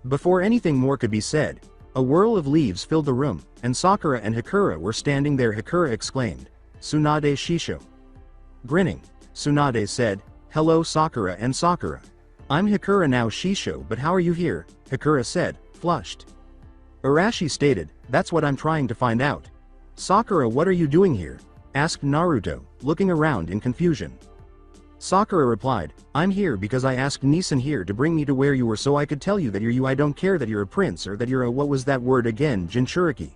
Before anything more could be said, a whirl of leaves filled the room, and Sakura and Hikura were standing there. Hikura exclaimed, Tsunade Shisho. Grinning, Tsunade said, hello Sakura and Sakura. I'm Hikura now. Shisho, but how are you here? Hikura said, flushed. Arashi stated, that's what I'm trying to find out. Sakura, what are you doing here? Asked Naruto, looking around in confusion. Sakura replied, I'm here because I asked Nisan here to bring me to where you were so I could tell you that you're you. I don't care that you're a prince or that you're a, what was that word again, Jinchuriki.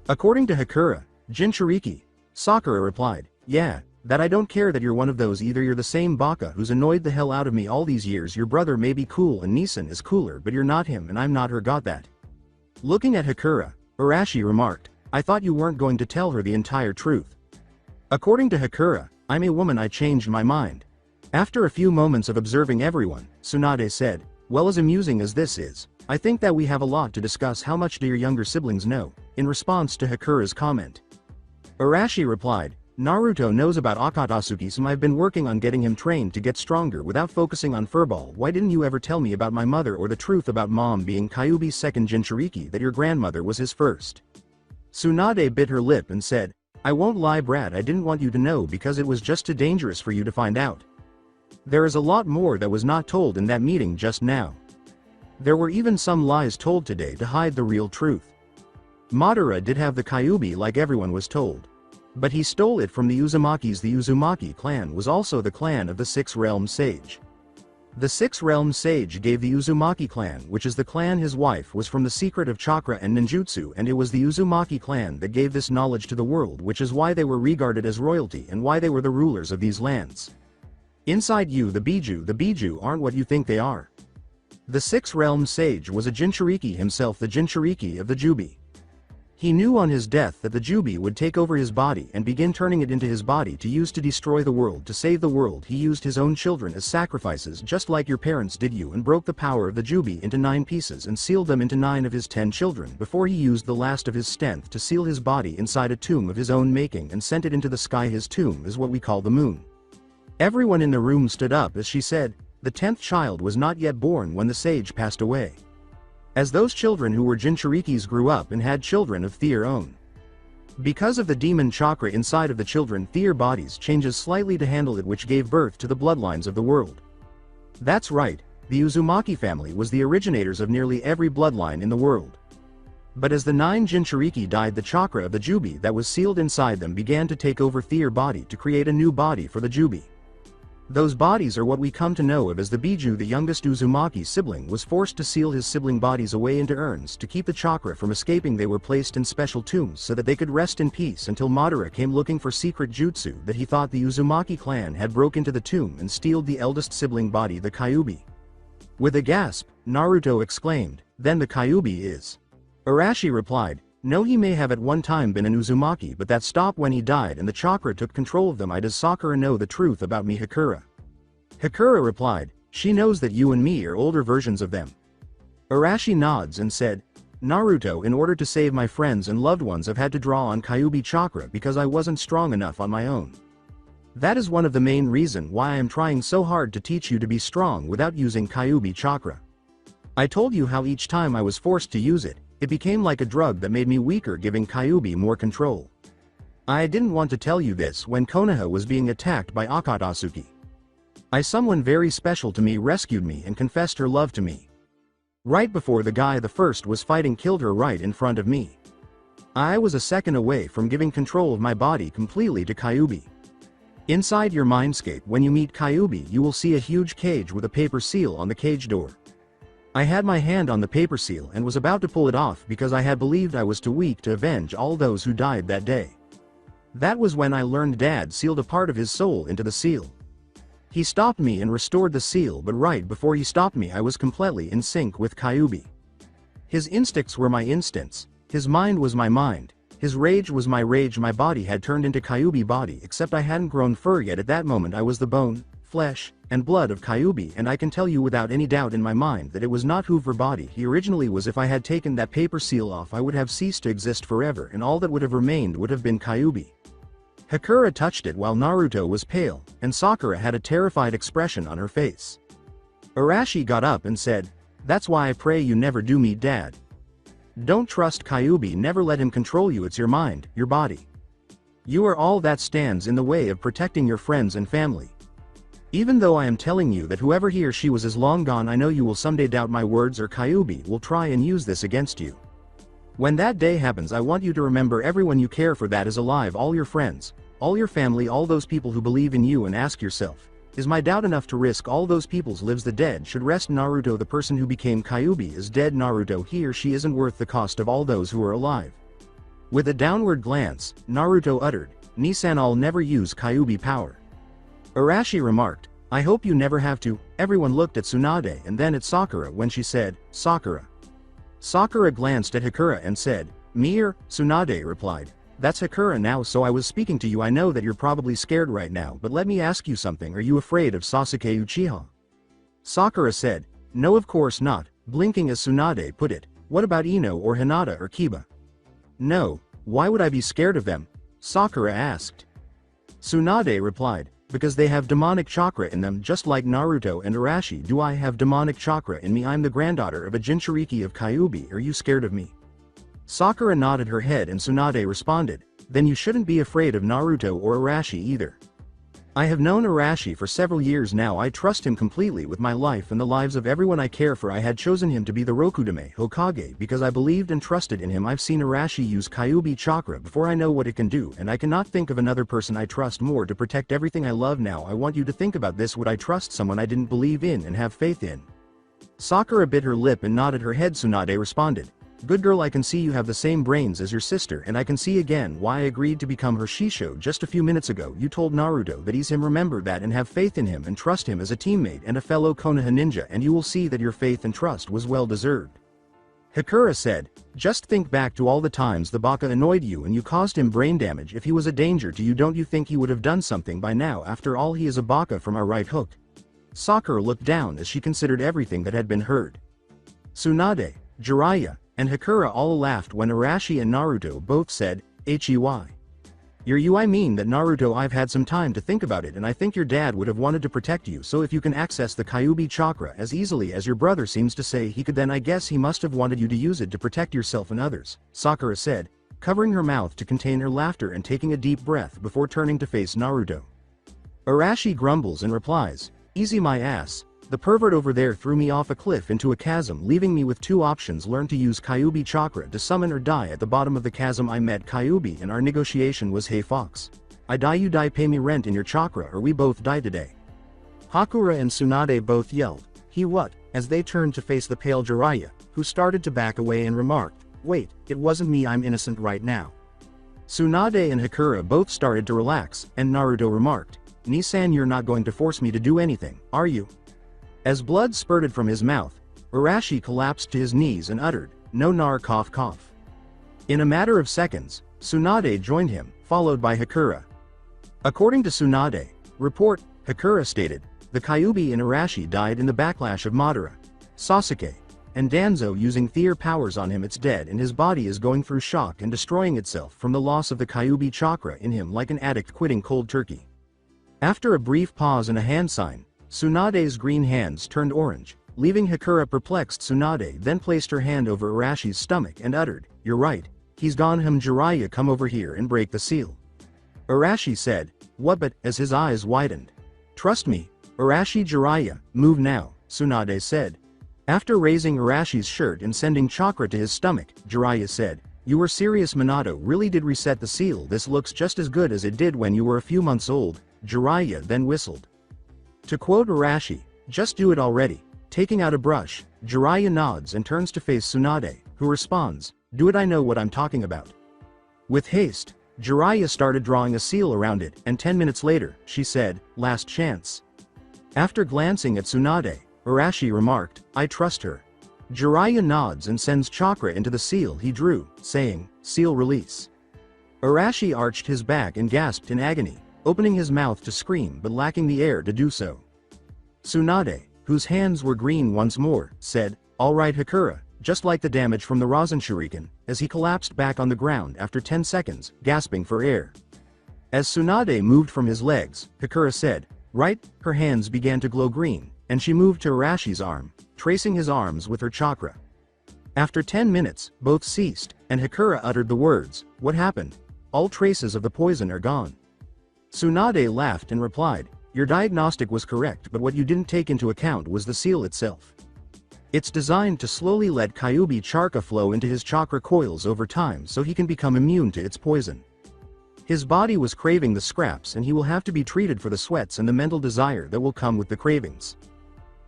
According to Hikura, Jinchuriki. Sakura replied, yeah, that I don't care that you're one of those. Either you're the same baka who's annoyed the hell out of me all these years. Your brother may be cool and Nisan is cooler, but you're not him and I'm not her. Got that? Looking at Hikura, Arashi remarked, I thought you weren't going to tell her the entire truth. According to Hikura, I'm a woman. I changed my mind. After a few moments of observing everyone, Tsunade said, well, as amusing as this is, I think that we have a lot to discuss. How much do your younger siblings know? In response to Hikura's comment, Arashi replied, Naruto knows about Akatsuki, so I've been working on getting him trained to get stronger without focusing on furball. Why didn't you ever tell me about my mother or the truth about mom being Kyuubi's second Jinchuriki, that your grandmother was his first? Tsunade bit her lip and said, I won't lie Brad, I didn't want you to know because it was just too dangerous for you to find out. There is a lot more that was not told in that meeting just now. There were even some lies told today to hide the real truth. Madara did have the Kyuubi like everyone was told. But he stole it from the Uzumakis. The Uzumaki clan was also the clan of the Six Realms Sage. The Six Realms Sage gave the Uzumaki clan, which is the clan his wife was from, the secret of chakra and ninjutsu, and it was the Uzumaki clan that gave this knowledge to the world, which is why they were regarded as royalty and why they were the rulers of these lands. Inside you, the Biju aren't what you think they are. The six-realmed sage was a Jinchuriki himself, the Jinchuriki of the Jubi. He knew on his death that the Jubi would take over his body and begin turning it into his body to use to destroy the world, to save the world. He used his own children as sacrifices, just like your parents did you, and broke the power of the Jubi into 9 pieces and sealed them into 9 of his 10 children before he used the last of his strength to seal his body inside a tomb of his own making and sent it into the sky. His tomb is what we call the moon. Everyone in the room stood up as she said, the 10th child was not yet born when the sage passed away. As those children who were Jinchurikis grew up and had children of their own. Because of the demon chakra inside of the children, their bodies changes slightly to handle it, which gave birth to the bloodlines of the world. That's right, the Uzumaki family was the originators of nearly every bloodline in the world. But as the 9 Jinchuriki died, the chakra of the Jubi that was sealed inside them began to take over their body to create a new body for the Jubi. Those bodies are what we come to know of as the Biju. The youngest Uzumaki sibling was forced to seal his sibling bodies away into urns to keep the chakra from escaping. They were placed in special tombs so that they could rest in peace until Madara came looking for secret jutsu that he thought the Uzumaki clan had broke into the tomb and stealed the eldest sibling body, the Kyuubi. With a gasp, Naruto exclaimed, "Then the Kyuubi is..." Arashi replied, "No, he may have at one time been an Uzumaki, but that stopped when he died and the chakra took control of them." Does Sakura know the truth about me, Sakura? Sakura replied, "She knows that you and me are older versions of them." Arashi nods and said, "Naruto, in order to save my friends and loved ones, I've had to draw on Kyuubi chakra because I wasn't strong enough on my own. That is one of the main reasons why I am trying so hard to teach you to be strong without using Kyuubi chakra. I told you how each time I was forced to use it, it became like a drug that made me weaker, giving Kyuubi more control. I didn't want to tell you this when Konoha was being attacked by Akatsuki. Someone very special to me rescued me and confessed her love to me. Right before the guy the first was fighting killed her right in front of me. I was a second away from giving control of my body completely to Kyuubi. Inside your mindscape, when you meet Kyuubi, you will see a huge cage with a paper seal on the cage door. I had my hand on the paper seal and was about to pull it off because I had believed I was too weak to avenge all those who died that day. That was when I learned Dad sealed a part of his soul into the seal. He stopped me and restored the seal, but right before he stopped me I was completely in sync with Kyuubi. His instincts were my instincts, his mind was my mind, his rage was my rage. My body had turned into Kyuubi body, except I hadn't grown fur yet. At that moment I was the bone, flesh, and blood of Kyuubi, and I can tell you without any doubt in my mind that it was not Hoover body he originally was. If I had taken that paper seal off, I would have ceased to exist forever, and all that would have remained would have been Kyuubi. Sakura touched it while Naruto was pale, and Sakura had a terrified expression on her face. Arashi got up and said, "That's why I pray you never do meet Dad. Don't trust Kyuubi, never let him control you. It's your mind, your body. You are all that stands in the way of protecting your friends and family. Even though I am telling you that whoever he or she was is long gone, I know you will someday doubt my words, or Kyuubi will try and use this against you. When that day happens, I want you to remember everyone you care for that is alive, all your friends, all your family, all those people who believe in you, and ask yourself, is my doubt enough to risk all those people's lives? The dead should rest. Naruto, the person who became Kyuubi, is dead. Naruto, he or she isn't worth the cost of all those who are alive." With a downward glance, Naruto uttered, "Nisan, I'll never use Kyuubi power." Arashi remarked, "I hope you never have to." Everyone looked at Tsunade and then at Sakura when she said, "Sakura." Sakura glanced at Sakura and said, "Mir." Tsunade replied, "That's Sakura now, so I was speaking to you. I know that you're probably scared right now, but let me ask you something. Are you afraid of Sasuke Uchiha?" Sakura said, "No, of course not," blinking as Tsunade put it. "What about Ino or Hinata or Kiba?" "No, why would I be scared of them?" Sakura asked. Tsunade replied, "Because they have demonic chakra in them, just like Naruto and Arashi. Do I have demonic chakra in me? I'm the granddaughter of a Jinchuriki of Kyuubi. Are you scared of me?" Sakura nodded her head and Tsunade responded, "Then you shouldn't be afraid of Naruto or Arashi either. I have known Arashi for several years now. I trust him completely with my life and the lives of everyone I care for. I had chosen him to be the Rokudame Hokage because I believed and trusted in him. I've seen Arashi use Kyuubi chakra before. I know what it can do, and I cannot think of another person I trust more to protect everything I love. Now I want you to think about this. Would I trust someone I didn't believe in and have faith in?" Sakura bit her lip and nodded her head. Tsunade responded, Good girl, I can see you have the same brains as your sister, and I can see again why I agreed to become her Shisho just a few minutes ago. You told Naruto that he's him. Remember that and have faith in him and trust him as a teammate and a fellow Konoha ninja, and you will see that your faith and trust was well deserved. Hakura said, just think back to all the times the Baka annoyed you and you caused him brain damage. If he was a danger to you, don't you think he would have done something by now? After all, he is a Baka from our right hook. Sakura looked down as she considered everything that had been heard. Tsunade, Jiraiya, and Hakura all laughed when Arashi and Naruto both said, "Hey. I mean that Naruto, I've had some time to think about it and I think your dad would have wanted to protect you, so if you can access the Kyuubi chakra as easily as your brother seems to say he could, then I guess he must have wanted you to use it to protect yourself and others," Sakura said, covering her mouth to contain her laughter and taking a deep breath before turning to face Naruto. Arashi grumbles and replies, "Easy my ass. The pervert over there threw me off a cliff into a chasm, leaving me with two options: learn to use Kyuubi chakra to summon or die at the bottom of the chasm. I met Kyuubi and our negotiation was, hey fox. I die you die, pay me rent in your chakra or we both die today." Hakura and Tsunade both yelled, "He what?" as they turned to face the pale Jiraiya, who started to back away and remarked, "Wait, it wasn't me, I'm innocent right now." Tsunade and Hakura both started to relax, and Naruto remarked, "Nisan, you're not going to force me to do anything, are you?" As blood spurted from his mouth, Arashi collapsed to his knees and uttered, "No nar, cough cough." In a matter of seconds, Tsunade joined him, followed by Hakura. According to Tsunade report, Hakura stated, the Kyuubi and Arashi died in the backlash of Madara, Sasuke, and Danzo using their powers on him. It's dead and his body is going through shock and destroying itself from the loss of the Kyuubi chakra in him, like an addict quitting cold turkey. After a brief pause and a hand sign, Tsunade's green hands turned orange, leaving Hakura perplexed. Tsunade then placed her hand over Arashi's stomach and uttered, "You're right, he's gone. Jiraiya, come over here and break the seal." Arashi said, "What?" but as his eyes widened. "Trust me, Arashi." "Jiraiya, move now," Tsunade said. After raising Arashi's shirt and sending chakra to his stomach, Jiraiya said, "You were serious? Minato really did reset the seal. This looks just as good as it did when you were a few months old." Jiraiya then whistled. To quote Arashi, "Just do it already." Taking out a brush, Jiraiya nods and turns to face Tsunade, who responds, "Do it, I know what I'm talking about." With haste, Jiraiya started drawing a seal around it, and 10 minutes later, she said, "Last chance." After glancing at Tsunade, Arashi remarked, "I trust her." Jiraiya nods and sends chakra into the seal he drew, saying, "Seal release." Arashi arched his back and gasped in agony, opening his mouth to scream but lacking the air to do so. Tsunade, whose hands were green once more, said, "All right Hakura," just like the damage from the Rasen Shuriken, as he collapsed back on the ground after 10 seconds, gasping for air. As Tsunade moved from his legs, Hakura said, "Right." Her hands began to glow green, and she moved to Arashi's arm, tracing his arms with her chakra. After 10 minutes, both ceased, and Hakura uttered the words, "What happened? All traces of the poison are gone." Tsunade laughed and replied, "Your diagnostic was correct, but what you didn't take into account was the seal itself. It's designed to slowly let Kyuubi chakra flow into his chakra coils over time so he can become immune to its poison. His body was craving the scraps and he will have to be treated for the sweats and the mental desire that will come with the cravings.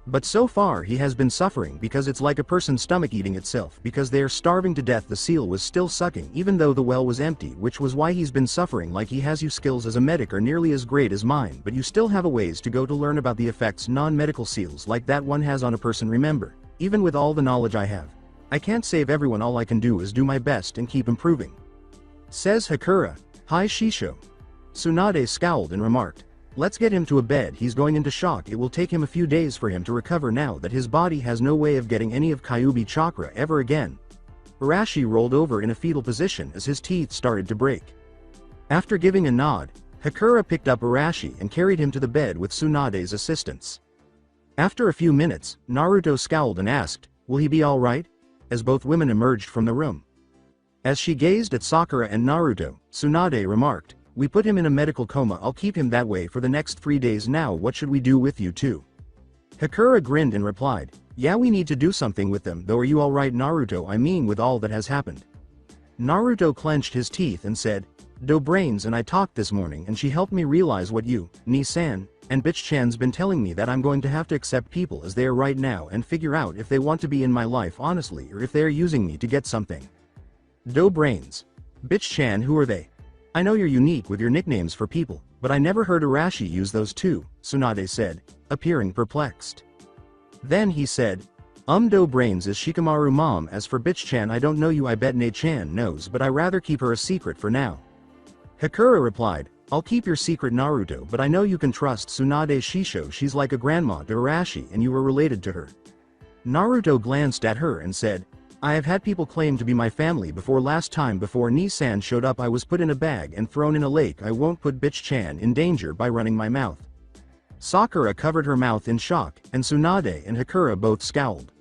But so far he has been suffering because it's like a person's stomach eating itself, because they are starving to death. The seal was still sucking even though the well was empty, which was why he's been suffering like he has. You skills as a medic are nearly as great as mine, but you still have a ways to go to learn about the effects non-medical seals like that one has on a person. Remember, even with all the knowledge I have, I can't save everyone. All I can do is do my best and keep improving," says Hakura. "Hi Shisho." Tsunade scowled and remarked, "Let's get him to a bed. He's going into shock. It will take him a few days for him to recover now that his body has no way of getting any of Kyuubi chakra ever again." Arashi rolled over in a fetal position as his teeth started to break. After giving a nod, Hakura picked up Arashi and carried him to the bed with Tsunade's assistance. After a few minutes, Naruto scowled and asked, "Will he be all right?" as both women emerged from the room. As she gazed at Sakura and Naruto, Tsunade remarked, "We put him in a medical coma. I'll keep him that way for the next 3 days. Now what should we do with you two?" Hakura grinned and replied, "Yeah, we need to do something with them though. Are you alright Naruto? I mean with all that has happened?" Naruto clenched his teeth and said, "Do brains and I talked this morning and she helped me realize what you, Nisan, and Bitch-chan's been telling me that I'm going to have to accept people as they are right now and figure out if they want to be in my life honestly or if they are using me to get something. Dough brains. Bitch-chan, who are they? I know you're unique with your nicknames for people, but I never heard Arashi use those too, Tsunade said, appearing perplexed. Then he said, Dough brains is Shikamaru mom. As for Bitch-chan, I don't know you. I bet Ne-chan knows, but I rather keep her a secret for now. Hakura replied, I'll keep your secret Naruto, but I know you can trust Tsunade Shisho. She's like a grandma to Arashi and you were related to her. Naruto glanced at her and said, I have had people claim to be my family before. Last time before Nissan showed up I was put in a bag and thrown in a lake. I won't put Bitch-chan in danger by running my mouth. Sakura covered her mouth in shock, and Tsunade and Hakura both scowled.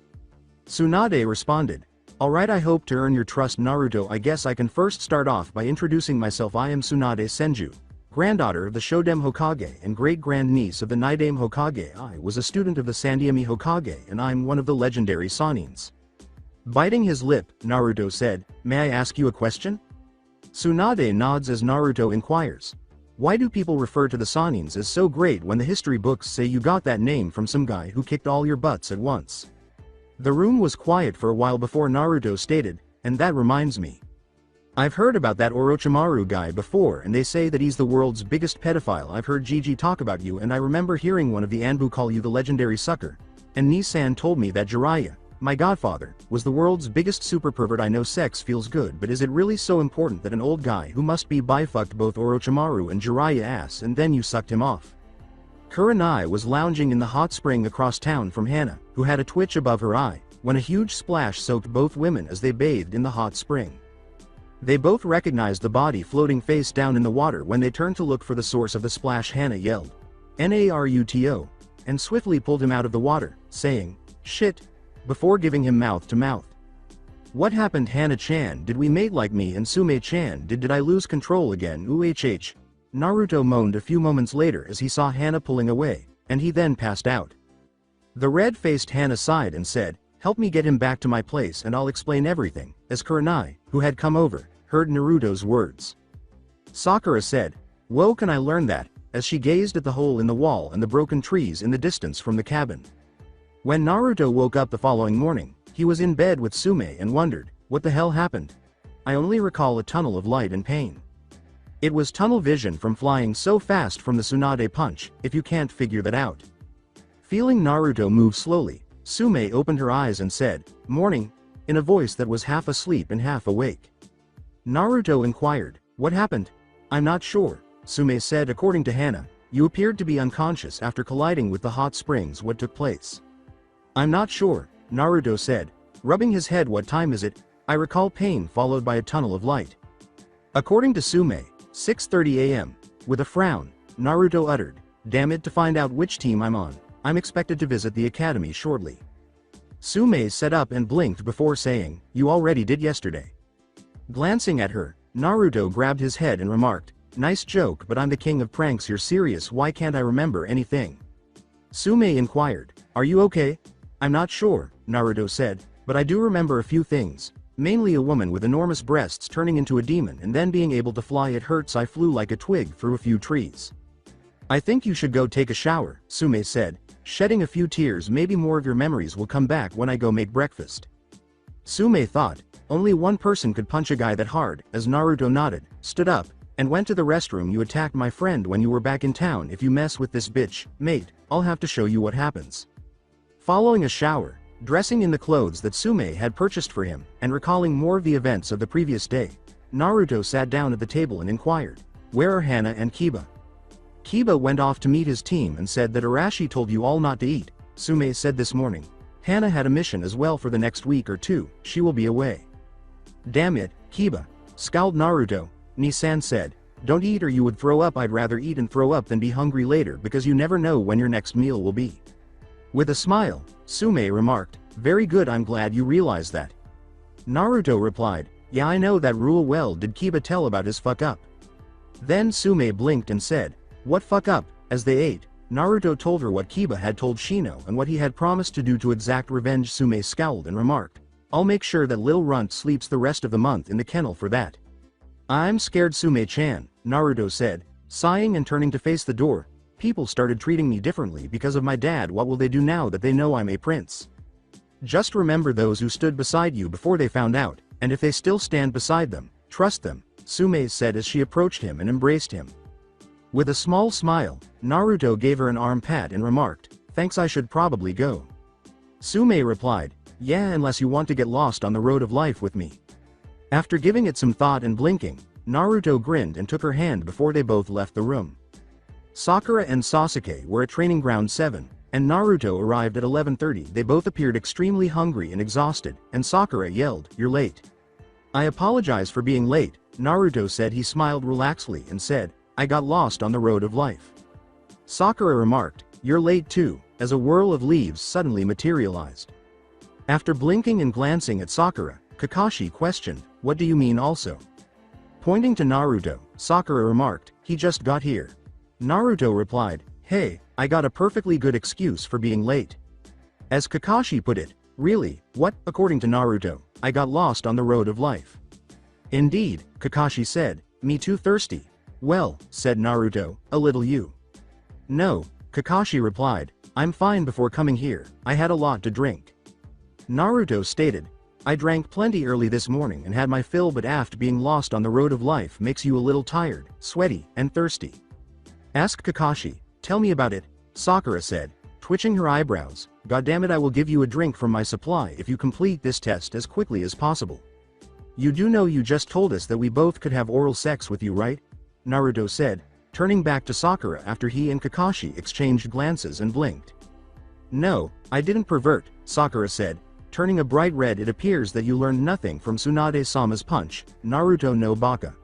Tsunade responded, Alright, I hope to earn your trust Naruto. I guess I can first start off by introducing myself. I am Tsunade Senju, granddaughter of the Shodem Hokage and great-grandniece of the Nidame Hokage. I was a student of the Sandaime Hokage and I'm one of the legendary Sanins. Biting his lip, Naruto said, May I ask you a question? Tsunade nods as Naruto inquires, Why do people refer to the Sanins as so great when the history books say you got that name from some guy who kicked all your butts at once? The room was quiet for a while before Naruto stated, and that reminds me. I've heard about that Orochimaru guy before and they say that he's the world's biggest pedophile. I've heard Gigi talk about you and I remember hearing one of the Anbu call you the legendary sucker. And Nissan told me that Jiraiya, my godfather, was the world's biggest super pervert. I know sex feels good, but is it really so important that an old guy who must be bi-fucked both Orochimaru and Jiraiya ass and then you sucked him off? Kurenai was lounging in the hot spring across town from Hana, who had a twitch above her eye, when a huge splash soaked both women as they bathed in the hot spring. They both recognized the body floating face down in the water. When they turned to look for the source of the splash, Hana yelled, Naruto, and swiftly pulled him out of the water, saying, Shit, before giving him mouth to mouth. What happened, Hana-chan? Did we mate like me and Sume-chan? Did I lose control again? Uhh. Naruto moaned a few moments later as he saw Hana pulling away, and he then passed out. The red-faced Hana sighed and said, Help me get him back to my place and I'll explain everything, as Kurenai, who had come over, heard Naruto's words. Sakura said, Whoa, can I learn that, as she gazed at the hole in the wall and the broken trees in the distance from the cabin. When Naruto woke up the following morning, he was in bed with Sume and wondered, what the hell happened? I only recall a tunnel of light and pain. It was tunnel vision from flying so fast from the Tsunade punch, if you can't figure that out. Feeling Naruto move slowly, Sume opened her eyes and said, Morning, in a voice that was half asleep and half awake. Naruto inquired, What happened? I'm not sure, Sume said. According to Hana, you appeared to be unconscious after colliding with the hot springs. What took place? I'm not sure, Naruto said, rubbing his head. What time is it? I recall pain followed by a tunnel of light. According to Sume, 6:30 a.m. With a frown, Naruto uttered, Damn it, to find out which team I'm on, I'm expected to visit the academy shortly. Sume sat up and blinked before saying, You already did yesterday. Glancing at her, Naruto grabbed his head and remarked, Nice joke, but I'm the king of pranks. You're serious? Why can't I remember anything? Sume inquired, Are you okay? I'm not sure, Naruto said, but I do remember a few things. Mainly a woman with enormous breasts turning into a demon and then being able to fly. It hurts. I flew like a twig through a few trees. I think you should go take a shower, Sume said, shedding a few tears. Maybe more of your memories will come back when I go make breakfast. Sume thought, only one person could punch a guy that hard, as Naruto nodded, stood up, and went to the restroom. You attacked my friend when you were back in town. If you mess with this bitch, mate, I'll have to show you what happens. Following a shower, dressing in the clothes that Sume had purchased for him, and recalling more of the events of the previous day, Naruto sat down at the table and inquired, Where are Hana and Kiba? Kiba went off to meet his team and said that Arashi told you all not to eat, Sume said this morning. Hana had a mission as well for the next week or two, she will be away. Damn it, Kiba, scowled Naruto. Nissan said, Don't eat or you would throw up. I'd rather eat and throw up than be hungry later because you never know when your next meal will be. With a smile, Sume remarked, Very good, I'm glad you realized that. Naruto replied, Yeah, I know that rule well. Did Kiba tell about his fuck up? Then Sume blinked and said, What fuck up? As they ate, Naruto told her what Kiba had told Shino and what he had promised to do to exact revenge. Sume scowled and remarked, I'll make sure that Lil Runt sleeps the rest of the month in the kennel for that. I'm scared, Sume-chan, Naruto said, sighing and turning to face the door. People started treating me differently because of my dad. What will they do now that they know I'm a prince? Just remember those who stood beside you before they found out, and if they still stand beside them, trust them, Tsume said as she approached him and embraced him. With a small smile, Naruto gave her an arm pat and remarked, "Thanks, I should probably go." Tsume replied, "Yeah, unless you want to get lost on the road of life with me." After giving it some thought and blinking, Naruto grinned and took her hand before they both left the room. Sakura and Sasuke were at Training Ground 7, and Naruto arrived at 11:30. They both appeared extremely hungry and exhausted, and Sakura yelled, "You're late." "I apologize for being late," Naruto said. He smiled relaxedly and said, "I got lost on the road of life." Sakura remarked, "You're late too," as a whirl of leaves suddenly materialized. After blinking and glancing at Sakura, Kakashi questioned, "What do you mean also?" Pointing to Naruto, Sakura remarked, "He just got here." Naruto replied, "Hey, I got a perfectly good excuse for being late." As Kakashi put it, "Really, what?" According to Naruto, "I got lost on the road of life." "Indeed," Kakashi said, "Me too thirsty." "Well," said Naruto, "a little you." "No," Kakashi replied, "I'm fine. Before coming here, I had a lot to drink." Naruto stated, "I drank plenty early this morning and had my fill, but after being lost on the road of life makes you a little tired, sweaty, and thirsty." Asked Kakashi, "Tell me about it," Sakura said, twitching her eyebrows. "Goddammit, I will give you a drink from my supply if you complete this test as quickly as possible." "You do know you just told us that we both could have oral sex with you, right?" Naruto said, turning back to Sakura after he and Kakashi exchanged glances and blinked. "No, I didn't, pervert," Sakura said, turning a bright red. "It appears that you learned nothing from Tsunade-sama's punch, Naruto no Baka."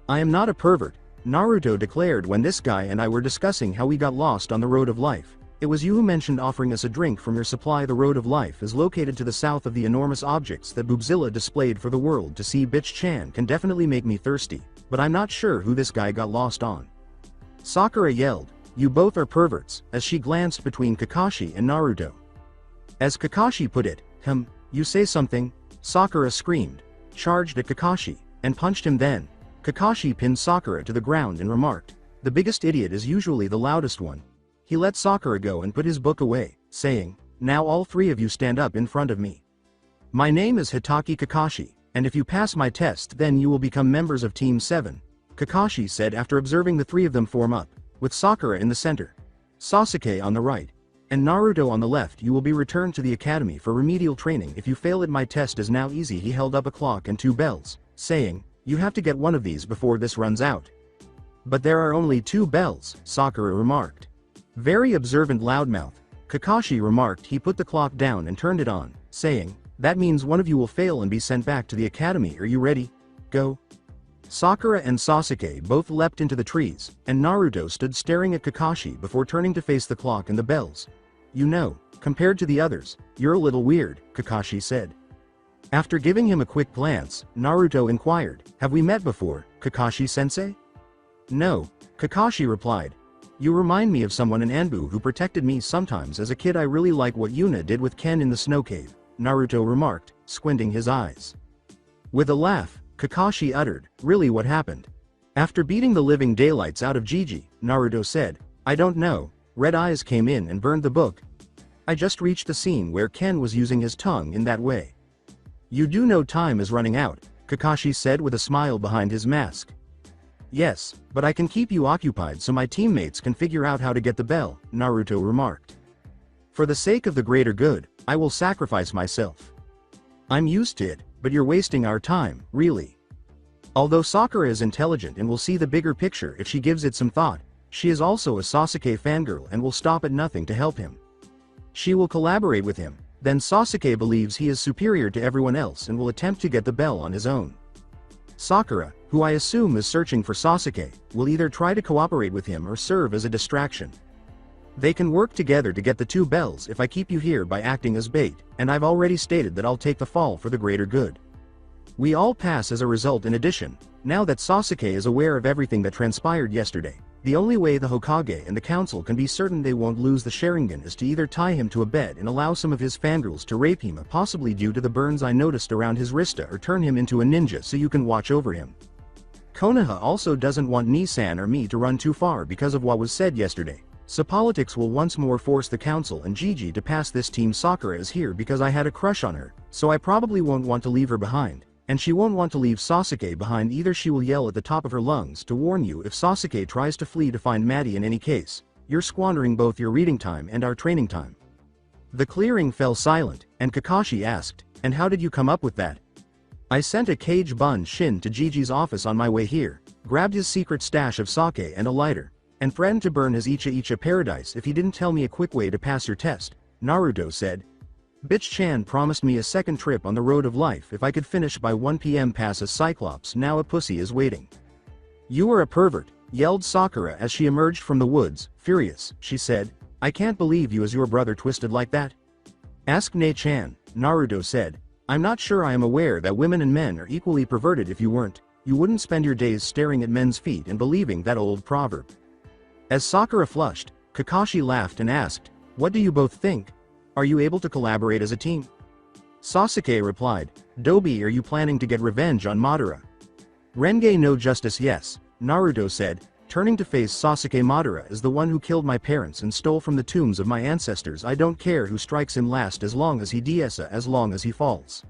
"I am not a pervert," Naruto declared. "When this guy and I were discussing how we got lost on the road of life, it was you who mentioned offering us a drink from your supply. The road of life is located to the south of the enormous objects that Boobzilla displayed for the world to see. Bitch-chan can definitely make me thirsty, but I'm not sure who this guy got lost on." Sakura yelled, "You both are perverts," as she glanced between Kakashi and Naruto. As Kakashi put it, "You say something?" Sakura screamed, charged at Kakashi, and punched him. Then Kakashi pinned Sakura to the ground and remarked, "The biggest idiot is usually the loudest one." He let Sakura go and put his book away, saying, "Now all three of you stand up in front of me. My name is Hitaki Kakashi, and if you pass my test then you will become members of Team 7, Kakashi said after observing the three of them form up, with Sakura in the center, Sasuke on the right, and Naruto on the left. "You will be returned to the academy for remedial training if you fail it. My test is now easy." He held up a clock and 2 bells, saying, "You have to get one of these before this runs out." "But there are only 2 bells, Sakura remarked. Very observant loudmouth, Kakashi remarked. He put the clock down and turned it on, saying, "That means one of you will fail and be sent back to the academy. Are you ready? Go." Sakura and Sasuke both leapt into the trees, and Naruto stood staring at Kakashi before turning to face the clock and the bells. "You know, compared to the others, you're a little weird," Kakashi said. After giving him a quick glance, Naruto inquired, "Have we met before, Kakashi-sensei?" "No," Kakashi replied. "You remind me of someone in Anbu who protected me sometimes as a kid. I really like what Yuna did with Ken in the snow cave," Naruto remarked, squinting his eyes. With a laugh, Kakashi uttered, "Really, what happened?" After beating the living daylights out of Gigi, Naruto said, "I don't know. Red Eyes came in and burned the book. I just reached the scene where Ken was using his tongue in that way." "You do know time is running out," Kakashi said with a smile behind his mask. "Yes, but I can keep you occupied so my teammates can figure out how to get the bell," Naruto remarked. "For the sake of the greater good, I will sacrifice myself." "I'm used to it, but you're wasting our time, really." Although Sakura is intelligent and will see the bigger picture if she gives it some thought, she is also a Sasuke fangirl and will stop at nothing to help him. She will collaborate with him. Then Sasuke believes he is superior to everyone else and will attempt to get the bell on his own. Sakura, who I assume is searching for Sasuke, will either try to cooperate with him or serve as a distraction. They can work together to get the 2 bells if I keep you here by acting as bait, and I've already stated that I'll take the fall for the greater good. We all pass as a result. In addition, now that Sasuke is aware of everything that transpired yesterday, the only way the Hokage and the council can be certain they won't lose the Sharingan is to either tie him to a bed and allow some of his fangirls to rape him, possibly due to the burns I noticed around his wrista, or turn him into a ninja so you can watch over him. Konoha also doesn't want Nissan or me to run too far because of what was said yesterday. So politics will once more force the council and Gigi to pass this team. Sakura is here because I had a crush on her, so I probably won't want to leave her behind. And she won't want to leave Sasuke behind either. She will yell at the top of her lungs to warn you if Sasuke tries to flee to find Maddie. In any case, you're squandering both your reading time and our training time. The clearing fell silent, and Kakashi asked, and how did you come up with that? I sent a cage bun Shin to Gigi's office on my way here, grabbed his secret stash of sake and a lighter, and threatened to burn his Icha paradise if he didn't tell me a quick way to pass your test, Naruto said. Bitch-chan promised me a second trip on the road of life if I could finish by 1 p.m. pass as Cyclops. Now a pussy is waiting. You are a pervert, yelled Sakura as she emerged from the woods, furious. She said, I can't believe you as your brother twisted like that. Ask Ne-chan, Naruto said. I'm not sure. I am aware that women and men are equally perverted. If you weren't, you wouldn't spend your days staring at men's feet and believing that old proverb. As Sakura flushed, Kakashi laughed and asked, what do you both think? Are you able to collaborate as a team? Sasuke replied, Dobi, are you planning to get revenge on Madara? Renge no justice. Yes, Naruto said, turning to face Sasuke. Madara is the one who killed my parents and stole from the tombs of my ancestors. I don't care who strikes him last as long as he as long as he falls.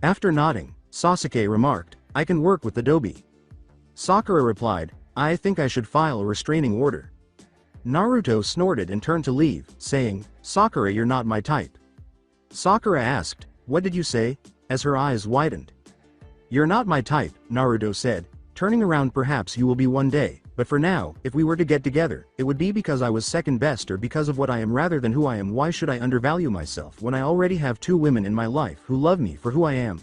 After nodding, Sasuke remarked, I can work with the Dobi. Sakura replied, I think I should file a restraining order. Naruto snorted and turned to leave, saying, Sakura, you're not my type. Sakura asked, what did you say? As her eyes widened. You're not my type, Naruto said, turning around. Perhaps you will be one day, but for now, if we were to get together, it would be because I was second best or because of what I am rather than who I am. Why should I undervalue myself when I already have 2 women in my life who love me for who I am?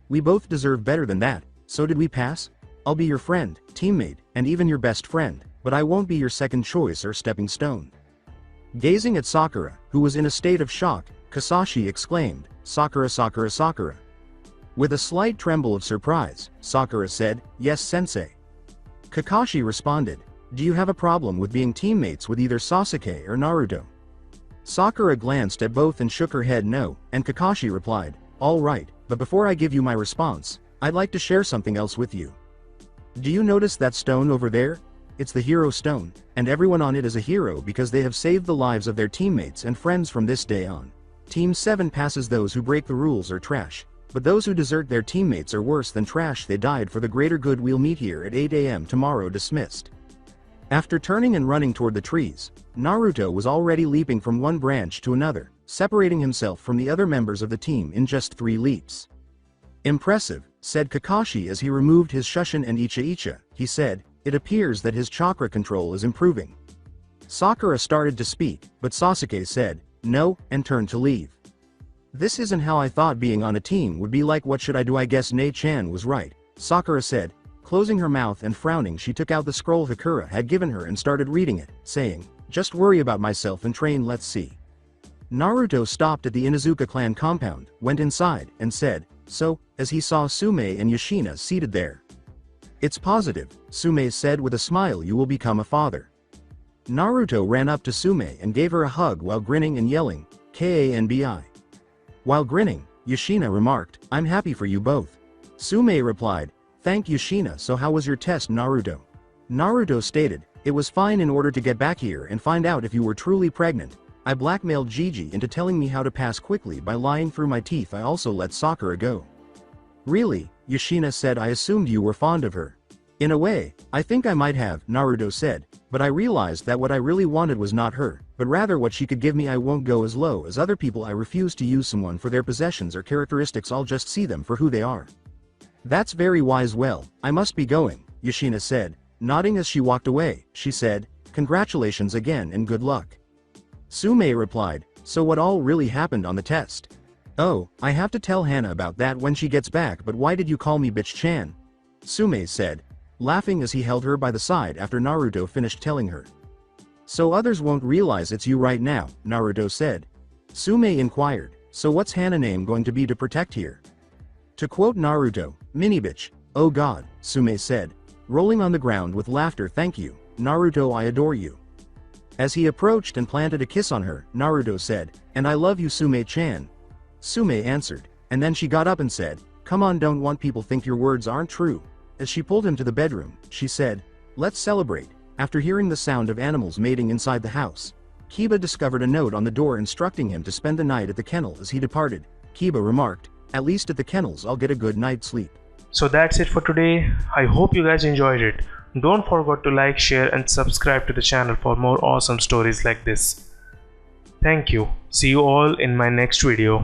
We both deserve better than that, so did we pass? I'll be your friend, teammate, and even your best friend, but I won't be your second choice or stepping stone. Gazing at Sakura, who was in a state of shock, Kakashi exclaimed, Sakura, Sakura, Sakura. With a slight tremble of surprise, Sakura said, yes, sensei. Kakashi responded, do you have a problem with being teammates with either Sasuke or Naruto? Sakura glanced at both and shook her head no, and Kakashi replied, all right, but before I give you my response, I'd like to share something else with you. Do you notice that stone over there? It's the hero stone, and everyone on it is a hero because they have saved the lives of their teammates and friends from this day on. Team 7 passes. Those who break the rules are trash, but those who desert their teammates are worse than trash. They died for the greater good. We'll meet here at 8 a.m. tomorrow. Dismissed. After turning and running toward the trees, Naruto was already leaping from one branch to another, separating himself from the other members of the team in just 3 leaps. Impressive, said Kakashi as he removed his Shushin and Icha. He said, it appears that his chakra control is improving. Sakura started to speak, but Sasuke said, no, and turned to leave. This isn't how I thought being on a team would be like. What should I do? I guess Ne-chan was right, Sakura said. Closing her mouth and frowning, she took out the scroll Sakura had given her and started reading it, saying, just worry about myself and train. Let's see. Naruto stopped at the Inuzuka clan compound, went inside, and said, so, as he saw Sume and Yoshina seated there. It's positive, Sume said with a smile. You will become a father. Naruto ran up to Sume and gave her a hug while grinning and yelling, Kanbi. While grinning, Yoshina remarked, I'm happy for you both. Sume replied, thank Yoshina. So how was your test, Naruto? Naruto stated, it was fine. In order to get back here and find out if you were truly pregnant, I blackmailed Gigi into telling me how to pass quickly by lying through my teeth. I also let Sakura go. Really? Yoshina said. I assumed you were fond of her. In a way, I think I might have, Naruto said, but I realized that what I really wanted was not her, but rather what she could give me. I won't go as low as other people. I refuse to use someone for their possessions or characteristics. I'll just see them for who they are. That's very wise. Well, I must be going, Yoshina said, nodding as she walked away. She said, congratulations again and good luck. Sume replied, so what all really happened on the test? Oh, I have to tell Hana about that when she gets back. But why did you call me bitch-chan? Sume said, laughing as he held her by the side after Naruto finished telling her. So others won't realize it's you right now, Naruto said. Sume inquired, so what's Hana name going to be to protect here? To quote Naruto, mini bitch, oh god, Sume said, rolling on the ground with laughter. Thank you, Naruto, I adore you. As he approached and planted a kiss on her, Naruto said, and I love you, Sume-chan. Sume answered, and then she got up and said, come on, don't want people think your words aren't true. As she pulled him to the bedroom, she said, "Let's celebrate." After hearing the sound of animals mating inside the house, Kiba discovered a note on the door instructing him to spend the night at the kennel. As he departed, Kiba remarked, "At least at the kennels I'll get a good night's sleep." So that's it for today. I hope you guys enjoyed it. Don't forget to like, share and subscribe to the channel for more awesome stories like this. Thank you. See you all in my next video.